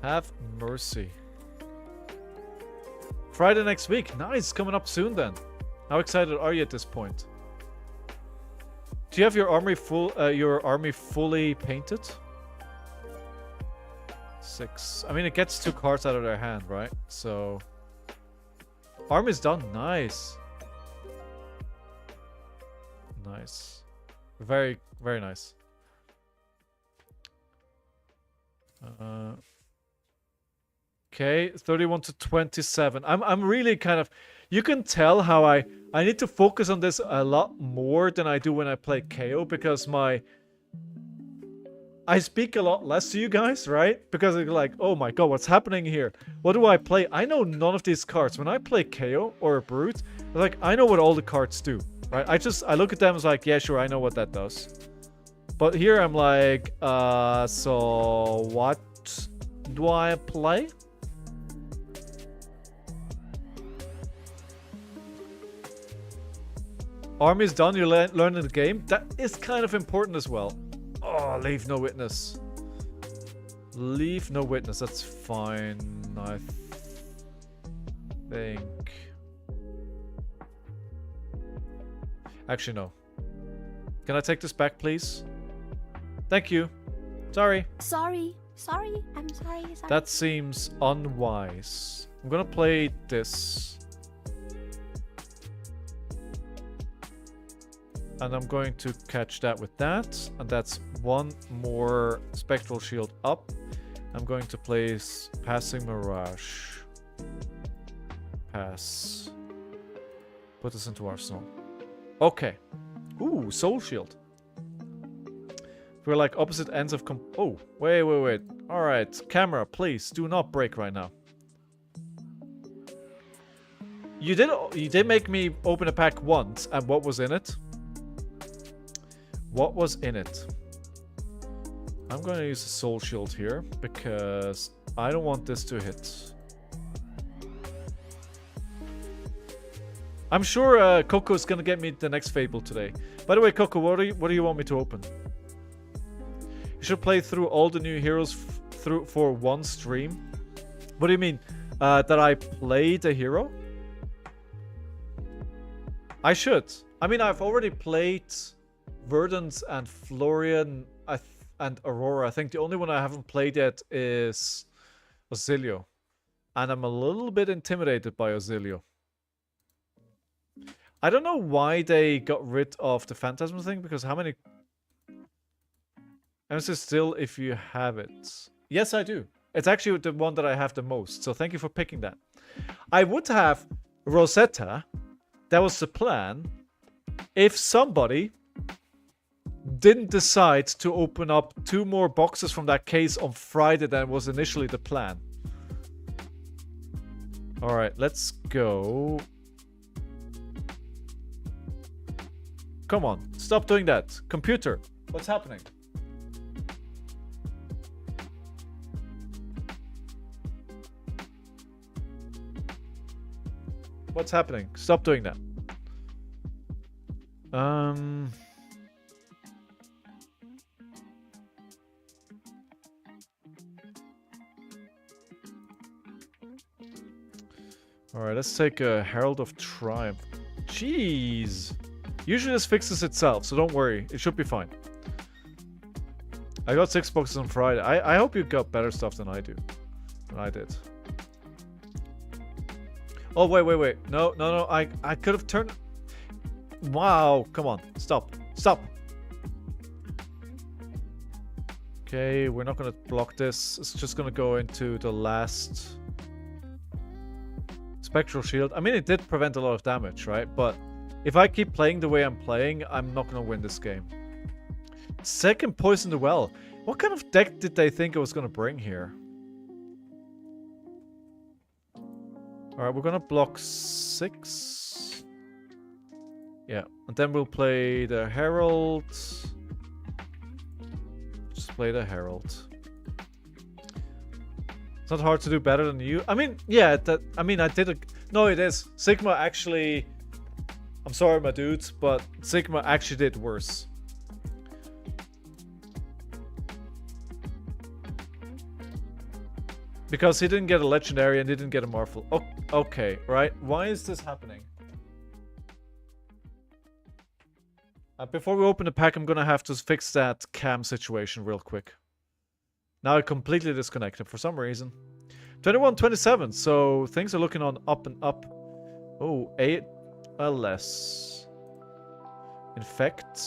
Have mercy. Friday next week. Nice. Coming up soon then. How excited are you at this point? Do you have your army fully painted? 6. I mean, it gets 2 cards out of their hand, right? So army's done. Nice. Nice. Very, very nice. Okay, 31 to 27. I'm really kind of... You can tell how I need to focus on this a lot more than I do when I play Kayo, because I speak a lot less to you guys, right? Because it's like, oh my god, what's happening here? What do I play? I know none of these cards. When I play Kayo or a Brute, like, I know what all the cards do, right? I look at them as like, yeah, sure, I know what that does. But here I'm like, so what do I play? Army's done, you're learning the game. That is kind of important as well. Oh, leave no witness. Leave no witness, that's fine, I think. Actually, no. Can I take this back, please? Thank you. Sorry. Sorry. I'm sorry. That seems unwise. I'm gonna play this. And I'm going to catch that with that. And that's one more Spectral Shield up. I'm going to place Passing Mirage. Pass. Put this into Arsenal. Okay. Ooh, Soul Shield. We're like opposite ends of oh, wait. Alright, camera, please, do not break right now. You did make me open a pack once, and what was in it? What was in it? I'm gonna use a Soul Shield here, because I don't want this to hit. I'm sure Coco's gonna get me the next Fable today. By the way, Coco, what do you want me to open? You should play through all the new heroes for one stream. What do you mean? That I played a hero? I should. I mean, I've already played Verdance and Florian and Aurora. I think the only one I haven't played yet is Oscillio. And I'm a little bit intimidated by Oscillio. I don't know why they got rid of the Phantasm thing, because how many... Emphasis still if you have it. Yes, I do. It's actually the one that I have the most, so thank you for picking that. I would have Rosetta. That was the plan. If somebody didn't decide to open up 2 more boxes from that case on Friday than was initially the plan. Alright, let's go. Come on, stop doing that. Computer, what's happening? What's happening? Stop doing that. Alright, let's take a Herald of Triumph. Jeez! Usually this fixes itself, so don't worry. It should be fine. I got 6 boxes on Friday. I hope you got better stuff than I do. Than I did. Oh, wait. No. I could have turned... Wow, come on. Stop. Okay, we're not going to block this. It's just going to go into the last... Spectral Shield. I mean, it did prevent a lot of damage, right? But if I keep playing the way I'm playing, I'm not going to win this game. Second Poison the Well. What kind of deck did they think I was going to bring here? Alright, we're going to block 6. Yeah, and then we'll play the Herald. Just play the Herald. It's not hard to do better than you. I mean, yeah, I did a... No, it is. Sigma actually... I'm sorry, my dudes, but Sigma actually did worse. Because he didn't get a Legendary and he didn't get a Marvel. Oh, okay, right. Why is this happening? Before we open the pack, I'm gonna have to fix that cam situation real quick. Now I completely disconnected for some reason. 21-27, so things are looking on up and up. Oh, 8 less. Infect.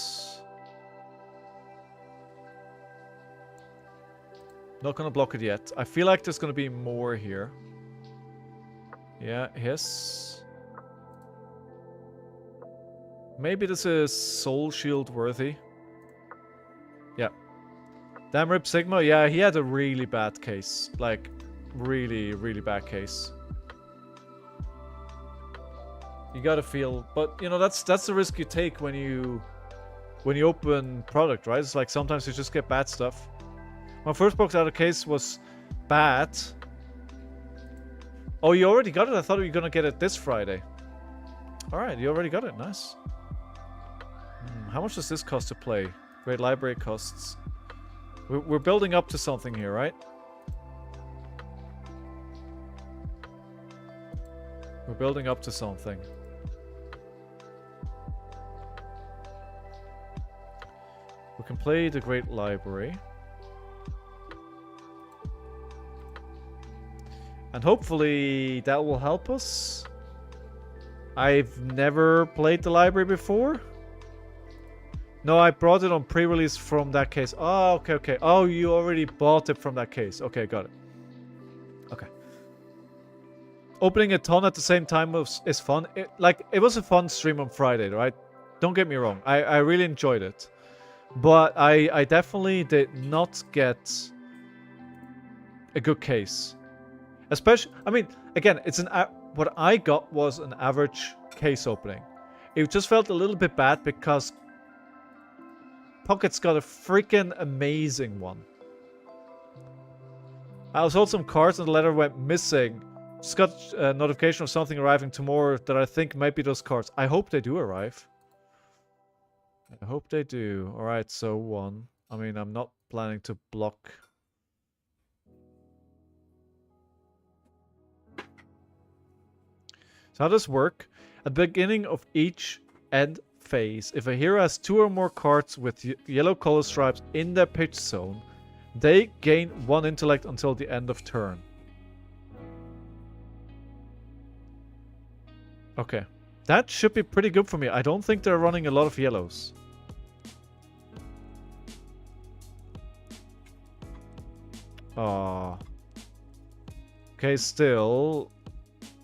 Not gonna block it yet. I feel like there's gonna be more here. Yeah, hiss. Maybe this is Soul Shield worthy. Yeah. Damn Rip Sigma, yeah, he had a really bad case. Like, really, really bad case. You gotta feel, but you know, that's the risk you take when you open product, right? It's like sometimes you just get bad stuff. My first box out of case was bad. Oh, you already got it? I thought you were gonna get it this Friday. Alright, you already got it. Nice. How much does this cost to play? Great library costs. We're building up to something here, right? We're building up to something. We can play the Great Library. And hopefully that will help us. I've never played the library before. No, I brought it on pre-release from that case. Oh, okay, okay. Oh, you already bought it from that case. Okay, got it. Okay. Opening a ton at the same time is fun. It was a fun stream on Friday, right? Don't get me wrong. I really enjoyed it. But I definitely did not get a good case. Especially, I mean, again, what I got was an average case opening. It just felt a little bit bad because Pocket's got a freaking amazing one. I was told some cards and the letter went missing. Just got a notification of something arriving tomorrow that I think might be those cards. I hope they do arrive. I hope they do. Alright, so one. I mean, I'm not planning to block. So how does this work? At the beginning of each end phase, if a hero has 2 or more cards with yellow color stripes in their pitch zone, they gain 1 intellect until the end of turn. Okay. That should be pretty good for me. I don't think they're running a lot of yellows. Okay, still.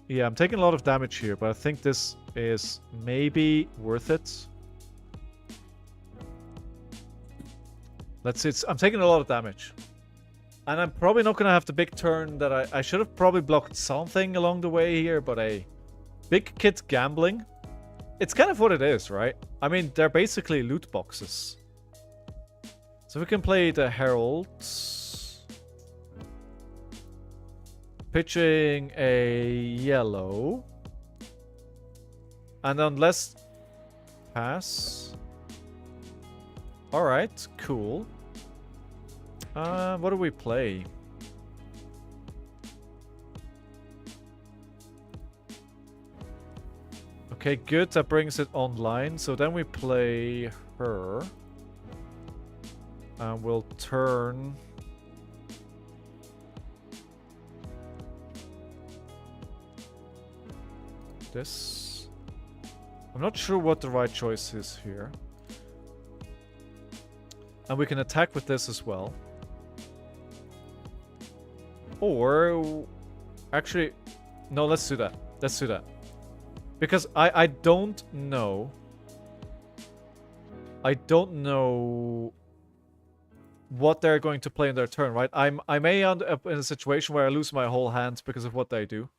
Yeah, I'm taking a lot of damage here, but I think this is maybe worth it. Let's see. I'm taking a lot of damage. And I'm probably not going to have the big turn that I should have probably blocked something along the way here, but a big kid gambling. It's kind of what it is, right? I mean, they're basically loot boxes. So we can play the Heralds. Pitching a yellow. And unless... Pass. Alright, cool. What do we play? Okay, good. That brings it online. So then we play her. And we'll turn... this. I'm not sure what the right choice is here. And we can attack with this as well. Or... Actually... No, let's do that. Let's do that. Because I don't know... I don't know... what they're going to play in their turn, right? I may end up in a situation where I lose my whole hand because of what they do.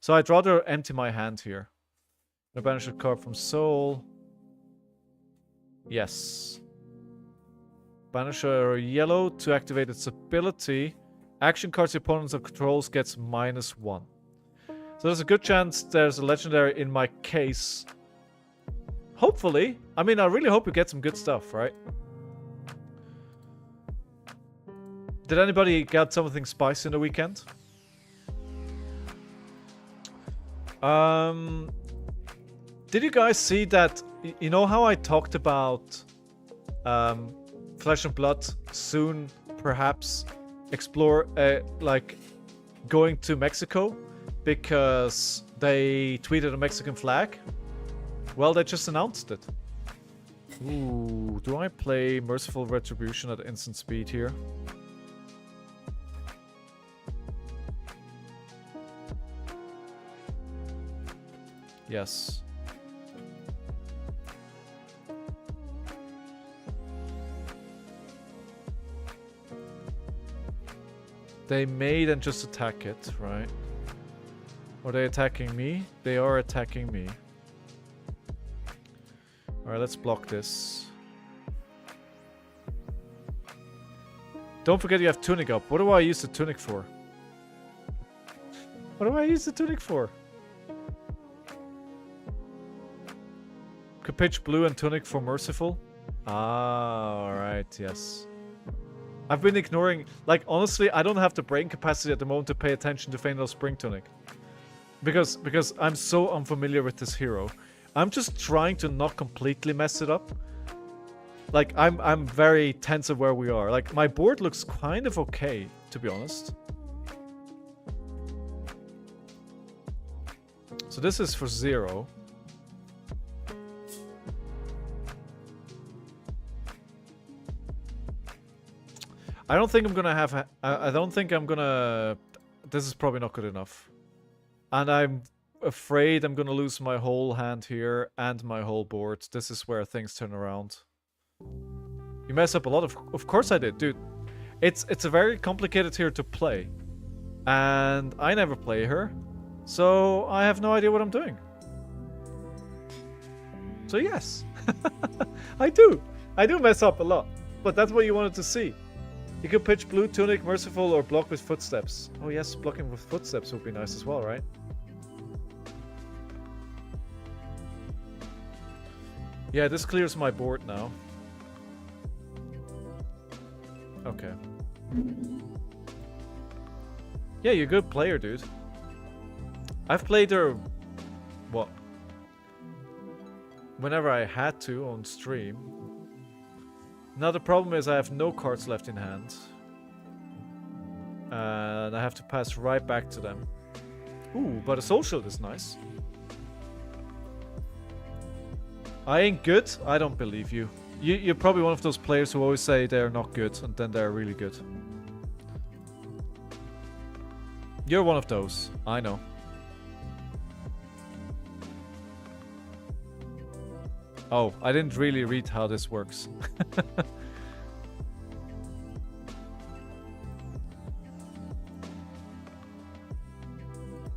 So I'd rather empty my hand here. I banish a card from Soul. Yes. Banish a yellow to activate its ability. Action cards the opponent controls gets -1. So there's a good chance there's a legendary in my case. Hopefully. I mean, I really hope we get some good stuff, right? Did anybody get something spicy in the weekend? Did you guys see that? You know how I talked about Flesh and Blood soon perhaps explore like going to Mexico because they tweeted a Mexican flag? Well, they just announced it. Ooh, do I play Merciful Retribution at instant speed here? Yes. They may then just attack it, right? Are they attacking me? They are attacking me. Alright, let's block this. Don't forget you have tunic up. What do I use the tunic for? What do I use the tunic for? Could pitch blue and tunic for merciful? Ah, alright, yes. I've been ignoring... Like, honestly, I don't have the brain capacity at the moment to pay attention to Faendal Spring Tunic. Because I'm so unfamiliar with this hero. I'm just trying to not completely mess it up. Like, I'm very tense of where we are. Like, my board looks kind of okay, to be honest. So this is for 0. I don't think I'm gonna have... I don't think I'm gonna... This is probably not good enough. And I'm afraid I'm gonna lose my whole hand here and my whole board. This is where things turn around. You mess up a lot of course I did, dude. It's a very complicated hero to play. And I never play her. So I have no idea what I'm doing. So yes. I do mess up a lot. But that's what you wanted to see. You could pitch blue, tunic, merciful, or block with footsteps. Oh yes, blocking with footsteps would be nice as well, right? Yeah, this clears my board now. Okay. Yeah, you're a good player, dude. I've played her... What? Whenever I had to on stream. Now the problem is I have no cards left in hand. And I have to pass right back to them. Ooh, but a soul shield is nice. I ain't good? I don't believe you. You're probably one of those players who always say they're not good and then they're really good. You're one of those. I know. Oh, I didn't really read how this works.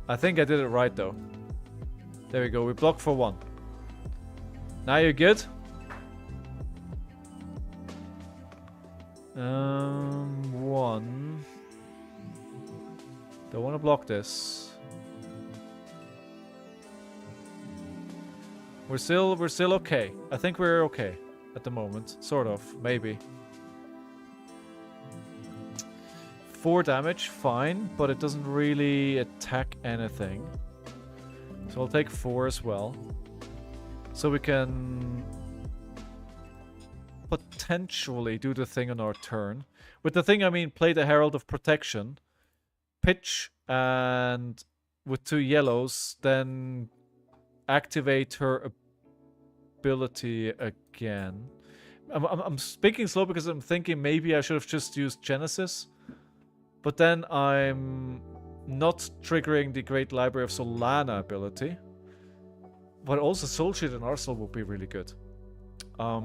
I think I did it right though. There we go, we block for 1. Now you're good? 1. Don't want to block this. We're still okay. I think we're okay at the moment, sort of, maybe. 4 damage, fine, but it doesn't really attack anything. So I'll take 4 as well. So we can potentially do the thing on our turn. With the thing I mean play the Herald of Protection, pitch, and with 2 yellows, then activate her ability again. I'm speaking slow because I'm thinking maybe I should have just used Genesis. But then I'm not triggering the Great Library of Solana ability. But also Soul Shield and Arsenal would be really good. By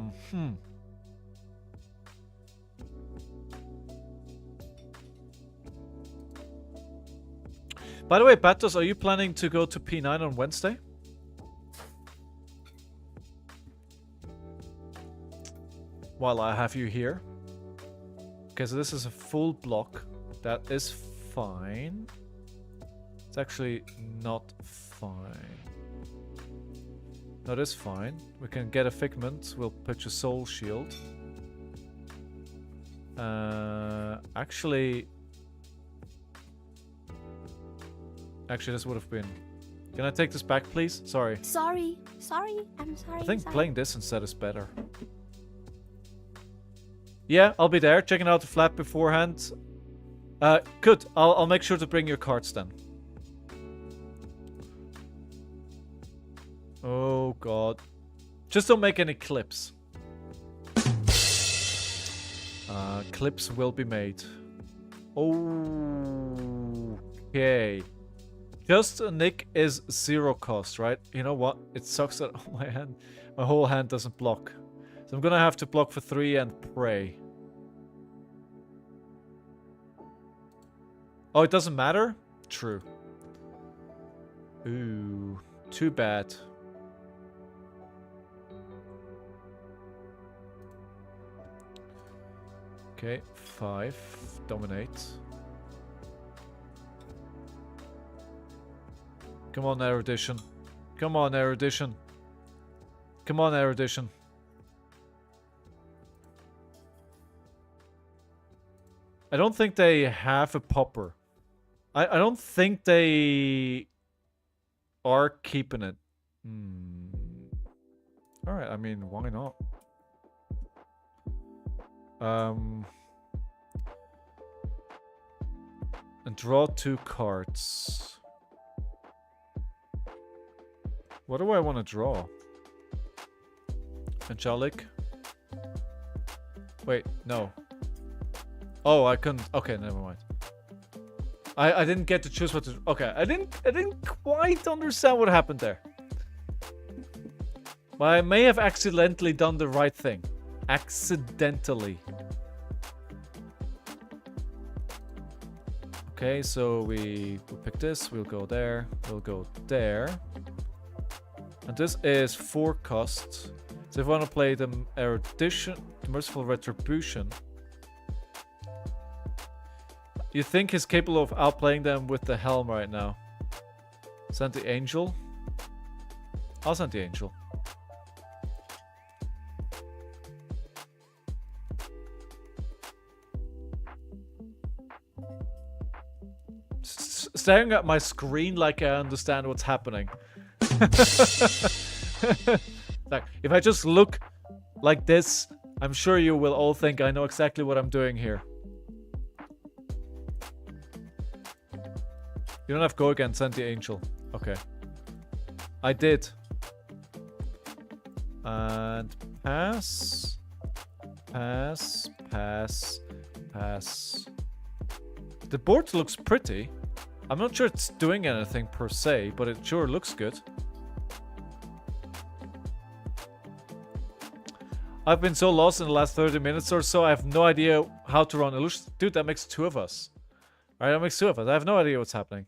the way, Batos, are you planning to go to P9 on Wednesday? While I have you here. Okay, so this is a full block. That is fine. It's actually not fine. That is fine. We can get a Figment. We'll pitch a Soul Shield. Actually, this would have been... Can I take this back, please? Sorry. Sorry. I'm sorry. I think sorry. playing this instead is better. Yeah, I'll be there, checking out the flat beforehand. Good. I'll make sure to bring your cards then. Oh god. Just don't make any clips. Clips will be made. Okay. Just a nick is 0 cost, right? You know what? It sucks that my whole hand doesn't block. So I'm gonna have to block for 3 and pray. Oh, it doesn't matter? True. Ooh, too bad. Okay, 5. Dominate. Come on, erudition. Come on, erudition. Come on, erudition. I don't think they have a popper. I don't think they are keeping it. Alright, I mean, why not? And draw 2 cards. What do I want to draw? Angelic? Wait, no. Oh, I couldn't. Okay, never mind. I didn't get to choose what to. Okay, I didn't quite understand what happened there. But I may have accidentally done the right thing. Accidentally. Okay, so we'll pick this. We'll go there. We'll go there. And this is 4 cost. So if I want to play the erudition, the merciful retribution. You think he's capable of outplaying them with the helm right now? Send the angel? I'll send the angel. Staring at my screen like I understand what's happening. Like, if I just look like this, I'm sure you will all think I know exactly what I'm doing here. You don't have go again, send the angel. Okay. I did. And pass. Pass. Pass. Pass. The board looks pretty. I'm not sure it's doing anything per se, but it sure looks good. I've been so lost in the last 30 minutes or so, I have no idea how to run illusions. Dude, that makes 2 of us. Alright, that makes 2 of us. I have no idea what's happening.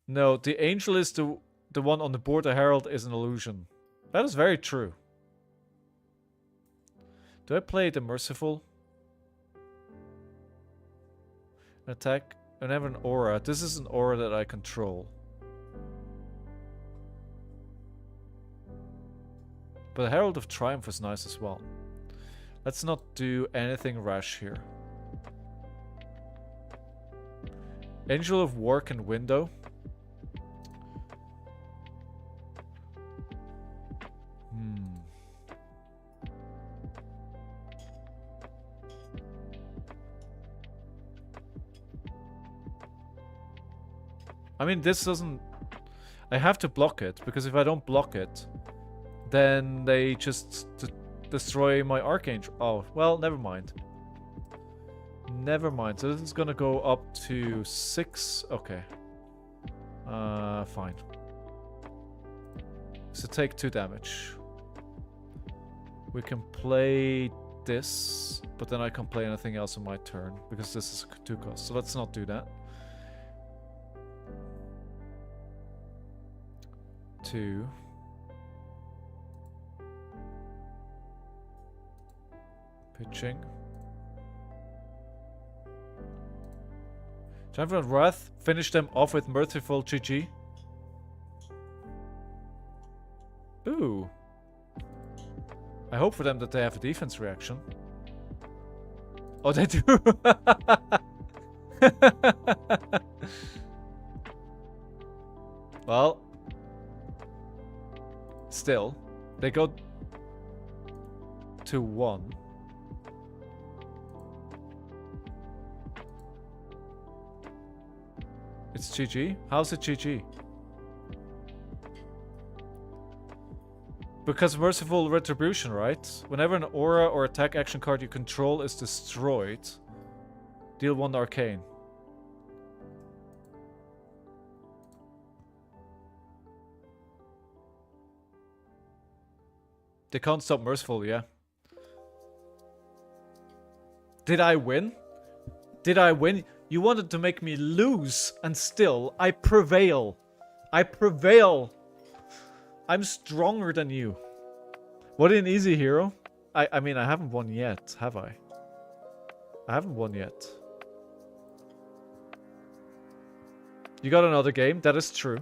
No, the angel is the one on the board. The herald is an illusion. That is very true. Do I play the merciful? Attack. And have an aura. This is an aura that I control. But the Herald of Triumph is nice as well. Let's not do anything rash here. Angel of Work and Window. I mean, this doesn't... I have to block it, because if I don't block it, then they just destroy my Archangel. Oh, well, never mind. Never mind. So this is gonna go up to 6. Okay. Fine. So take 2 damage. We can play this, but then I can play anything else on my turn, because this is 2 cost. So let's not do that. 2. Pitching. Champion of Wrath. Finish them off with Merciful GG. Ooh. I hope for them that they have a defense reaction. Oh, they do. Well. Still. They go to 1. It's GG? How's it GG? Because Merciful Retribution, right? Whenever an aura or attack action card you control is destroyed, deal 1 arcane. They can't stop Merciful, yeah. Did I win? Did I win? You wanted to make me lose, and still, I prevail. I prevail. I'm stronger than you. What an easy hero. I mean, I haven't won yet, have I? I haven't won yet. You got another game? That is true.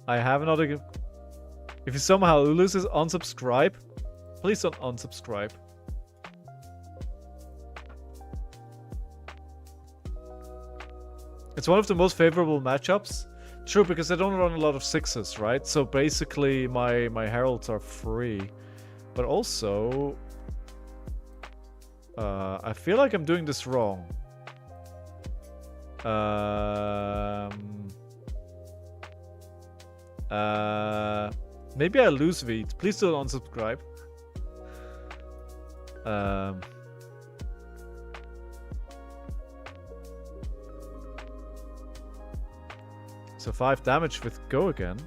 I have another game. If you somehow lose this, unsubscribe. Please don't unsubscribe. It's one of the most favorable matchups. True, because I don't run a lot of 6s, right? So basically my heralds are free. But also... I feel like I'm doing this wrong. Maybe I lose Veed. Please don't unsubscribe. So 5 damage with go again.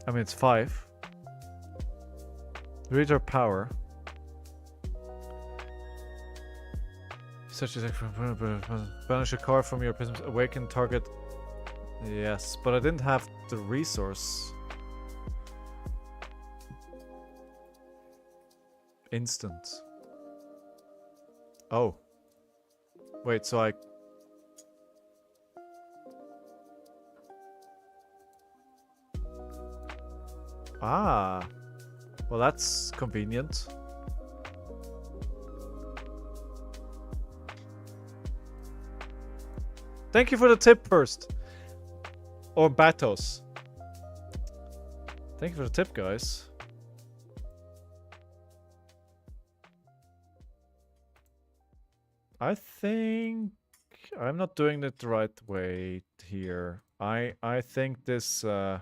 I mean, it's 5. Read our power. Such as banish a card from your prism, awaken target. Yes, but I didn't have the resource. Instant. Oh. Wait, so I... Ah. Well, that's convenient. Thank you for the tip first. Or Batos. Thank you for the tip, guys. I think I'm not doing it the right way here. I think this I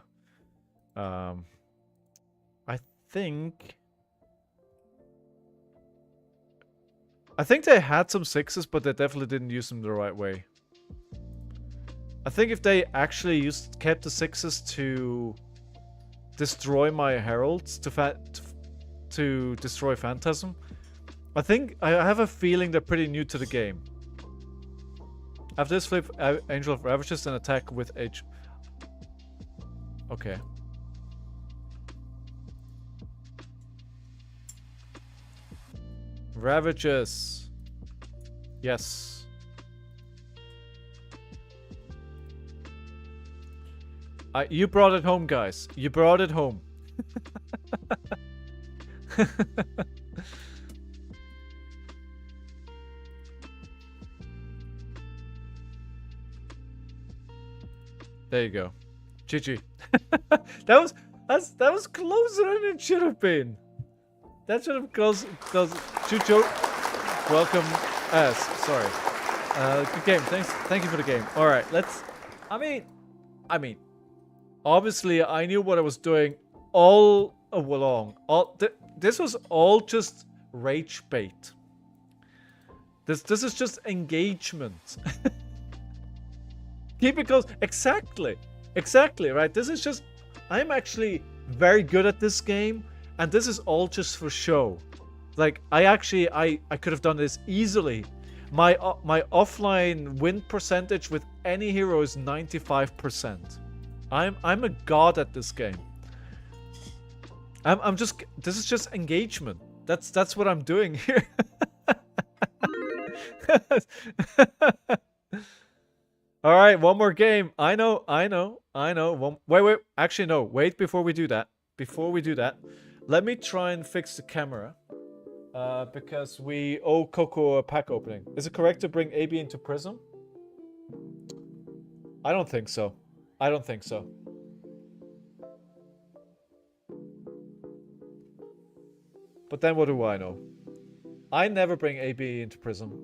think they had some 6s, but they definitely didn't use them the right way. I think if they actually kept the 6s to destroy my heralds, to destroy Phantasm, I have a feeling they're pretty new to the game. After this, flip Angel of Ravages and attack with H. Okay. Ravages. Yes. You brought it home, guys. You brought it home. There you go. GG. that was closer than it should have been. That should have close. Chucho, welcome. Sorry. Good game. Thank you for the game. All right, let's. I mean, obviously I knew what I was doing all along. This was all just rage bait. This is just engagement. Keep it close. Exactly, right? This is just... I'm actually very good at this game, and this is all just for show. Like, I could have done this easily. My offline win percentage with any hero is 95%. I'm a god at this game. This is just engagement. That's what I'm doing here. All right, one more game. I know. Wait. Actually, no. Wait before we do that. Let me try and fix the camera. Because we owe Coco a pack opening. Is it correct to bring AB into Prism? I don't think so. But then what do I know? I never bring AB into Prism.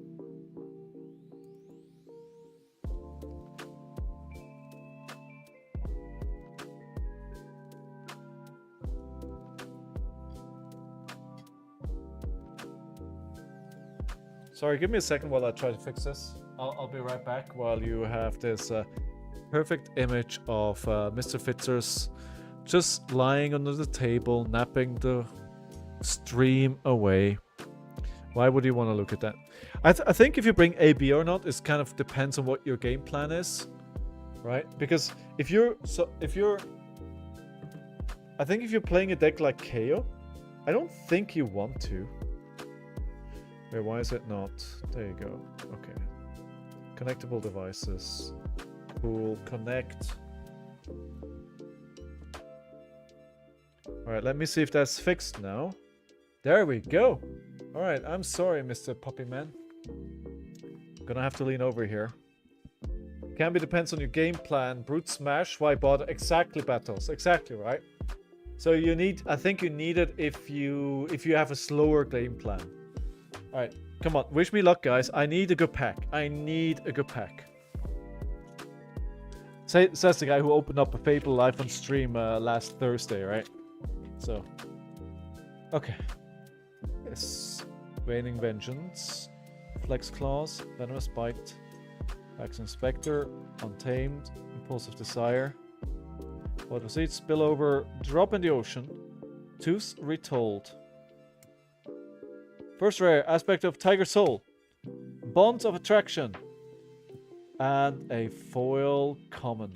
Sorry, give me a second while I try to fix this. I'll be right back while you have this perfect image of Mr. Fitzers just lying under the table, napping the stream away. Why would you want to look at that? I think if you bring AB or not, it kind of depends on what your game plan is, right? Because I think if you're playing a deck like Kayo, I don't think you want to. Wait, why is it not? There you go. Okay. Connectable devices. Cool. Connect. Alright, let me see if that's fixed now. There we go. Alright, I'm sorry, Mr. Puppy Man. Gonna have to lean over here. Can be depends on your game plan. Brute smash, why bother? Exactly, battles. Exactly, right? So you need, I think you need it if you have a slower game plan. Alright, come on. Wish me luck, guys. I need a good pack. I need a good pack. Says the guy who opened up a Fable live on stream last Thursday, right? So, okay. Yes. Waning Vengeance. Flex Claws. Venomous Bite. Axe Inspector. Untamed. Impulsive Desire. What was it? Spillover. Drop in the Ocean. Tooth Retold. First rare. Aspect of Tiger Soul. Bonds of Attraction. And a foil common.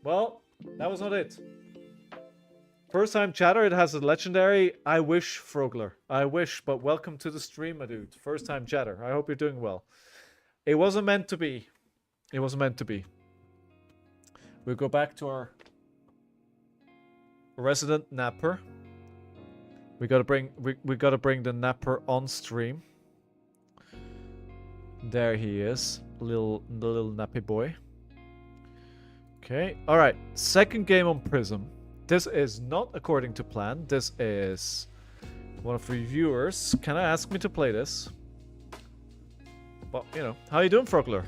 Well, that was not it. First time chatter, it has a legendary. I wish, Frogler. I wish, but welcome to the stream, my dude. First time chatter. I hope you're doing well. It wasn't meant to be. It wasn't meant to be. We'll go back to our resident napper. We gotta bring the napper on stream. There he is. The little nappy boy. Okay. Alright. Second game on Prism. This is not according to plan. This is one of the reviewers. Can I ask me to play this? Well, you know. How you doing, Frogler?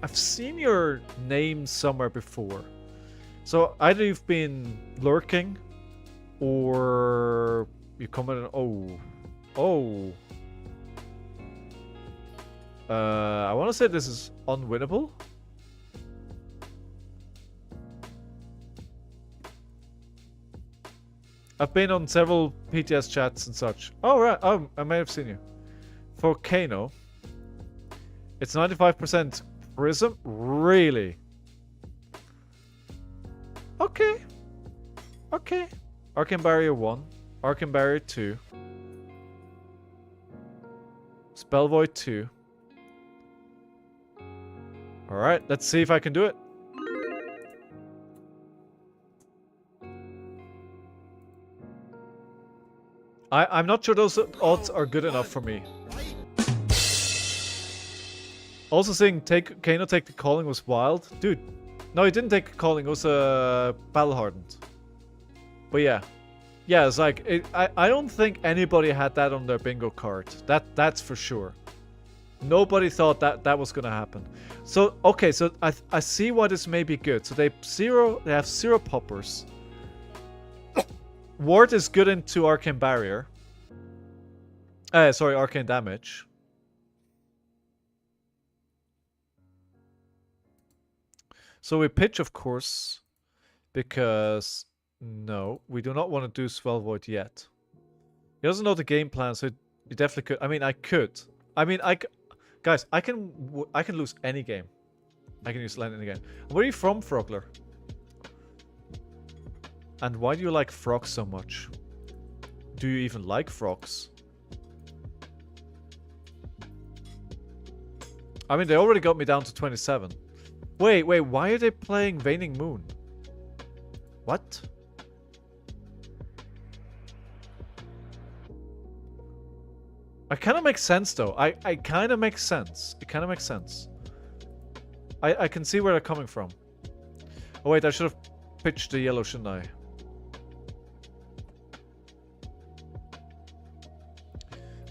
I've seen your name somewhere before. So either you've been lurking or you commented. Oh. I want to say this is unwinnable. I've been on several PTS chats and such. Oh, right. Oh, I may have seen you. For Kano, it's 95% Prism? Really? Okay. Okay. Arcane Barrier 1. Arcane Barrier 2. Spell Void 2. Alright, let's see if I can do it. I'm not sure those odds are good enough for me. Also seeing Kano take the calling was wild. Dude, no, he didn't take the calling, it was battle hardened. But yeah. Yeah, it's like, I don't think anybody had that on their bingo card. That's for sure. Nobody thought that was gonna happen. So okay, so I see why this may be good. So they have 0 poppers. Ward is good into Arcane Barrier. Sorry, Arcane Damage. So we pitch, of course, because no, we do not want to do Spell Void yet. He doesn't know the game plan, so he definitely could. I mean, I could. I mean, guys, I can lose any game. I can use land in the game. Where are you from, Frogler? And why do you like frogs so much? Do you even like frogs? I mean, they already got me down to 27. Wait, why are they playing Waning Moon? What? It kind of makes sense, though. I kind of makes sense. It kind of makes sense. I can see where they're coming from. Oh, wait, I should have pitched the yellow, shouldn't I?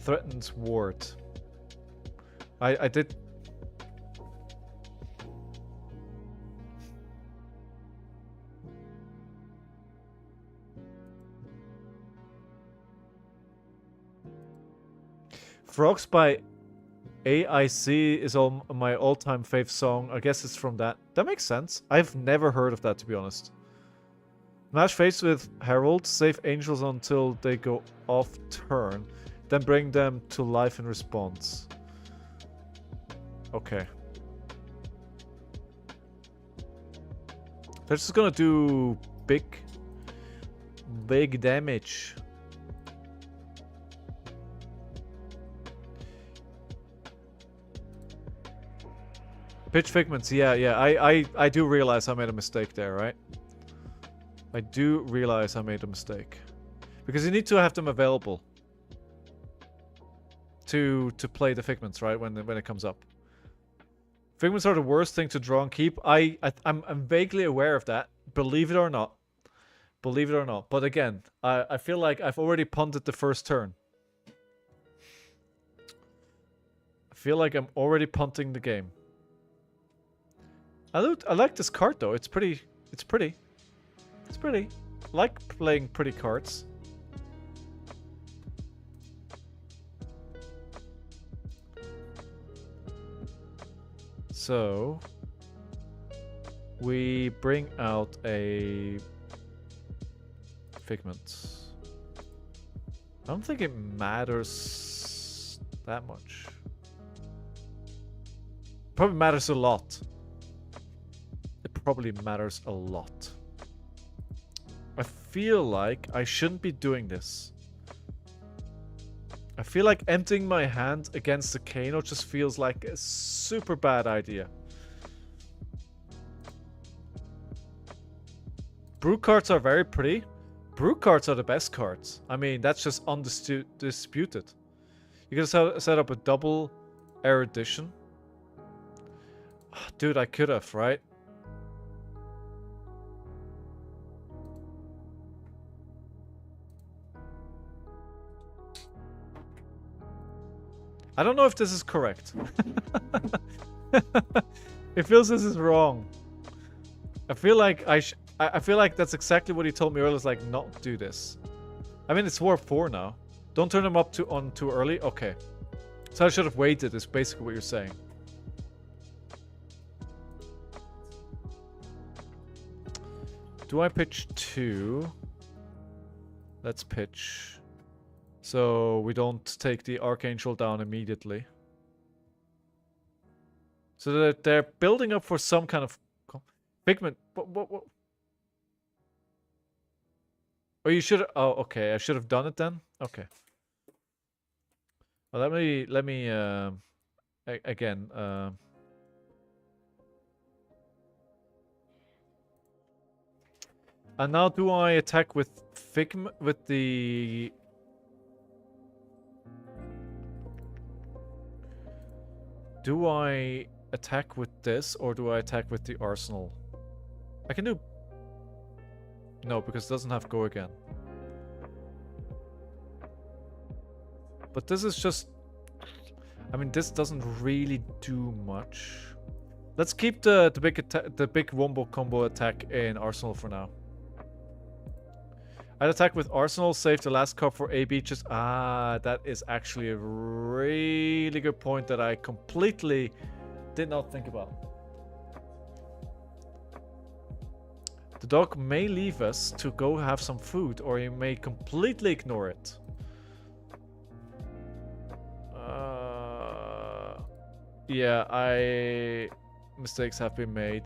Threatens ward. I did... Frogs by AIC is on my all-time fave song. I guess it's from that. That makes sense. I've never heard of that, to be honest. Smash face with Herald. Save angels until they go off turn. Then bring them to life in response. Okay. They're just gonna do big damage. Pitch Figments, yeah. I do realize I made a mistake there, right? I do realize I made a mistake. Because you need to have them available to play the Figments, right? When it comes up. Figments are the worst thing to draw and keep. I'm vaguely aware of that. Believe it or not. Believe it or not. But again, I feel like I've already punted the first turn. I feel like I'm already punting the game. I like this card though. It's pretty. It's pretty. I like playing pretty cards. So we bring out a Figment. I don't think it matters that much. Probably matters a lot. It probably matters a lot. I feel like I shouldn't be doing this. I feel like emptying my hand against the Kano just feels like a super bad idea. Brew cards are very pretty. Brew cards are the best cards. I mean, that's just undisputed. You can set up a double erudition. Dude, I could have, right? I don't know if this is correct. It feels this is wrong. I feel like I feel like that's exactly what he told me earlier. Is like, not do this. I mean, it's Warp 4 now. Don't turn them up on too early. Okay. So I should have waited. Is basically what you're saying. Do I pitch 2? Let's pitch. So we don't take the Archangel down immediately. So that they're building up for some kind of Figment. What? Oh, you should. Oh, okay. I should have done it then. Okay. Well, let me again. And now, do I attack with Figment with the? Do I attack with this, or do I attack with the arsenal? I can do... No, because it doesn't have go again. But this is just... I mean, this doesn't really do much. Let's keep the big wombo combo attack in arsenal for now. I'd attack with arsenal, save the last card for AB. Just that is actually a really good point that I completely did not think about. The dog may leave us to go have some food, or he may completely ignore it. Yeah, mistakes have been made.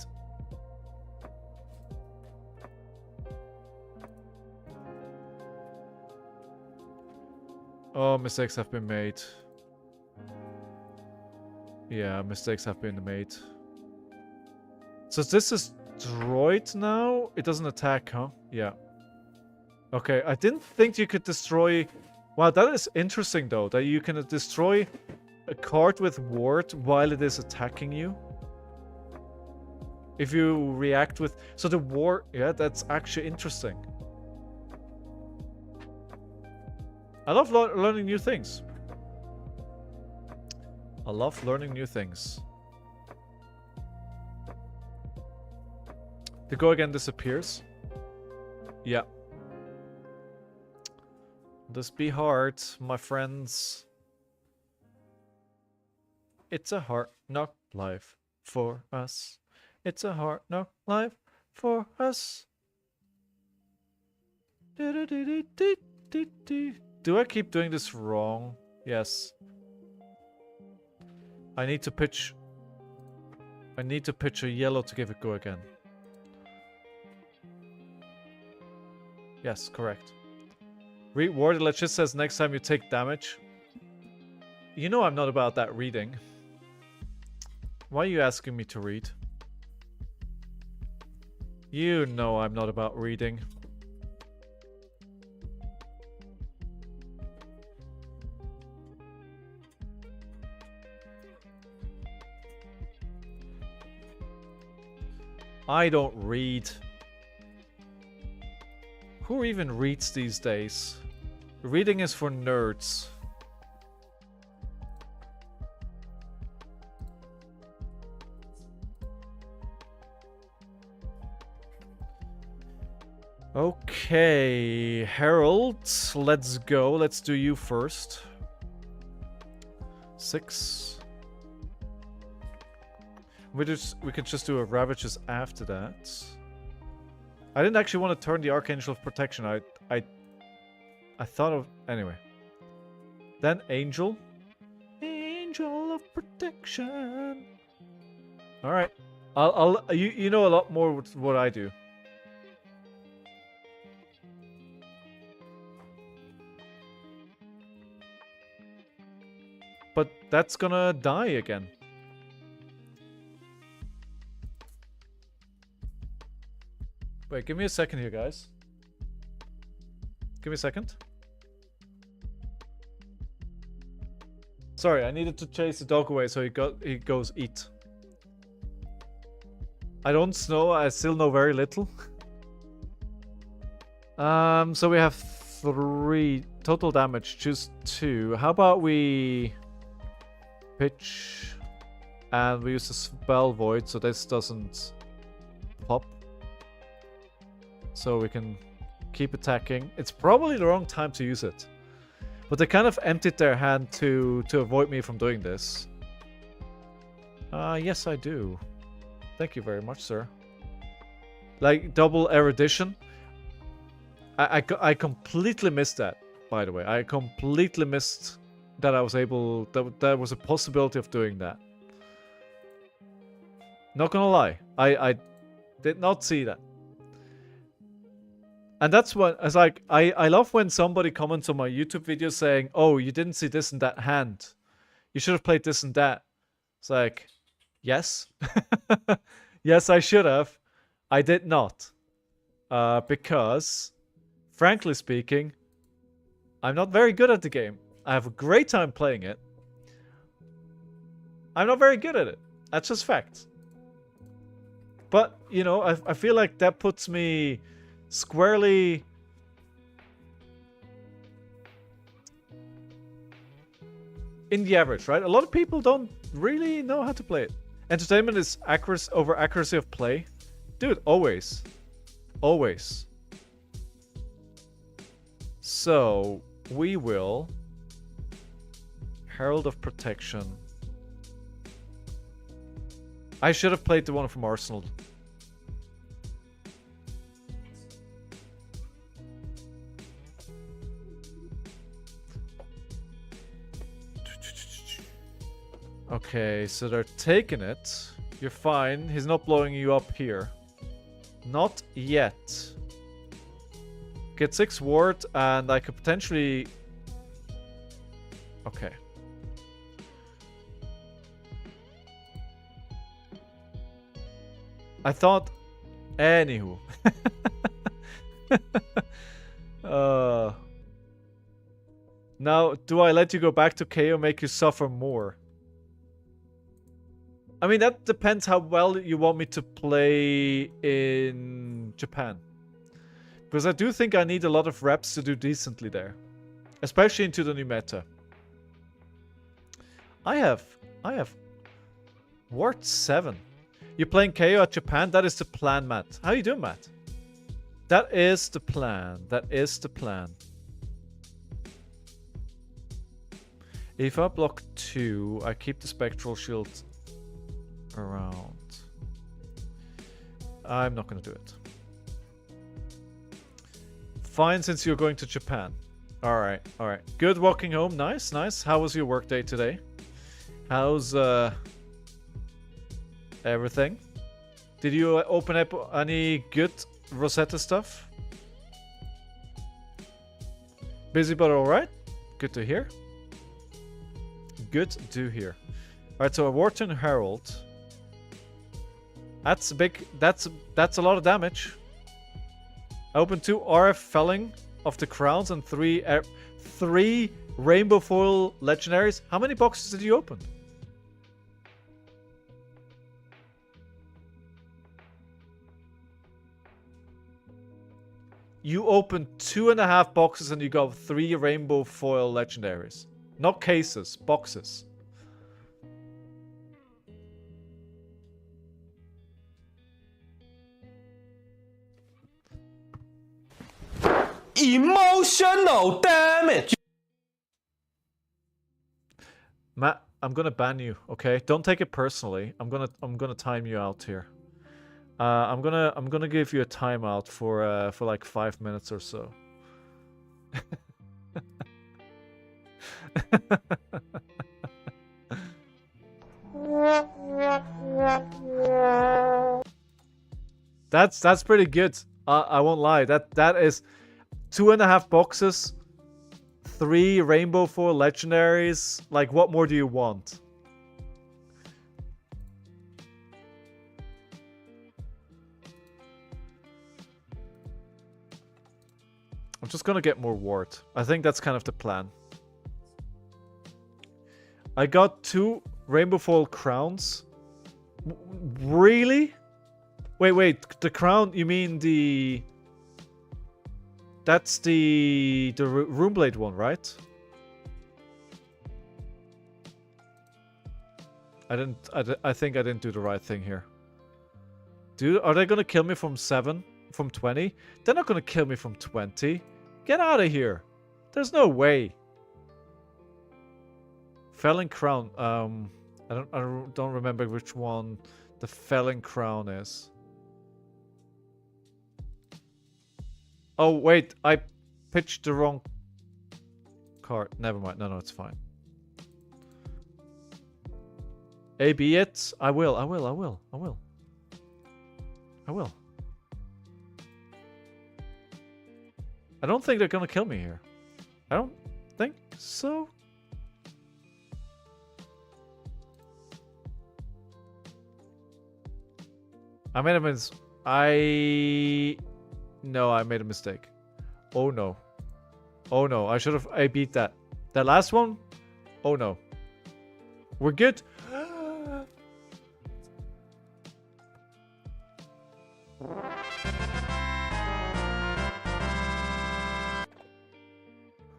Oh, mistakes have been made. Yeah, mistakes have been made. So this is droid now? It doesn't attack, huh? Yeah. Okay, I didn't think you could destroy... Wow, that is interesting though, that you can destroy a card with ward while it is attacking you. If you react with... So the ward... Yeah, that's actually interesting. I love learning new things. I love learning new things. The go again disappears. Yeah. This be hard, my friends. It's a hard knock life for us. It's a hard knock life for us. Do I keep doing this wrong? Yes. I need to pitch a yellow to give it go again. Yes, correct. Read word. Let's just says next time you take damage. You know I'm not about that reading. Why are you asking me to read? You know I'm not about reading. I don't read. Who even reads these days? Reading is for nerds. Okay, Harold, let's go. Let's do you first. 6. We could just do a Ravages after that. I didn't actually want to turn the Archangel of Protection. I thought of anyway. Then Angel. Angel of Protection. All right. You know a lot more with what I do. But that's gonna die again. Wait, give me a second here, guys. Give me a second. Sorry, I needed to chase the dog away, so he goes eat. I don't know. I still know very little. So we have 3 total damage. Choose 2. How about we pitch and we use the spell void, so this doesn't pop. So we can keep attacking. It's probably the wrong time to use it. But they kind of emptied their hand to avoid me from doing this. Yes, I do. Thank you very much, sir. Like, double erudition. I completely missed that, by the way. I completely missed that I was able... That there was a possibility of doing that. Not gonna lie. I did not see that. And that's what, it's like, I love when somebody comments on my YouTube video saying, oh, you didn't see this and that hand. You should have played this and that. It's like, yes. Yes, I should have. I did not. Because, frankly speaking, I'm not very good at the game. I have a great time playing it. I'm not very good at it. That's just fact. But, you know, I feel like that puts me squarely in the average, right? A lot of people don't really know how to play it. Entertainment is accuracy over accuracy of play. Dude, always. Always. So, we will... Herald of Protection. I should have played the one from Arsenal. Okay, so they're taking it. You're fine. He's not blowing you up here. Not yet. Get 6 ward, and I could potentially... Okay. I thought... Anywho. Now, do I let you go back to Kayo, make you suffer more? I mean, that depends how well you want me to play in Japan. Because I do think I need a lot of reps to do decently there. Especially into the new meta. I have Ward 7. You're playing KO at Japan? That is the plan, Matt. How you doing, Matt? That is the plan. That is the plan. If I block 2, I keep the spectral shield around. I'm not going to do it. Fine, since you're going to Japan. Alright, alright. Good walking home. Nice, nice. How was your work day today? How's everything? Did you open up any good Rosetta stuff? Busy but alright? Good to hear. Good to hear. Alright, so a Wharton Herald. That's a big... That's a lot of damage. I opened 2 RF felling of the crowns and 3 rainbow foil legendaries. How many boxes did you open? You opened 2.5 boxes and you got 3 rainbow foil legendaries. Not cases, boxes. Emotional damage. Matt, I'm gonna ban you, okay? Don't take it personally. I'm gonna time you out here. I'm gonna give you a timeout for like 5 minutes or so. That's pretty good. I won't lie. That is 2.5 boxes, 3 rainbow foil legendaries. Like, what more do you want? I'm just gonna get more ward. I think that's kind of the plan. I got 2 rainbow foil crowns. Really? Wait. The crown, you mean the... That's the Runeblade one, right? I think I didn't do the right thing here. Are they gonna kill me from 7? From 20? They're not gonna kill me from 20. Get out of here. There's no way. Felling Crown. I don't remember which one the Felling Crown is. Oh, wait. I pitched the wrong card. Never mind. No, it's fine. AB it. I will. I don't think they're gonna kill me here. I don't think so. I made a mistake. No, I made a mistake. Oh no. Oh no, I should have... I beat that. That last one? Oh no. We're good.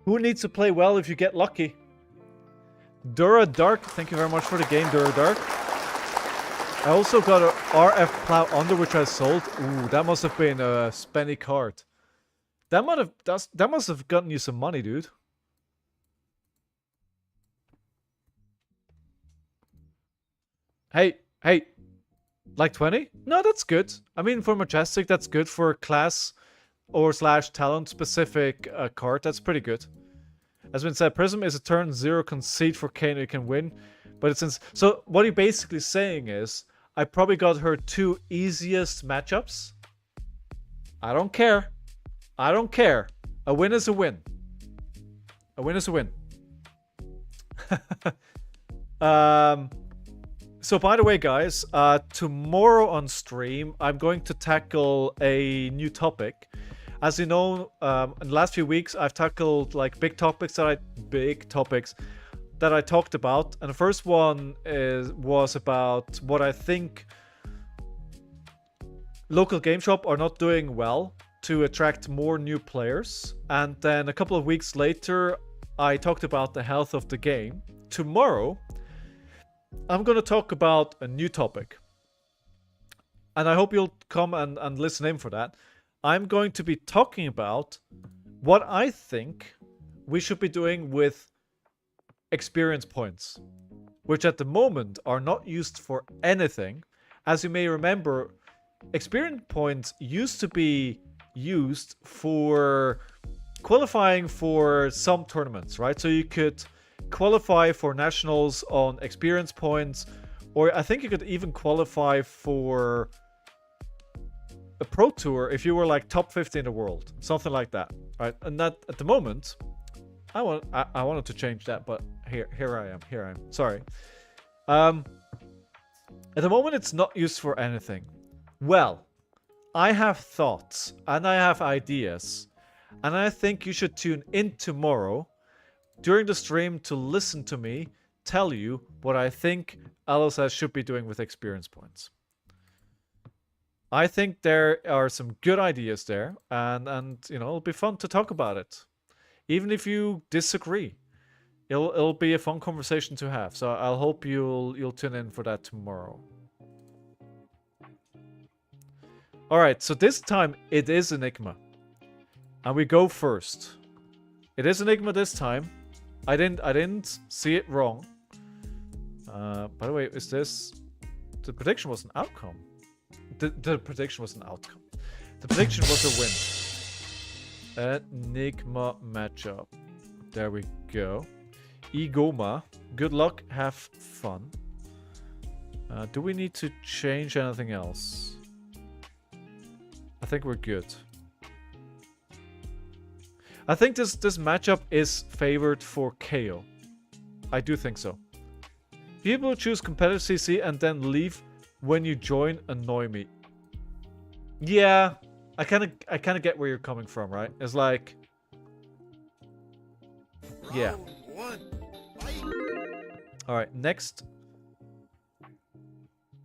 Who needs to play well if you get lucky? Dura Dark, thank you very much for the game, Dura Dark. I also got a RF Plow Under, which I sold. Ooh, that must have been a spenny card. That must have gotten you some money, dude. Hey, like 20? No, that's good. I mean, for Majestic, that's good. For class or slash talent specific card, that's pretty good. As been said, Prism is a turn 0 concede for Kayo you can win. But it's so what you're basically saying is, I probably got her 2 easiest matchups. I don't care. I don't care. A win is a win. A win is a win. So by the way, guys, tomorrow on stream, I'm going to tackle a new topic. As you know, in the last few weeks, I've tackled like big topics that I talked about, and the first one was about what I think local game shop are not doing well to attract more new players. And then a couple of weeks later, I talked about the health of the game. Tomorrow, I'm going to talk about a new topic, and I hope you'll come and listen in for that. I'm going to be talking about what I think we should be doing with experience points, which at the moment are not used for anything. As you may remember, experience points used to be used for qualifying for some tournaments, right? So you could qualify for nationals on experience points, or I think you could even qualify for a pro tour if you were like top 50 in the world, something like that, right? And that at the moment, I wanted to change that, but here I am. Sorry. At the moment, it's not used for anything. Well, I have thoughts and I have ideas, and I think you should tune in tomorrow during the stream to listen to me tell you what I think LSS should be doing with experience points. I think there are some good ideas there, and you know, it'll be fun to talk about it. Even if you disagree, it'll be a fun conversation to have. So I'll hope you'll tune in for that tomorrow. All right, so this time it is Enigma, and we go first. It is Enigma this time. I didn't see it wrong. By the way, is this the prediction was an outcome? The prediction was an outcome. The prediction was a win. Enigma matchup. There we go. Igoma. Good luck. Have fun. Do we need to change anything else? I think we're good. I think this matchup is favored for Kayo. I do think so. People who choose competitive CC and then leave when you join annoy me. Yeah, I kind of get where you're coming from, right? It's like, yeah. Round one. Fight. All right, next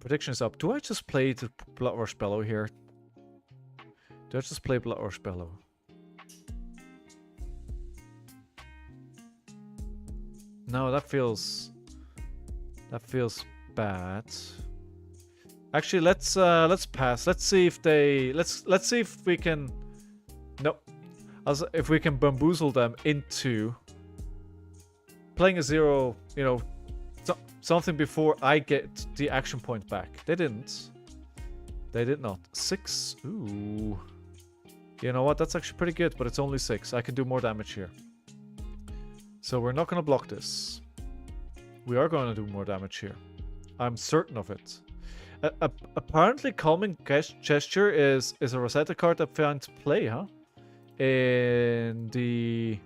prediction is up. Do I just play the Blood Rush Bellow here? Do I just play Blood Rush Bellow? No, that feels bad. Actually, let's pass. Let's see if they let's see if we can if we can bamboozle them into playing a 0, you know, something before I get the action point back. They didn't. They did not. 6. Ooh. You know what? That's actually pretty good, but it's only 6. I can do more damage here. So we're not going to block this. We are going to do more damage here. I'm certain of it. Apparently, Calming Gesture is a Rosetta card that finds play, huh? In the...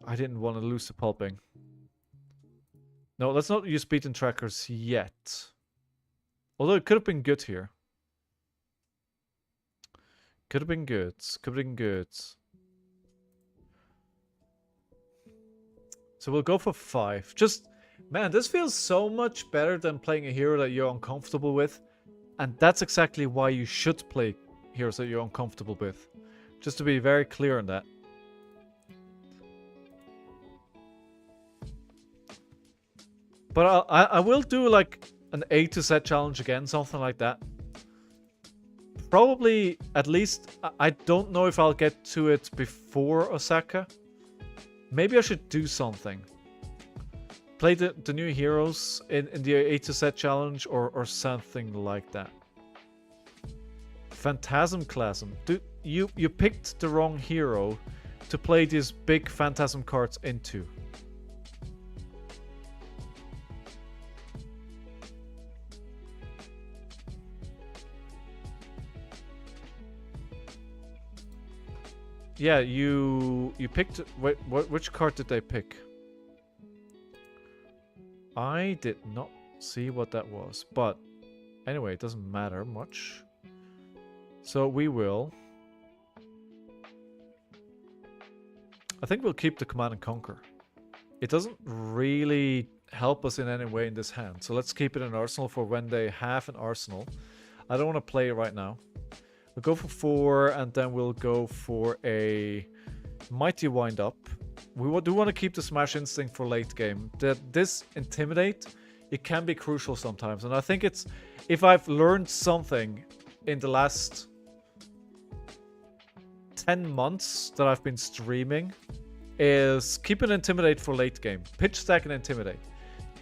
I didn't want to lose the pulping. No, let's not use beaten trackers yet. Although it could have been good here. Could have been good. Could have been good. So we'll go for 5. Just, man, this feels so much better than playing a hero that you're uncomfortable with. And that's exactly why you should play heroes that you're uncomfortable with. Just to be very clear on that. But I will do like an A to Z challenge again, something like that. Probably, at least, I don't know if I'll get to it before Osaka. Maybe I should do something. Play the new heroes in the A to Z challenge or something like that. Phantasm Clasm. Dude, you picked the wrong hero to play these big Phantasm cards into. Yeah, you picked... which card did they pick? I did not see what that was. But anyway, it doesn't matter much. So we will... I think we'll keep the Command and Conquer. It doesn't really help us in any way in this hand. So let's keep it in Arsenal for when they have an Arsenal. I don't want to play it right now. We'll go for 4, and then we'll go for a Mighty Wind Up. We do want to keep the Smash Instinct for late game. This Intimidate, it can be crucial sometimes. And I think it's... If I've learned something in the last 10 months that I've been streaming, is keep and intimidate for late game. Pitch, stack, and intimidate.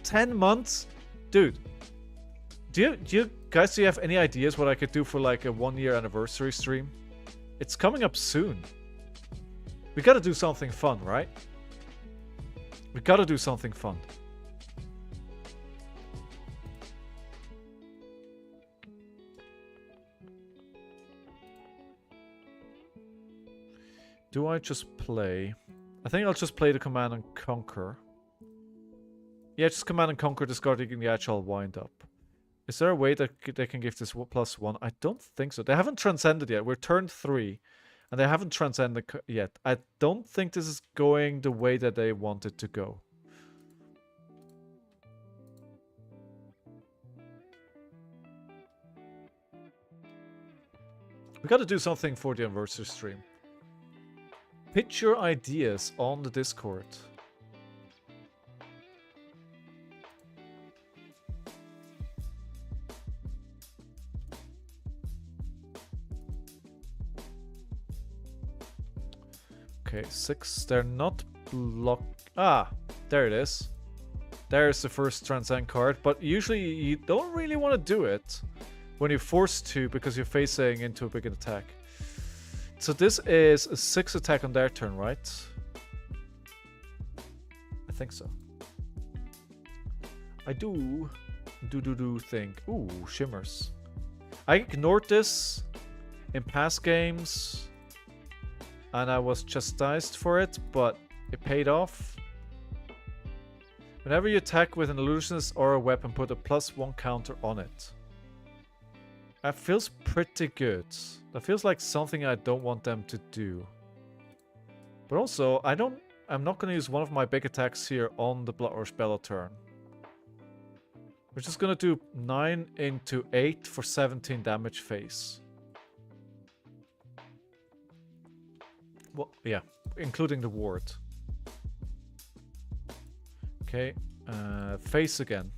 10 months? Dude. Do you guys, do you have any ideas what I could do for like a 1-year anniversary stream? It's coming up soon. We gotta do something fun, right? We gotta do something fun. Do I just play? I think I'll just play the Command and Conquer. Yeah, just Command and Conquer, discarding the actual wind up. Is there a way that they can give this +1? I don't think so. They haven't transcended yet. We're turn 3. And they haven't transcended yet. I don't think this is going the way that they want it to go. We gotta do something for the anniversary stream. Pitch your ideas on the Discord. Okay, 6. They're not blocked. Ah, there it is. There's the first transcend card, but usually you don't really want to do it when you're forced to because you're facing into a big attack. So this is a 6 attack on their turn, right? I think so. I do think. Ooh, shimmers. I ignored this in past games. And I was chastised for it, but it paid off. Whenever you attack with an illusionist or a weapon, put a +1 counter on it. That feels pretty good. That feels like something I don't want them to do. But also, I'm not going to use one of my big attacks here on the Blood Rush Bella turn. We're just going to do 9 into 8 for 17 damage face. Well, yeah, including the ward. Okay, face again.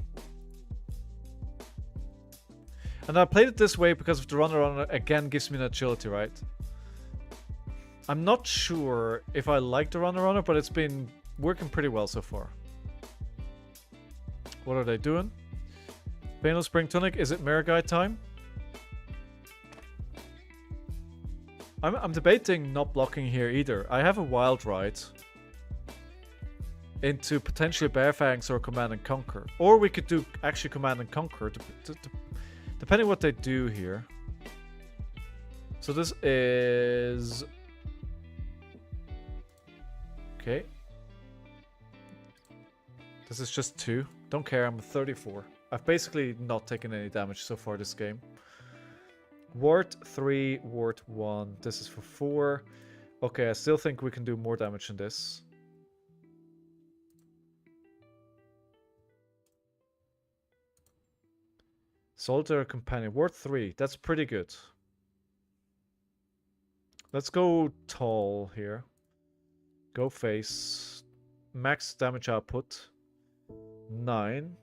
And I played it this way because of the runner again gives me an agility, right? I'm not sure if I like the runner, but it's been working pretty well so far. What are they doing? Bano Spring Tonic, is it Mirror Guide time? I'm debating not blocking here either. I have a Wild Ride into potentially Bear Fangs or Command and Conquer. Or we could do actually Command and Conquer, depending what they do here. So this is... Okay. This is just 2. Don't care, I'm 34. I've basically not taken any damage so far this game. Ward 3, Ward 1. This is for 4. Okay, I still think we can do more damage than this. Soldier Companion. Ward 3. That's pretty good. Let's go tall here. Go face. Max damage output. 9.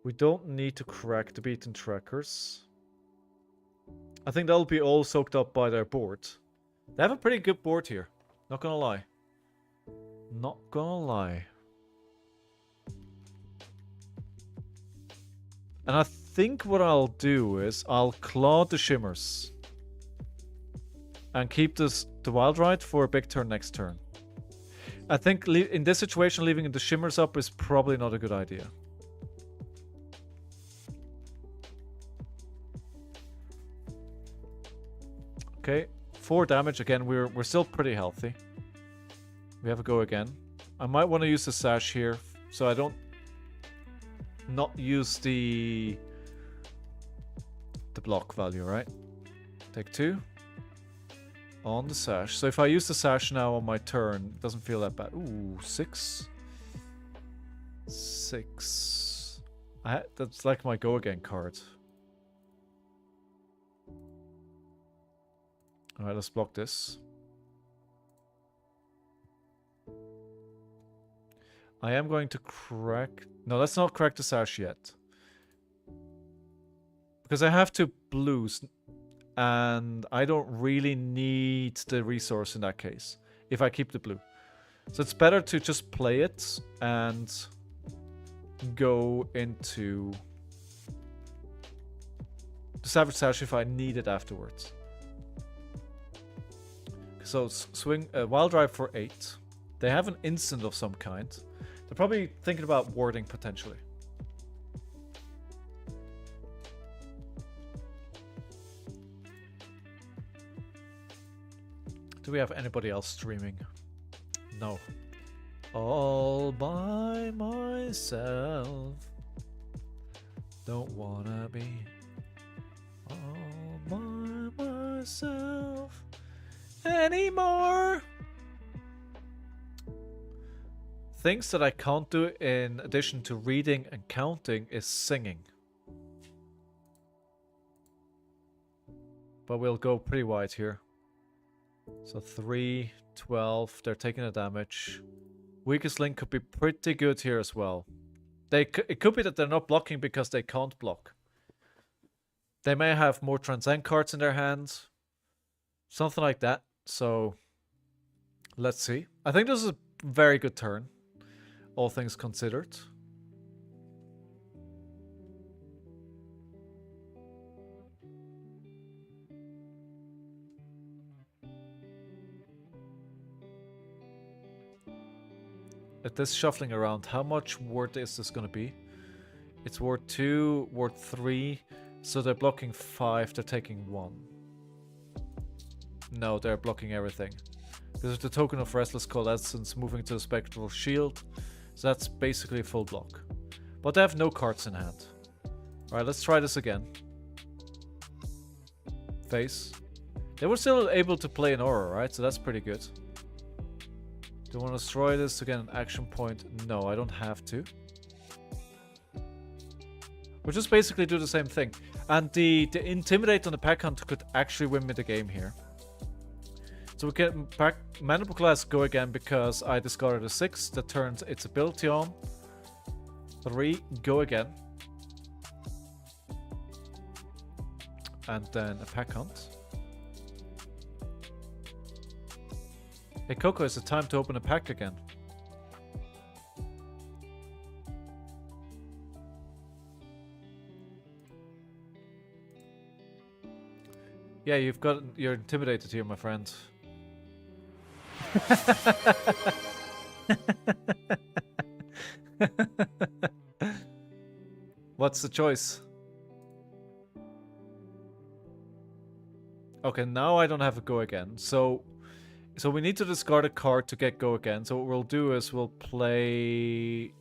We don't need to crack the beaten trackers. I think that'll be all soaked up by their board. They have a pretty good board here. Not gonna lie. Not gonna lie. And I think what I'll do is I'll claw the shimmers. And keep the Wild Ride for a big turn next turn. I think in this situation leaving the shimmers up is probably not a good idea. Okay, 4 damage. Again, we're still pretty healthy. We have a go again. I might want to use the sash here, so I don't not use the block value, right? Take 2 on the sash. So if I use the sash now on my turn, it doesn't feel that bad. Ooh, 6. 6. That's like my go again card. Alright, let's block this. I am going to crack... No, let's not crack the sash yet. Because I have 2 blues. And I don't really need the resource in that case. If I keep the blue. So it's better to just play it and go into the Savage Sash if I need it afterwards. So swing Wild Drive for 8. They have an instant of some kind. They're probably thinking about warding potentially. Do we have anybody else streaming? No. All by myself. Don't wanna be all by myself anymore. Things that I can't do in addition to reading and counting is singing. But we'll go pretty wide here. So 3, 12, they're taking a damage. Weakest link could be pretty good here as well. It could be that they're not blocking because they can't block. They may have more Transcend cards in their hands. Something like that. So, let's see. I think this is a very good turn, all things considered. At this shuffling around, how much ward is this going to be? It's ward 2, ward 3, so they're blocking 5, they're taking 1. No, they're blocking everything. This is the token of Restless Coalescence moving to the Spectral Shield, so that's basically a full block. But they have no cards in hand. Alright, let's try this again. Face. They were still able to play an Aurora, right? So that's pretty good. Do I want to destroy this to get an action point? No, I don't have to. We'll just basically do the same thing. And the Intimidate on the Pack Hunt could actually win me the game here. So we get back Mandible Class go again because I discarded a 6 that turns its ability on. 3, go again. And then a Pack Hunt. Hey Coco, is it time to open a pack again? Yeah, you're intimidated here, my friend. What's the choice? Okay, now I don't have a go again. So we need to discard a card to get go again. So what we'll do is we'll play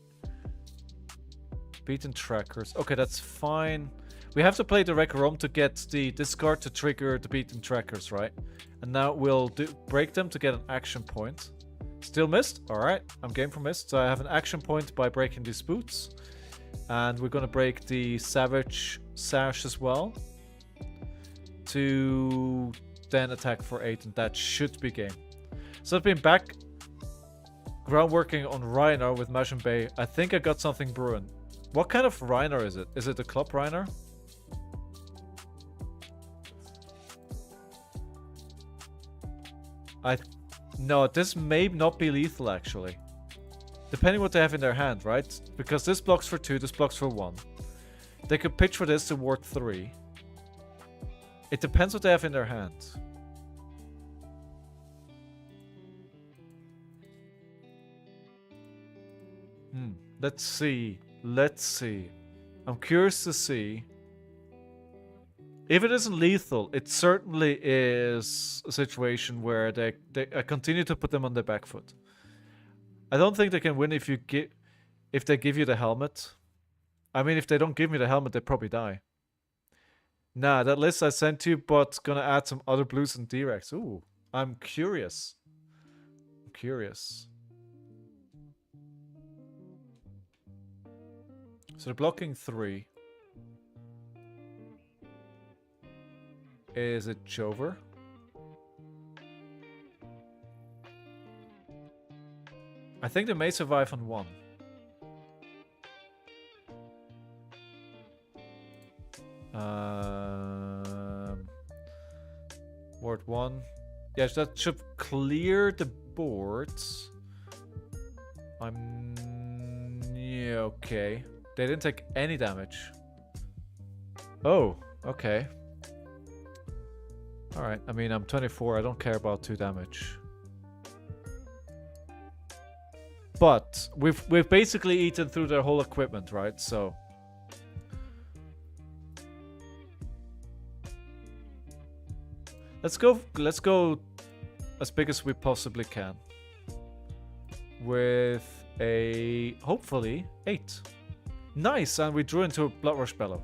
Beaten Trackers. Okay, that's fine. We have to play the Rec-Rom to get the discard to trigger the Beaten Trackers, right? And now we'll break them to get an action point. Still missed? Alright, I'm game for missed. So I have an action point by breaking these boots. And we're gonna break the Savage Sash as well. To then attack for 8, and that should be game. So I've been back groundworking on Reiner with Mash and Bay. I think I got something brewing. What kind of Reiner is it? Is it a Club Reiner? No, this may not be lethal actually. Depending what they have in their hand, right? Because this blocks for 2, this blocks for 1. They could pitch for this to ward 3. It depends what they have in their hand. Let's see. Let's see. I'm curious to see. If it isn't lethal, it certainly is a situation where I continue to put them on their back foot. I don't think they can win if they give you the helmet. I mean, if they don't give me the helmet, they probably die. Nah, that list I sent you, but gonna add some other blues and D-Rex. Ooh, I'm curious. I'm curious. So they're blocking 3. Is it Jover? I think they may survive on 1. Ward 1. Yes, that should clear the boards. Yeah, okay. They didn't take any damage. Oh, okay. Alright, I mean, I'm 24. I don't care about 2 damage. But we've basically eaten through their whole equipment, right? So let's go as big as we possibly can. With a hopefully 8. Nice, and we drew into a Blood Rush Bellow.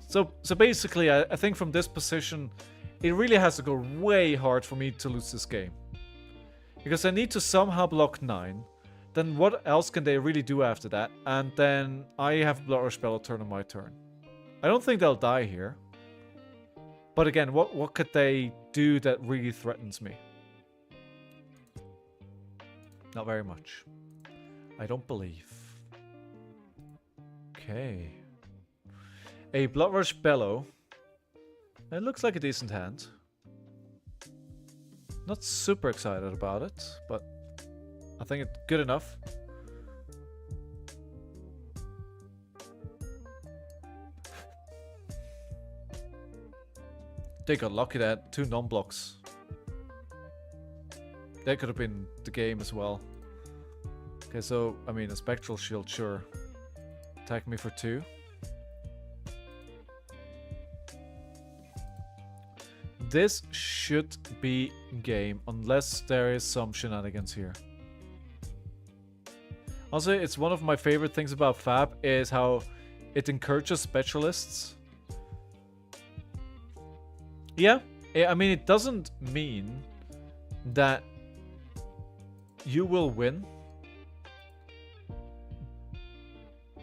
So basically I think from this position it really has to go way hard for me to lose this game. Because I need to somehow block 9. Then what else can they really do after that? And then I have Blood Rush Bellow turn on my turn. I don't think they'll die here. But again, what could they do that really threatens me? Not very much. I don't believe. Okay. A Blood Rush Bellow. It looks like a decent hand. Not super excited about it, but I think it's good enough. They got lucky that 2 non-blocks. That could have been the game as well. Okay, so, I mean, a Spectral Shield, sure. Attack me for 2. This should be game, unless there is some shenanigans here. Also, it's one of my favorite things about FAB is how it encourages specialists. Yeah, I mean, it doesn't mean that you will win.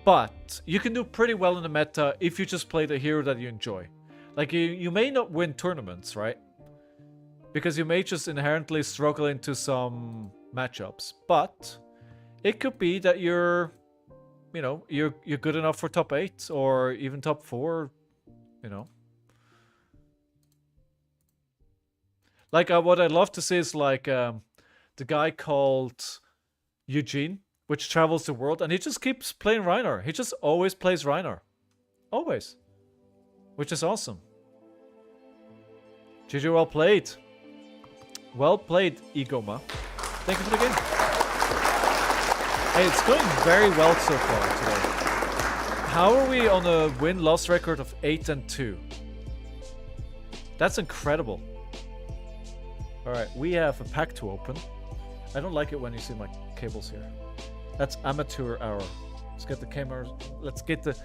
But you can do pretty well in the meta if you just play the hero that you enjoy. Like, you may not win tournaments, right? Because you may just inherently struggle into some matchups. But it could be that you're good enough for top 8 or even top 4, you know. Like, what I'd love to see is like the guy called Eugene, which travels the world, and he just keeps playing Reinar. He just always plays Reinar. Always. Which is awesome. GG, well played. Well played, Igoma. Thank you for the game. Hey, it's going very well so far today. How are we on a win-loss record of 8-2? That's incredible. Alright, we have a pack to open. I don't like it when you see my cables here. That's amateur hour. Let's get the cameras. Let's get the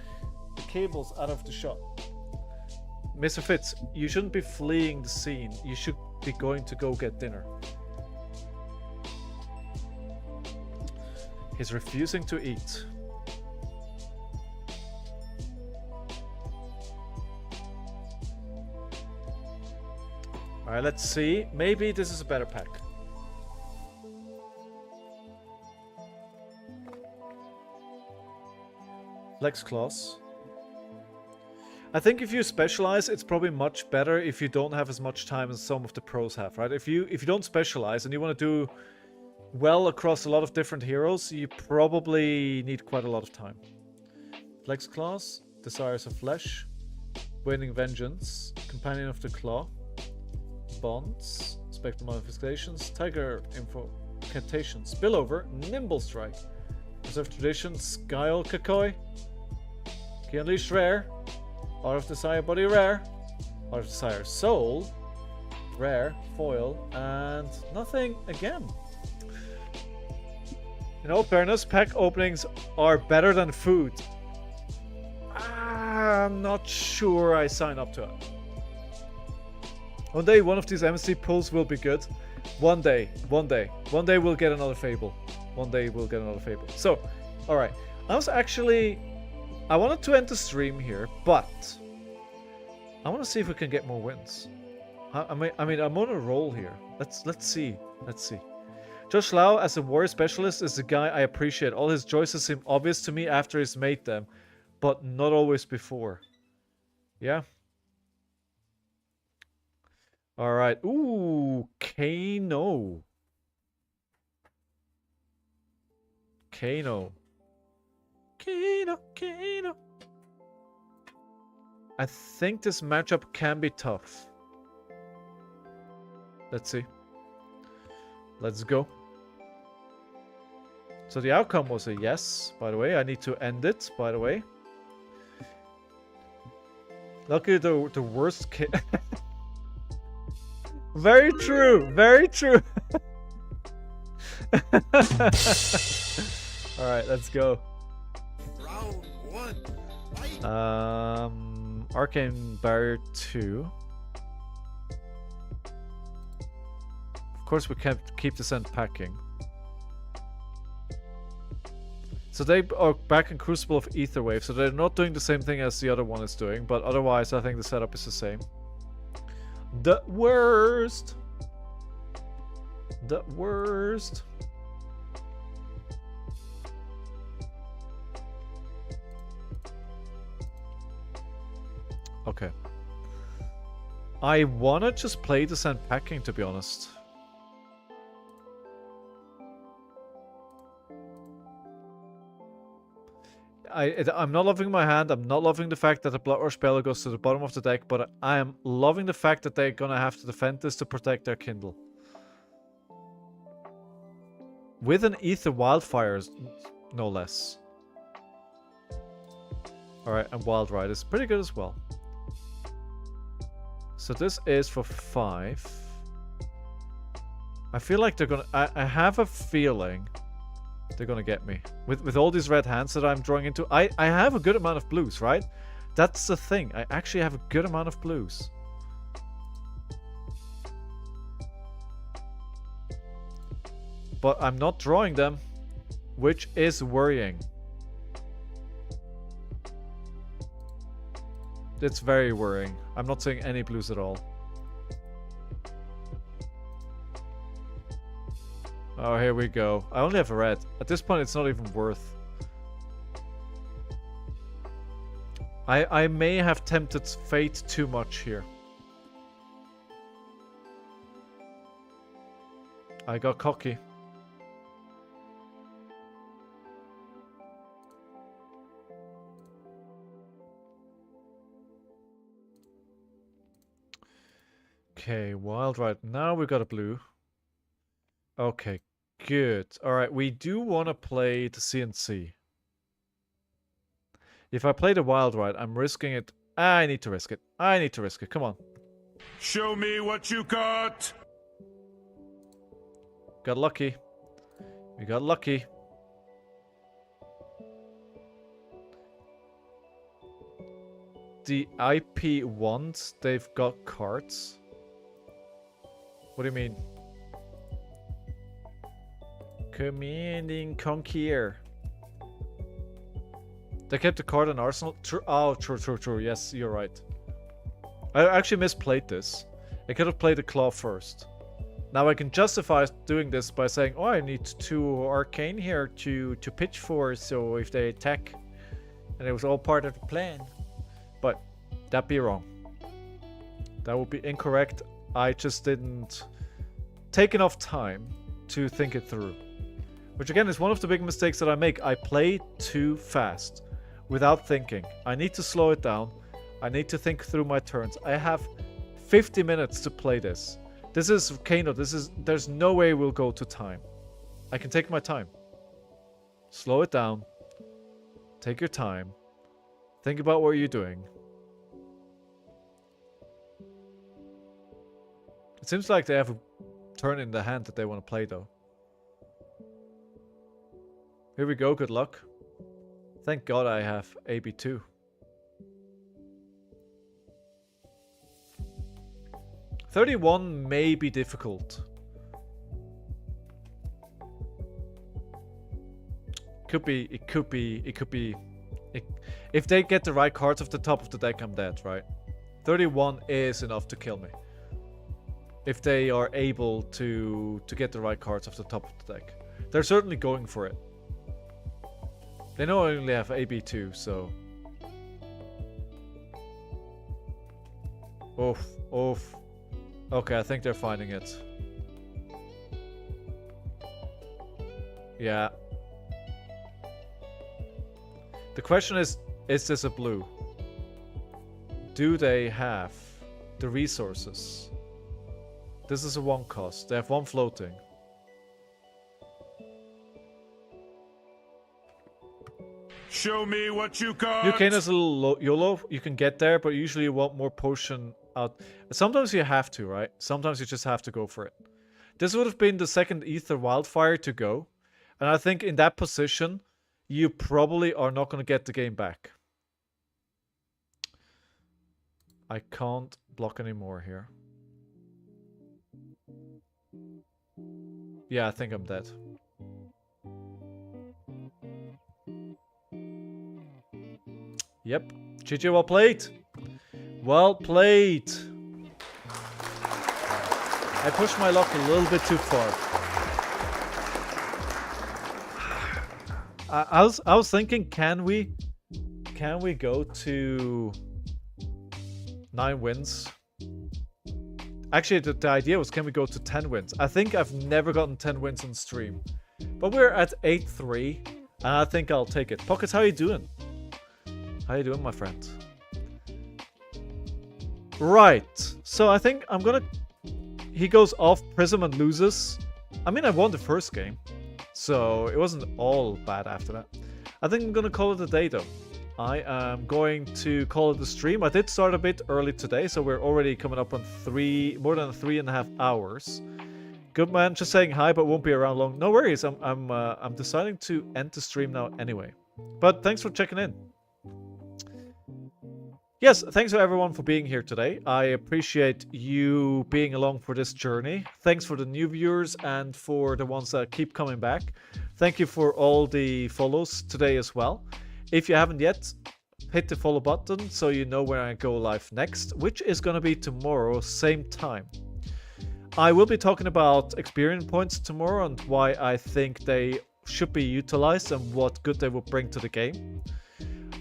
cables out of the shot. Mr. Fitz, you shouldn't be fleeing the scene. You should be going to go get dinner. He's refusing to eat. Alright, let's see. Maybe this is a better pack. Flex Claws. I think if you specialize, it's probably much better if you don't have as much time as some of the pros have, right? If you don't specialize and you want to do well across a lot of different heroes, you probably need quite a lot of time. Flex Claws, Desires of Flesh, Waning Vengeance, Companion of the Claw, Bonds, Spectral Modifications, Tiger Incantation, Spillover, Nimble Strike, Preserve Tradition, Skyol Kakoi, Key Unleashed Rare, Art of Desire Body Rare, Art of Desire Soul, Rare, Foil, and nothing again. In all fairness, pack openings are better than food. I'm not sure I sign up to it. One day, one of these MC pulls will be good. One day we'll get another Fable. One day we'll get another Fable. So, alright. I wanted to end the stream here, but I want to see if we can get more wins. I mean, I'm on a roll here. Let's see. Josh Lau as a warrior specialist is the guy I appreciate. All his choices seem obvious to me after he's made them, but not always before. Yeah. Alright. Ooh, Kano. Kano. Kano. I think this matchup can be tough. Let's see. Let's go. So the outcome was a yes, by the way. I need to end it, by the way. Luckily, the worst case... Very true. Very true. Alright, let's go. Round 1. Fight. Arcane Barrier 2. Of course, we can't keep the sand packing. So they are back in Crucible of Ether Wave, so they're not doing the same thing as the other one is doing, but otherwise I think the setup is the same. The worst! The worst! Okay. I wanna just play the sand packing, to be honest. I'm not loving my hand. I'm not loving the fact that the Blood Rush Spell goes to the bottom of the deck, but I am loving the fact that they're gonna have to defend this to protect their Kindle. With an Ether Wildfires, no less. Alright, and Wild Ride is pretty good as well. So this is for 5. I feel like they're gonna... I have a feeling they're gonna get me. With all these red hands that I'm drawing into, I have a good amount of blues, right? That's the thing. I actually have a good amount of blues. But I'm not drawing them, which is worrying. It's very worrying. I'm not seeing any blues at all. Oh, here we go. I only have a red. At this point, it's not even worth. I may have tempted fate too much here. I got cocky. Okay, Wild Ride. Now we got a blue. Okay, good. Alright, we do want to play the CNC. If I play the Wild Ride, I'm risking it. I need to risk it. I need to risk it. Come on. Show me what you got! Got lucky. We got lucky. The IP ones, they've got cards. What do you mean? Commanding Conquer. They kept the card in Arsenal? True. Oh, true. Yes, you're right. I actually misplayed this. I could have played the Claw first. Now I can justify doing this by saying, oh, I need 2 Arcane here to pitch for, so if they attack. And it was all part of the plan. But that'd be wrong. That would be incorrect. I just didn't take enough time to think it through. Which again is one of the big mistakes that I make. I play too fast without thinking. I need to slow it down. I need to think through my turns. I have 50 minutes to play this. This is Kano. There's no way we'll go to time. I can take my time. Slow it down. Take your time. Think about what you're doing. It seems like they have a turn in the hand that they want to play, though. Here we go, good luck. Thank God I have AB2. $31 may be difficult. Could be. If they get the right cards off the top of the deck, I'm dead, right? 31 is enough to kill me. If they are able to get the right cards off the top of the deck. They're certainly going for it. They know I only have AB2, so... Oof. Okay, I think they're finding it. Yeah. The question is this a blue? Do they have the resources? This is a 1 cost. They have 1 floating. Show me what you got. Ukraine is a little YOLO. You can get there, but usually you want more potion out. Sometimes you have to, right? Sometimes you just have to go for it. This would have been the second Ether Wildfire to go. And I think in that position, you probably are not going to get the game back. I can't block anymore here. Yeah, I think I'm dead. Yep. GG, well played. Well played. I pushed my luck a little bit too far. I was thinking, can we go to 9 wins? Actually, the idea was, can we go to 10 wins? I think I've never gotten 10 wins on stream. But we're at 8-3, and I think I'll take it. Pockets, how you doing? How you doing, my friend? Right. So I think I'm gonna... He goes off Prism and loses. I mean, I won the first game. So it wasn't all bad after that. I think I'm gonna call it a day, though. I am going to call it a stream. I did start a bit early today, so we're already coming up on more than 3.5 hours. Good man, just saying hi, but won't be around long. No worries. I'm deciding to end the stream now anyway. But thanks for checking in. Yes, thanks to everyone for being here today. I appreciate you being along for this journey. Thanks for the new viewers and for the ones that keep coming back. Thank you for all the follows today as well. If you haven't yet, hit the follow button so you know when I go live next, which is going to be tomorrow, same time. I will be talking about experience points tomorrow and why I think they should be utilized and what good they will bring to the game.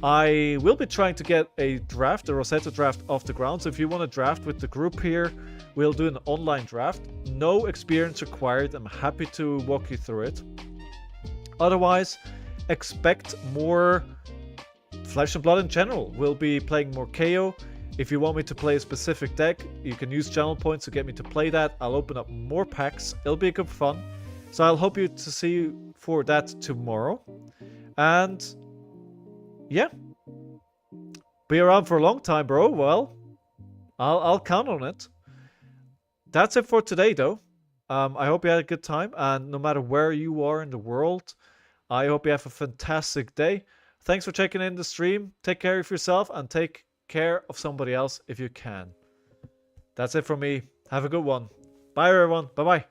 I will be trying to get a Rosetta draft off the ground. So if you want to draft with the group here, we'll do an online draft. No experience required. I'm happy to walk you through it. Otherwise, expect more Flesh and Blood in general. We'll be playing more Kayo. If you want me to play a specific deck, you can use channel points to get me to play that. I'll open up more packs. It'll be good fun. So I'll hope you to see you for that tomorrow. And yeah, be around for a long time, bro. Well, I'll count on it. That's it for today, though. I hope you had a good time, and no matter where you are in the world, I hope you have a fantastic day. Thanks for checking in the stream. Take care of yourself and take care of somebody else if you can. That's it from me. Have a good one. Bye, everyone. Bye-bye.